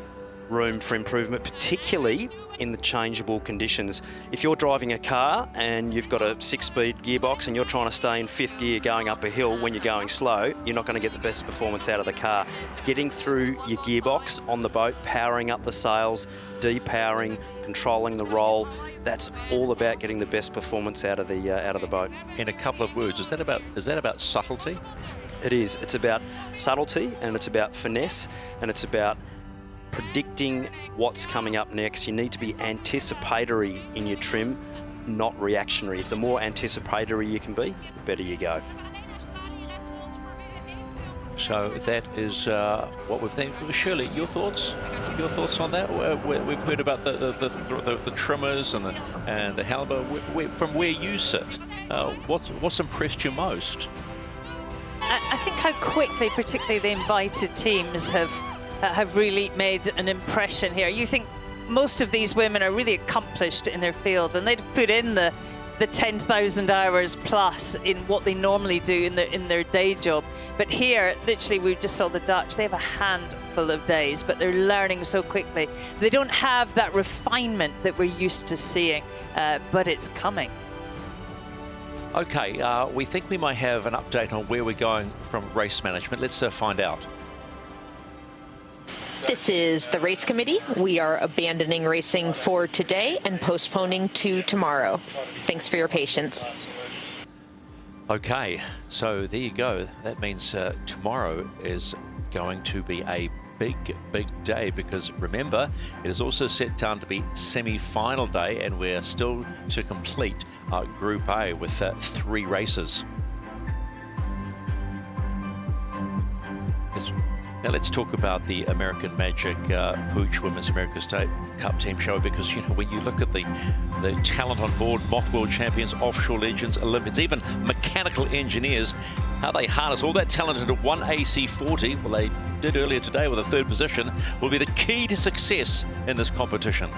room for improvement, particularly in the changeable conditions. If you're driving a car and you've got a 6-speed gearbox and you're trying to stay in 5th gear going up a hill when you're going slow, you're not going to get the best performance out of the car. Getting through your gearbox on the boat, powering up the sails, depowering, controlling the roll, that's all about getting the best performance out of the boat. In a couple of words, is that about subtlety? It is. It's about subtlety, and it's about finesse, and it's about predicting what's coming up next. You need to be anticipatory in your trim, not reactionary. If the more anticipatory you can be, the better you go. So that is what we've think. Shirley, your thoughts? Your thoughts on that? We've heard about the trimmers and the halibut. From where you sit, what's impressed you most? I think how quickly, particularly the invited teams, have really made an impression here. You think most of these women are really accomplished in their field, and they've put in the 10,000 hours plus in what they normally do in their day job. But here, literally, we just saw the Dutch. They have a handful of days, but they're learning so quickly. They don't have that refinement that we're used to seeing, but it's coming. Okay, we think we might have an update on where we're going from race management. Let's find out. This is the race committee. We are abandoning racing for today and postponing to tomorrow. Thanks for your patience. Okay, so there you go. That means tomorrow is going to be a big day, because remember, it is also set down to be semi-final day, and we're still to complete Group A with 3 races. Now let's talk about the American Magic PUIG Women's America's Cup team show, because when you look at the talent on board, moth world champions, offshore legends, Olympians, even mechanical engineers, how they harness all that talent into one AC40, well, they did earlier today with a 3rd position, will be the key to success in this competition.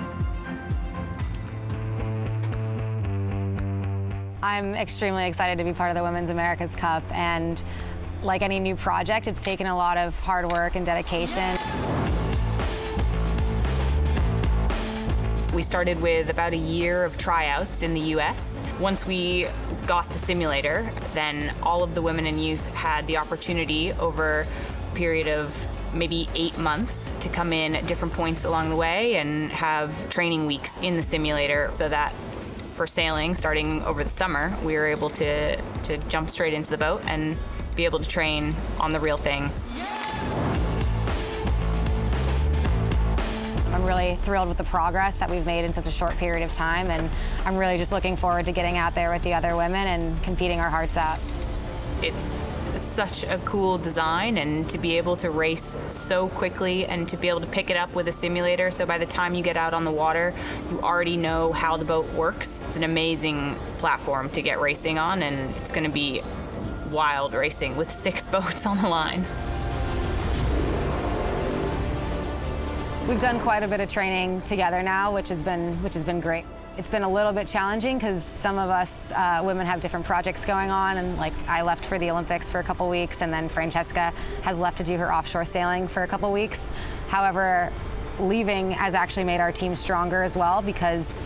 I'm extremely excited to be part of the Women's America's Cup, and like any new project, it's taken a lot of hard work and dedication. We started with about a year of tryouts in the US. Once we got the simulator, then all of the women and youth had the opportunity over a period of maybe 8 months to come in at different points along the way and have training weeks in the simulator, so that for sailing, starting over the summer, we were able to jump straight into the boat and be able to train on the real thing. I'm really thrilled with the progress that we've made in such a short period of time, and I'm really just looking forward to getting out there with the other women and competing our hearts out. It's such a cool design, and to be able to race so quickly and to be able to pick it up with a simulator, so by the time you get out on the water, you already know how the boat works. It's an amazing platform to get racing on, and it's going to be wild racing with 6 boats on the line. We've done quite a bit of training together now, which has been great. It's been a little bit challenging because some of us women have different projects going on, and like I left for the Olympics for a couple weeks, and then Francesca has left to do her offshore sailing for a couple weeks. However, leaving has actually made our team stronger as well, because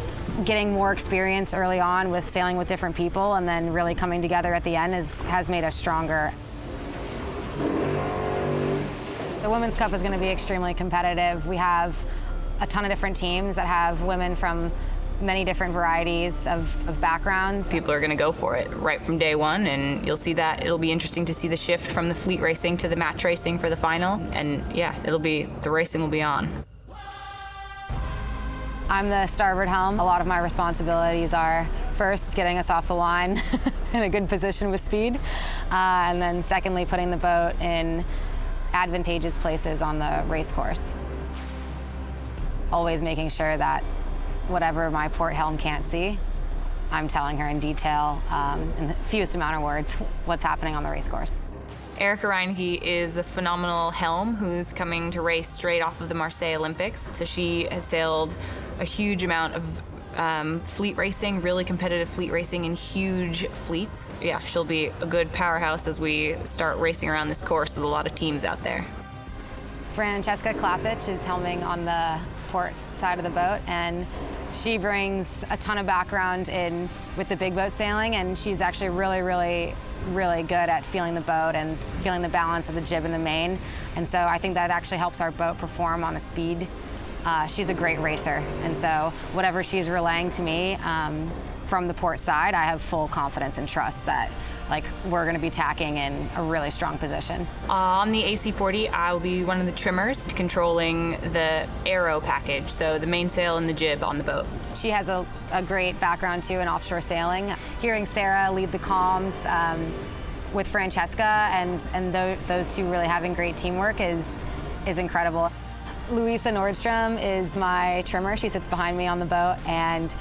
getting more experience early on with sailing with different people and then really coming together at the end has made us stronger. The Women's Cup is going to be extremely competitive. We have a ton of different teams that have women from many different varieties of backgrounds. People are going to go for it right from day one, and you'll see that. It'll be interesting to see the shift from the fleet racing to the match racing for the final, and yeah, the racing will be on. I'm the starboard helm. A lot of my responsibilities are first getting us off the line in a good position with speed, and then secondly putting the boat in advantageous places on the race course. Always making sure that whatever my port helm can't see, I'm telling her in detail, in the fewest amount of words, what's happening on the race course. Erica Reinke is a phenomenal helm who's coming to race straight off of the Marseille Olympics. So she has sailed a huge amount of fleet racing, really competitive fleet racing in huge fleets. Yeah, she'll be a good powerhouse as we start racing around this course with a lot of teams out there. Francesca Klapich is helming on the port side of the boat, and she brings a ton of background in with the big boat sailing, and she's actually really good at feeling the boat and feeling the balance of the jib and the main, and so I think that actually helps our boat perform on a speed. She's a great racer, and so whatever she's relaying to me from the port side, I have full confidence and trust that we're going to be tacking in a really strong position. On the AC40, I'll be one of the trimmers controlling the aero package, so the mainsail and the jib on the boat. She has a great background too in offshore sailing. Hearing Sarah lead the comms with Francesca and those two really having great teamwork is incredible. Louisa Nordstrom is my trimmer. She sits behind me on the boat, and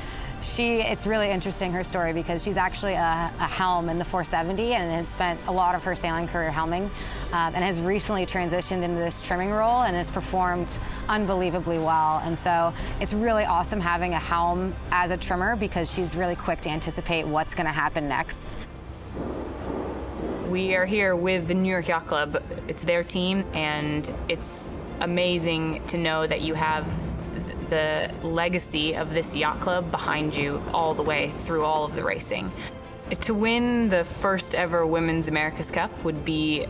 it's really interesting, her story, because she's actually a helm in the 470 and has spent a lot of her sailing career helming, and has recently transitioned into this trimming role and has performed unbelievably well. And so it's really awesome having a helm as a trimmer, because she's really quick to anticipate what's going to happen next. We are here with the New York Yacht Club. It's their team, and it's amazing to know that you have the legacy of this yacht club behind you all the way through all of the racing. To win the first ever Women's America's Cup would be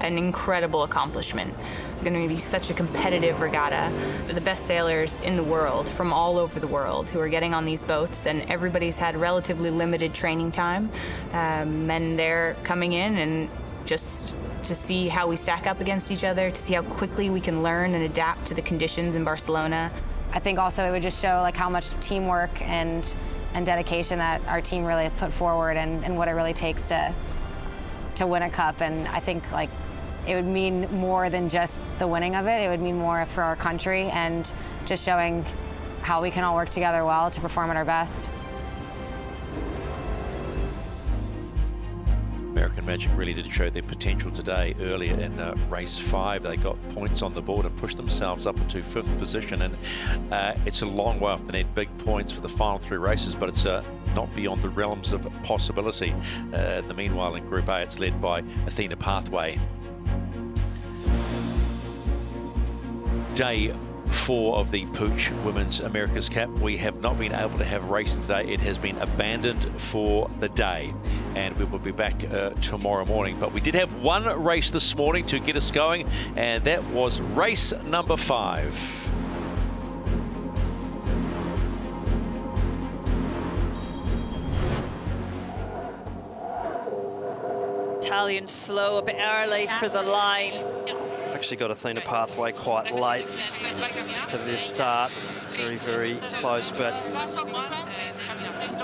an incredible accomplishment. It's going to be such a competitive regatta. The best sailors in the world from all over the world who are getting on these boats, and everybody's had relatively limited training time, and they're coming in and just to see how we stack up against each other, to see how quickly we can learn and adapt to the conditions in Barcelona. I think also it would just show like how much teamwork and dedication that our team really put forward and what it really takes to win a cup. And I think like it would mean more than just the winning of it. It would mean more for our country and just showing how we can all work together well to perform at our best. American Magic really did show their potential today. Earlier in race 5, they got points on the board and pushed themselves up into 5th position. And it's a long way off the net, big points for the final 3 races, but it's not beyond the realms of possibility. In the meanwhile, in Group A, it's led by Athena Pathway. Day 4 of the PUIG Women's America's Cup. We have not been able to have racing today. It has been abandoned for the day, and we will be back tomorrow morning. But we did have one race this morning to get us going, and that was race number 5. Italian slow a bit early for the line. Actually got Athena Pathway quite late to this start. Very, very close, but...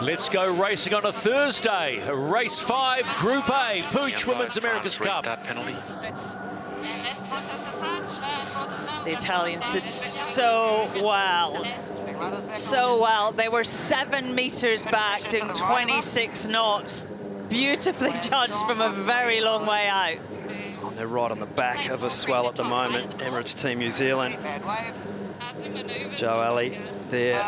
Let's go racing on a Thursday. Race 5, Group A, PUIG Women's America's Cup. Penalty. The Italians did so well. So well. They were 7 meters back, doing 26 knots. Beautifully judged from a very long way out. They're right on the back of a swell at the moment. Emirates Team New Zealand. Joe Alley there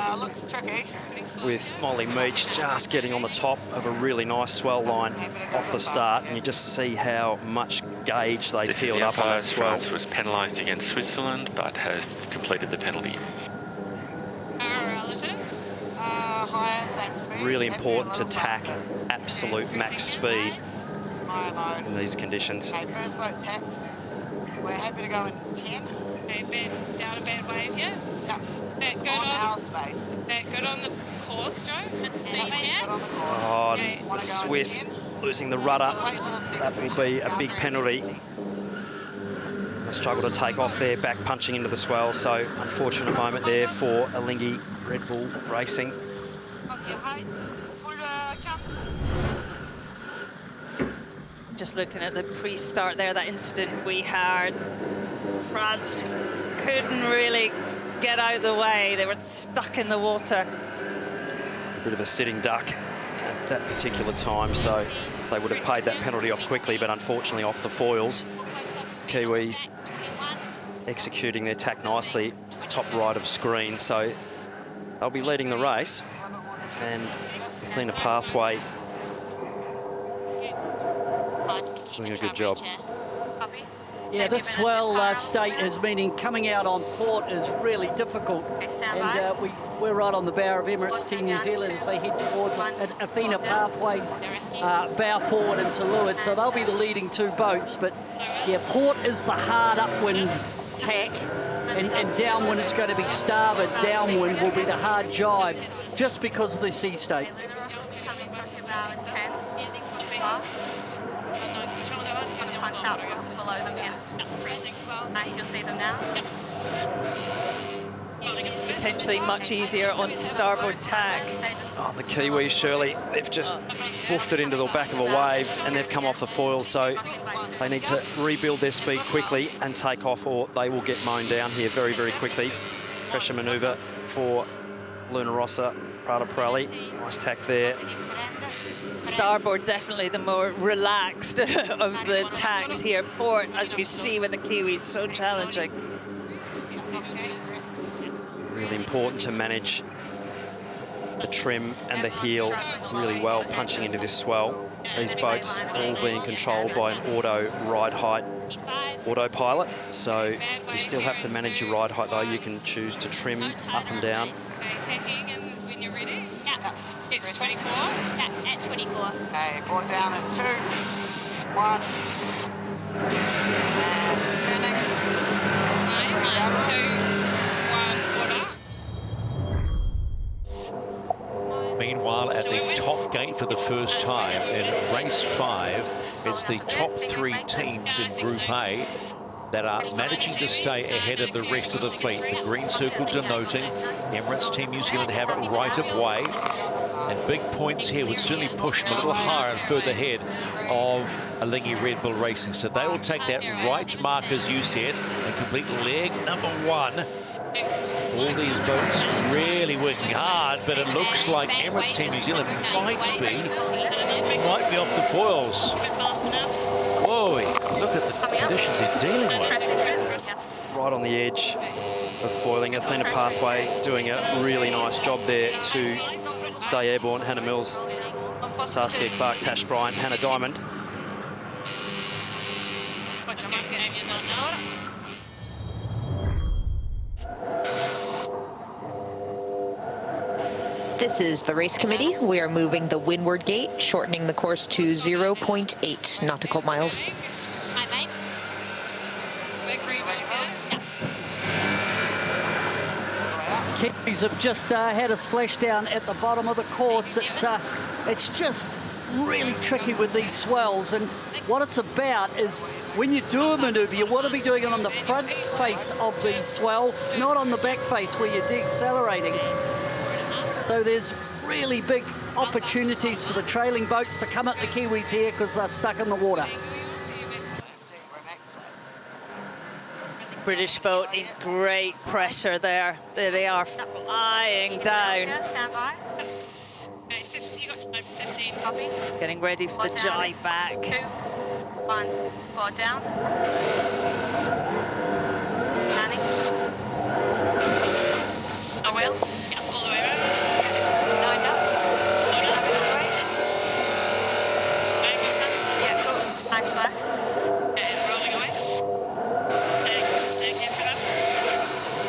with Molly Meach just getting on the top of a really nice swell line off the start, and you just see how much gauge they peeled up on that swell. France was penalised against Switzerland, but has completed the penalty. Really important to tack absolute max speed in these conditions. Okay, first boat tax. We're happy to go in 10. Okay, Ben, down a bad wave here. Yep. That's good on our space. That good on the course, Joe? It's speed here. Oh, the Swiss losing the rudder. That will be a big penalty. They struggle to take off there, back punching into the swell. So unfortunate moment there for Alinghi Red Bull Racing. Just looking at the pre-start there, that incident we had, France just couldn't really get out of the way. They were stuck in the water. A bit of a sitting duck at that particular time, so they would have paid that penalty off quickly, but unfortunately off the foils. Kiwis executing their tack nicely, top right of screen, so they'll be leading the race. And Athena Pathway doing a good job. Yeah, this swell state is meaning coming out on port is really difficult. And we're right on the bow of Emirates Team New Zealand as they head towards us. Athena Pathways bow forward into leeward, so they'll be the leading 2 boats. But yeah, port is the hard upwind tack, and downwind is going to be starboard. Downwind will be the hard jibe, just because of the sea state. Punch up below them, yes. Nice, you'll see them now. Potentially much easier on starboard tack. Oh, the Kiwis, Shirley, they've just woofed it into the back of a wave and they've come off the foil, so they need to rebuild their speed quickly and take off, or they will get mown down here very, very quickly. Pressure manoeuvre for Luna Rossa, Prada Pirelli. Nice tack there. Starboard definitely the more relaxed of the tacks here. Port, as we see with the Kiwis, so challenging. Really important to manage the trim and the heel really well, punching into this swell. These boats all being controlled by an auto ride height autopilot, so you still have to manage your ride height though. You can choose to trim up and down. Tacking, and when you're ready, it's 24. At 24. Okay, board down at 2, 1, and turning. 9, 1, 2, 1, water. Meanwhile, at the top gate for the first time in race 5, It's the top 3 teams in Group A that are managing to stay ahead of the rest of the fleet. The green circle denoting Emirates Team New Zealand have it right of way. And big points here would certainly push them a little higher and further ahead of Alinghi Red Bull Racing. So they will take that right mark, as you said, and complete leg number 1. All these boats really working hard, but it looks like Emirates Team New Zealand might be off the foils. Whoa, look at the conditions they're dealing with. Right on the edge of foiling. Athena Pathway doing a really nice job there to stay airborne. Hannah Mills, Saskia Clark, Tash Bryant, Hannah Diamond. This is the race committee. We are moving the windward gate, shortening the course to 0.8 nautical miles. Kiwis have just had a splashdown at the bottom of the course. It's just really tricky with these swells, and what it's about is when you do a manoeuvre, you want to be doing it on the front face of the swell, not on the back face where you're deaccelerating. So there's really big opportunities for the trailing boats to come at the Kiwis here because they're stuck in the water. British boat in great pressure there. There they are flying down. Getting ready for the jibe back. 2, 1, 4 down. Landing. I will. Yeah, all the way around. 9 knots. Having all the way. Angle sense. Yeah, cool. Nice work. And rolling away. And staying here for them.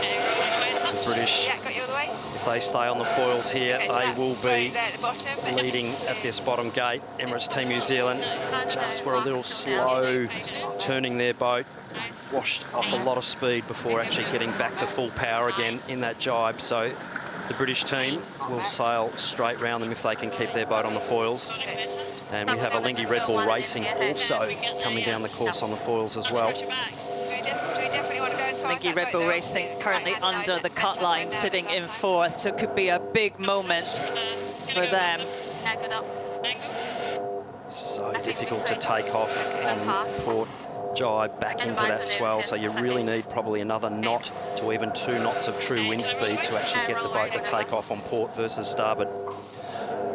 And rolling away touch. The British, Yeah, got you all the way. if they stay on the foils here, Okay, so they that will point be there at the bottom. leading at this bottom gate. Emirates Team New Zealand just were a little slow turning their boat. Washed off a lot of speed before actually getting back to full power again in that jibe. So the British team will sail straight round them if they can keep their boat on the foils. And we have Alinghi Red Bull Racing also coming down the course on the foils as well. Do we definitely want to go as far as Alinghi that Red boat Bull now? Racing currently under the cut line, sitting in 4th, so it could be a big moment for them. Yeah, good up. So difficult to take off on port jibe back into that swell, so you really need probably another knot to even 2 knots of true wind speed to actually get the boat to take off on port versus starboard.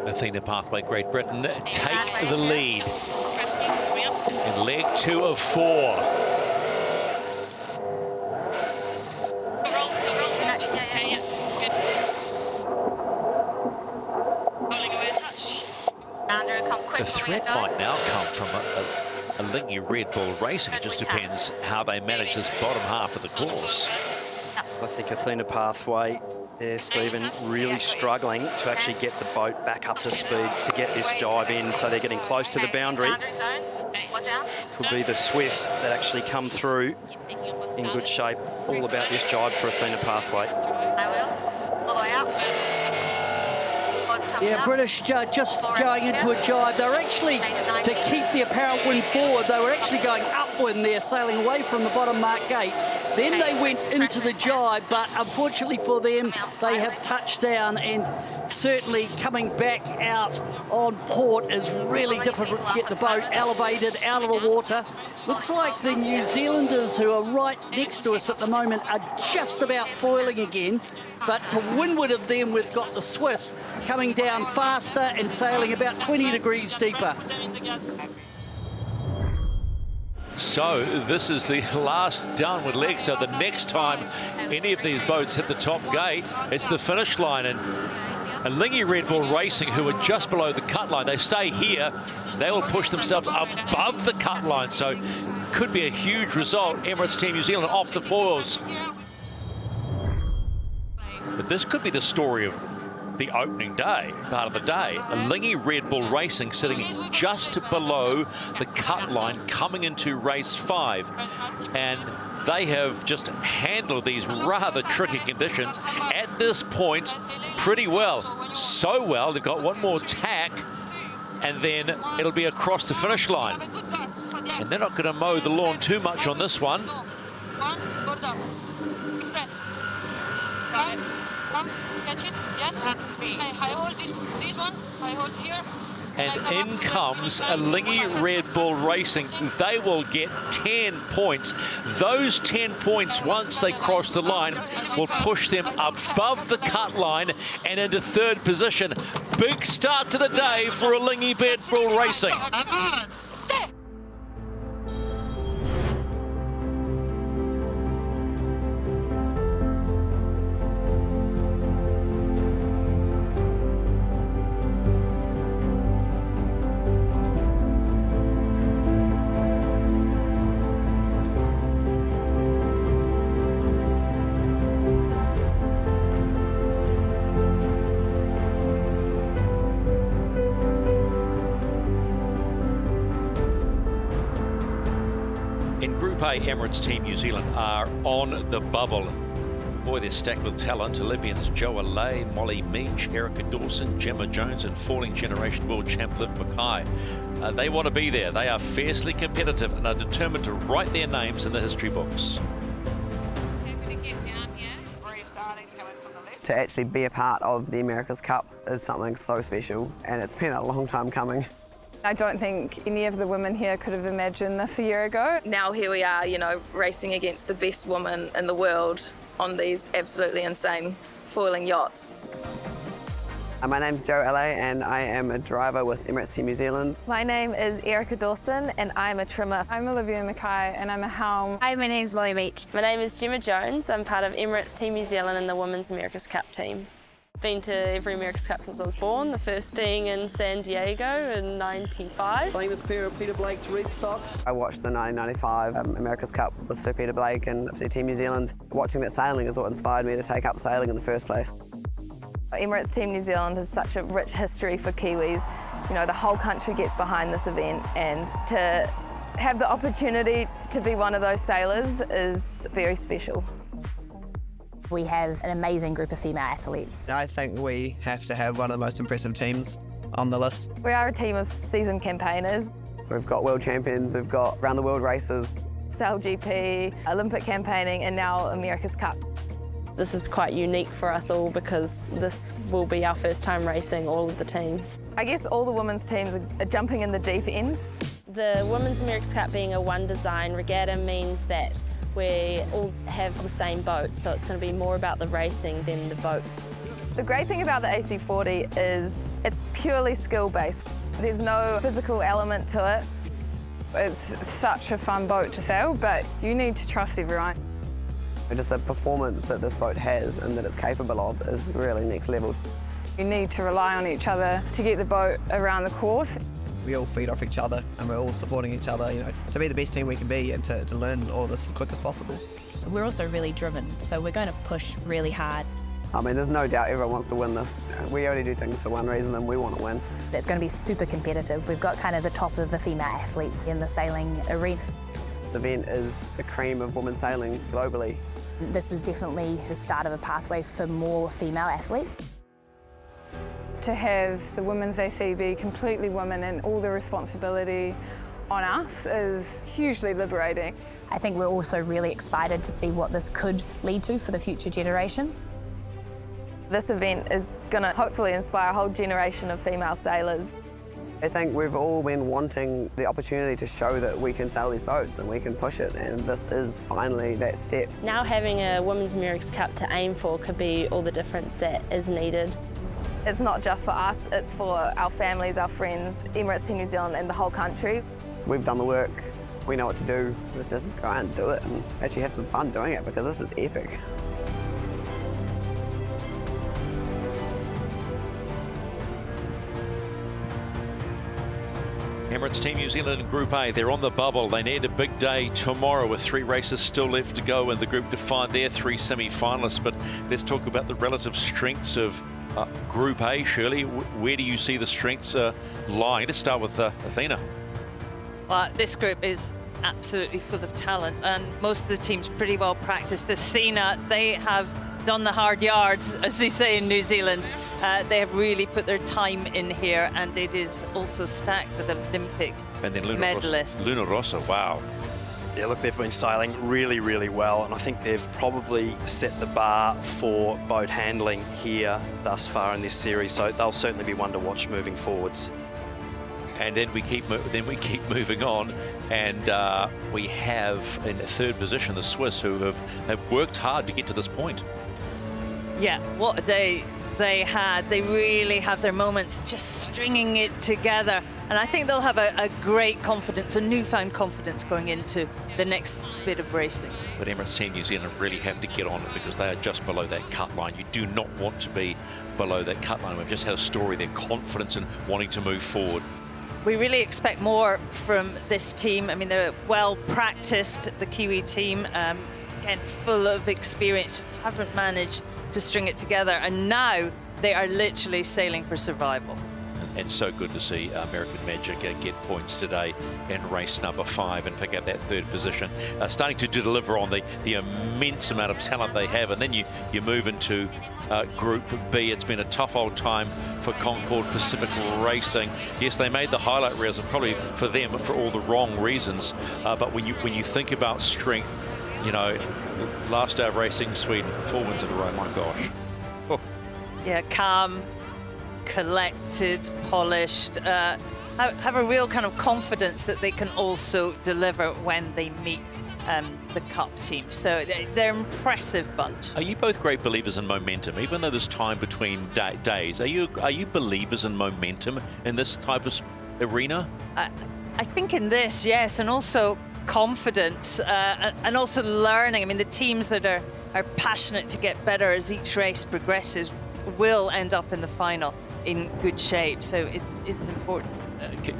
Athena Pathway, Great Britain take the lead in leg 2 of 4. The threat might now come from a Alinghi Red Bull Racing. It just depends how they manage this bottom half of the course. I think Athena Pathway there, Stephen, really struggling to actually get the boat back up to speed to get this jibe in, so they're getting close to the boundary. Could be the Swiss that actually come through in good shape. All about this jibe for Athena Pathway. I will. All the way up. Yeah, British just going into a jibe. They're actually, to keep the apparent wind forward, they were actually going upwind there, sailing away from the bottom mark gate. Then they went into the jibe, but unfortunately for them, they have touched down, and certainly coming back out on port is really difficult to get the boat elevated out of the water. Looks like the New Zealanders, who are right next to us at the moment, are just about foiling again. But to windward of them, we've got the Swiss coming down faster and sailing about 20 degrees deeper. So this is the last downward leg. So the next time any of these boats hit the top gate, it's the finish line. And Alinghi Red Bull Racing, who are just below the cut line, they stay here. They will push themselves above the cut line. So could be a huge result. Emirates Team New Zealand off the foils. But this could be the story of the opening day, part of the day. Alinghi Red Bull Racing sitting just below the cut line coming into race 5. And they have just handled these rather tricky conditions at this point pretty well. So well, they've got one more tack and then it'll be across the finish line. And they're not going to mow the lawn too much on this one. One, go down. Press. Come, catch it. Yes. I hold this one. I hold here. And in comes a Lingy Red Bull Racing. They will get 10 points. Those 10 points, once they cross the line, will push them above the cut line and into third position. Big start to the day for a Lingy Red Bull Racing. In Group A, Emirates Team New Zealand are on the bubble. Boy, they're stacked with talent. Olympians Joe Alley, Molly Meach, Erica Dawson, Gemma Jones, and falling generation world champ Liv Mackay. They want to be there. They are fiercely competitive and are determined to write their names in the history books. To actually be a part of the America's Cup is something so special, and it's been a long time coming. I don't think any of the women here could have imagined this a year ago. Now here we are, you know, racing against the best woman in the world on these absolutely insane foiling yachts. My name's Joe Alley and I am a driver with Emirates Team New Zealand. My name is Erica Dawson and I'm a trimmer. I'm Olivia Mackay and I'm a helm. Hi, my name's Molly Meach. My name is Gemma Jones. I'm part of Emirates Team New Zealand and the Women's America's Cup team. Been to every America's Cup since I was born, the first being in San Diego in '95. Famous pair of Peter Blake's red socks. I watched the 1995 America's Cup with Sir Peter Blake and Team New Zealand. Watching that sailing is what inspired me to take up sailing in the first place. Emirates Team New Zealand has such a rich history for Kiwis. You know, the whole country gets behind this event, and to have the opportunity to be one of those sailors is very special. We have an amazing group of female athletes. I think we have to have one of the most impressive teams on the list. We are a team of seasoned campaigners. We've got world champions, we've got round the world races. Sail GP, Olympic campaigning, and now America's Cup. This is quite unique for us all because this will be our first time racing all of the teams. I guess all the women's teams are jumping in the deep end. The Women's America's Cup being a one design regatta means that we all have the same boat, so it's going to be more about the racing than the boat. The great thing about the AC40 is it's purely skill-based. There's no physical element to it. It's such a fun boat to sail, but you need to trust everyone. Just the performance that this boat has and that it's capable of is really next level. You need to rely on each other to get the boat around the course. We all feed off each other and we're all supporting each other, you know, to be the best team we can be and to learn all of this as quick as possible. We're also really driven, so we're going to push really hard. I mean, there's no doubt everyone wants to win this. We only do things for one reason and we want to win. It's going to be super competitive. We've got kind of the top of the female athletes in the sailing arena. This event is the cream of women's sailing globally. This is definitely the start of a pathway for more female athletes. To have the women's AC be completely women and all the responsibility on us is hugely liberating. I think we're also really excited to see what this could lead to for the future generations. This event is going to hopefully inspire a whole generation of female sailors. I think we've all been wanting the opportunity to show that we can sail these boats and we can push it, and this is finally that step. Now having a Women's America's Cup to aim for could be all the difference that is needed. It's not just for us, it's for our families, our friends, Emirates Team New Zealand and the whole country. We've done the work, we know what to do, let's just go out and do it and actually have some fun doing it because this is epic. Emirates Team New Zealand in Group A, they're on the bubble. They need a big day tomorrow with 3 races still left to go in the group to find their 3 semi-finalists. But let's talk about the relative strengths of Group A, Shirley. Where do you see the strengths lying? Let's start with Athena. Well, this group is absolutely full of talent and most of the team's pretty well practiced. Athena, they have done the hard yards, as they say in New Zealand. They have really put their time in here, and it is also stacked with Olympic medalists. Luna Rossa, wow. Yeah, look, they've been sailing really, really well, and I think they've probably set the bar for boat handling here thus far in this series, so they'll certainly be one to watch moving forwards. And then we keep moving on, and we have in third position the Swiss, who have worked hard to get to this point. Yeah, what a day they had. They really have their moments, just stringing it together. And I think they'll have a great confidence, a newfound confidence going into the next bit of racing. But Emirates Team New Zealand really have to get on it because they are just below that cut line. You do not want to be below that cut line. We've just had a story, their confidence in wanting to move forward. We really expect more from this team. I mean, they're well practiced, the Kiwi team, again, full of experience, just haven't managed to string it together. And now they are literally sailing for survival. And so good to see American Magic get points today in race number 5 and pick up that third position. Starting to deliver on the immense amount of talent they have. And then you move into Group B. It's been a tough old time for Concord Pacific Racing. Yes, they made the highlight reels, and probably for them for all the wrong reasons. But when you think about strength, you know, last day of racing, Sweden, 4 wins in a row, my gosh. Oh. Yeah, calm, collected, polished, have a real kind of confidence that they can also deliver when they meet the Cup team. So they're an impressive bunch. Are you both great believers in momentum, even though there's time between days? Are you believers in momentum in this type of arena? I think in this, yes, and also confidence and also learning. I mean, the teams that are passionate to get better as each race progresses will end up in the final in good shape, so it's important.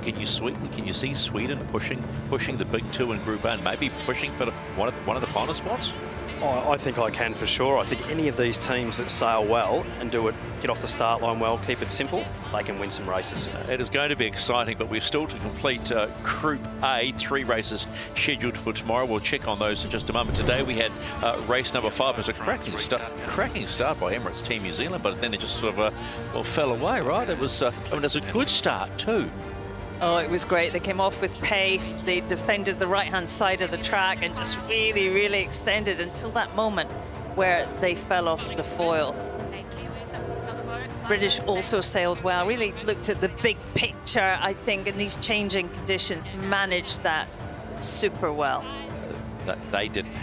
Can you see Sweden pushing the big two in Group A and maybe pushing for one of the final spots? Oh, I think I can for sure. I think any of these teams that sail well and get off the start line well, keep it simple, they can win some races. It is going to be exciting, but we're still to complete Group A, 3 races scheduled for tomorrow. We'll check on those in just a moment. Today we had race number 5. It was a cracking start by Emirates Team New Zealand, but then it just sort of fell away, right? It was, it was a good start too. Oh, it was great. They came off with pace. They defended the right-hand side of the track and just really, really extended until that moment where they fell off the foils. British also sailed well, really looked at the big picture, I think, in these changing conditions, managed that super well. They didn't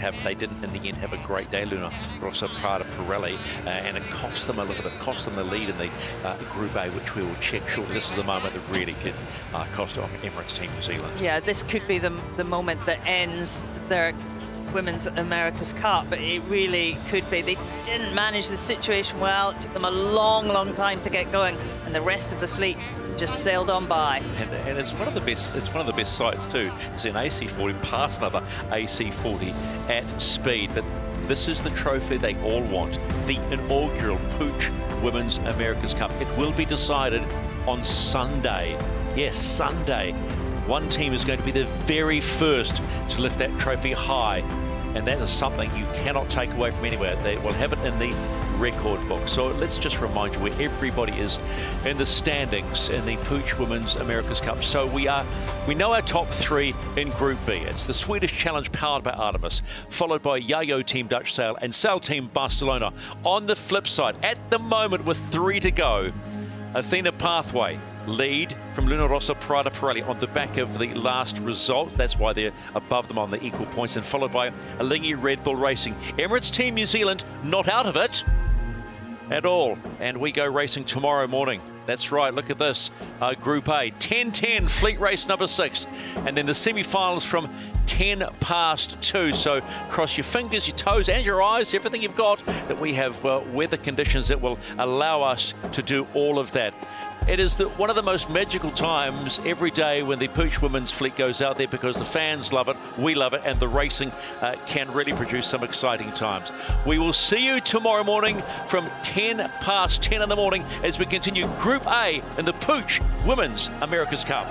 in the end have a great day, Luna Rossa, Prada, Pirelli, and it cost them a little bit, cost them the lead in the Group A, which we will check shortly. This is the moment that really could cost Emirates Team New Zealand. Yeah, this could be the moment that ends their Women's America's Cup, but it really could be. They didn't manage the situation well. It took them a long, long time to get going, and the rest of the fleet just sailed on by. And it's one of the best. It's one of the best sights too. It's an AC40 past another AC40 at speed. But this is the trophy they all want: the inaugural PUIG Women's America's Cup. It will be decided on Sunday. Yes, Sunday. One team is going to be the very first to lift that trophy high, and that is something you cannot take away from anywhere. They will have it in the record book. So let's just remind you where everybody is in the standings in the PUIG Women's America's Cup. So we know our top 3 in Group B. It's the Swedish Challenge powered by Artemis, followed by Yacht Team Dutch Sail and Sail Team Barcelona. On the flip side, at the moment with 3 to go, Athena Pathway lead from Luna Rossa, Prada, Pirelli on the back of the last result. That's why they're above them on the equal points, and followed by Alingi Red Bull Racing. Emirates Team New Zealand not out of it at all, and we go racing tomorrow morning. That's right, look at this. Group A, 10:10, fleet race number 6, and then the semi-finals from 10 past 2. So cross your fingers, your toes and your eyes, everything you've got, that we have weather conditions that will allow us to do all of that. It is one of the most magical times every day when the PUIG women's fleet goes out there, because the fans love it, we love it, and the racing can really produce some exciting times. We will see you tomorrow morning from 10 past 10 in the morning as we continue Group A in the PUIG Women's America's Cup.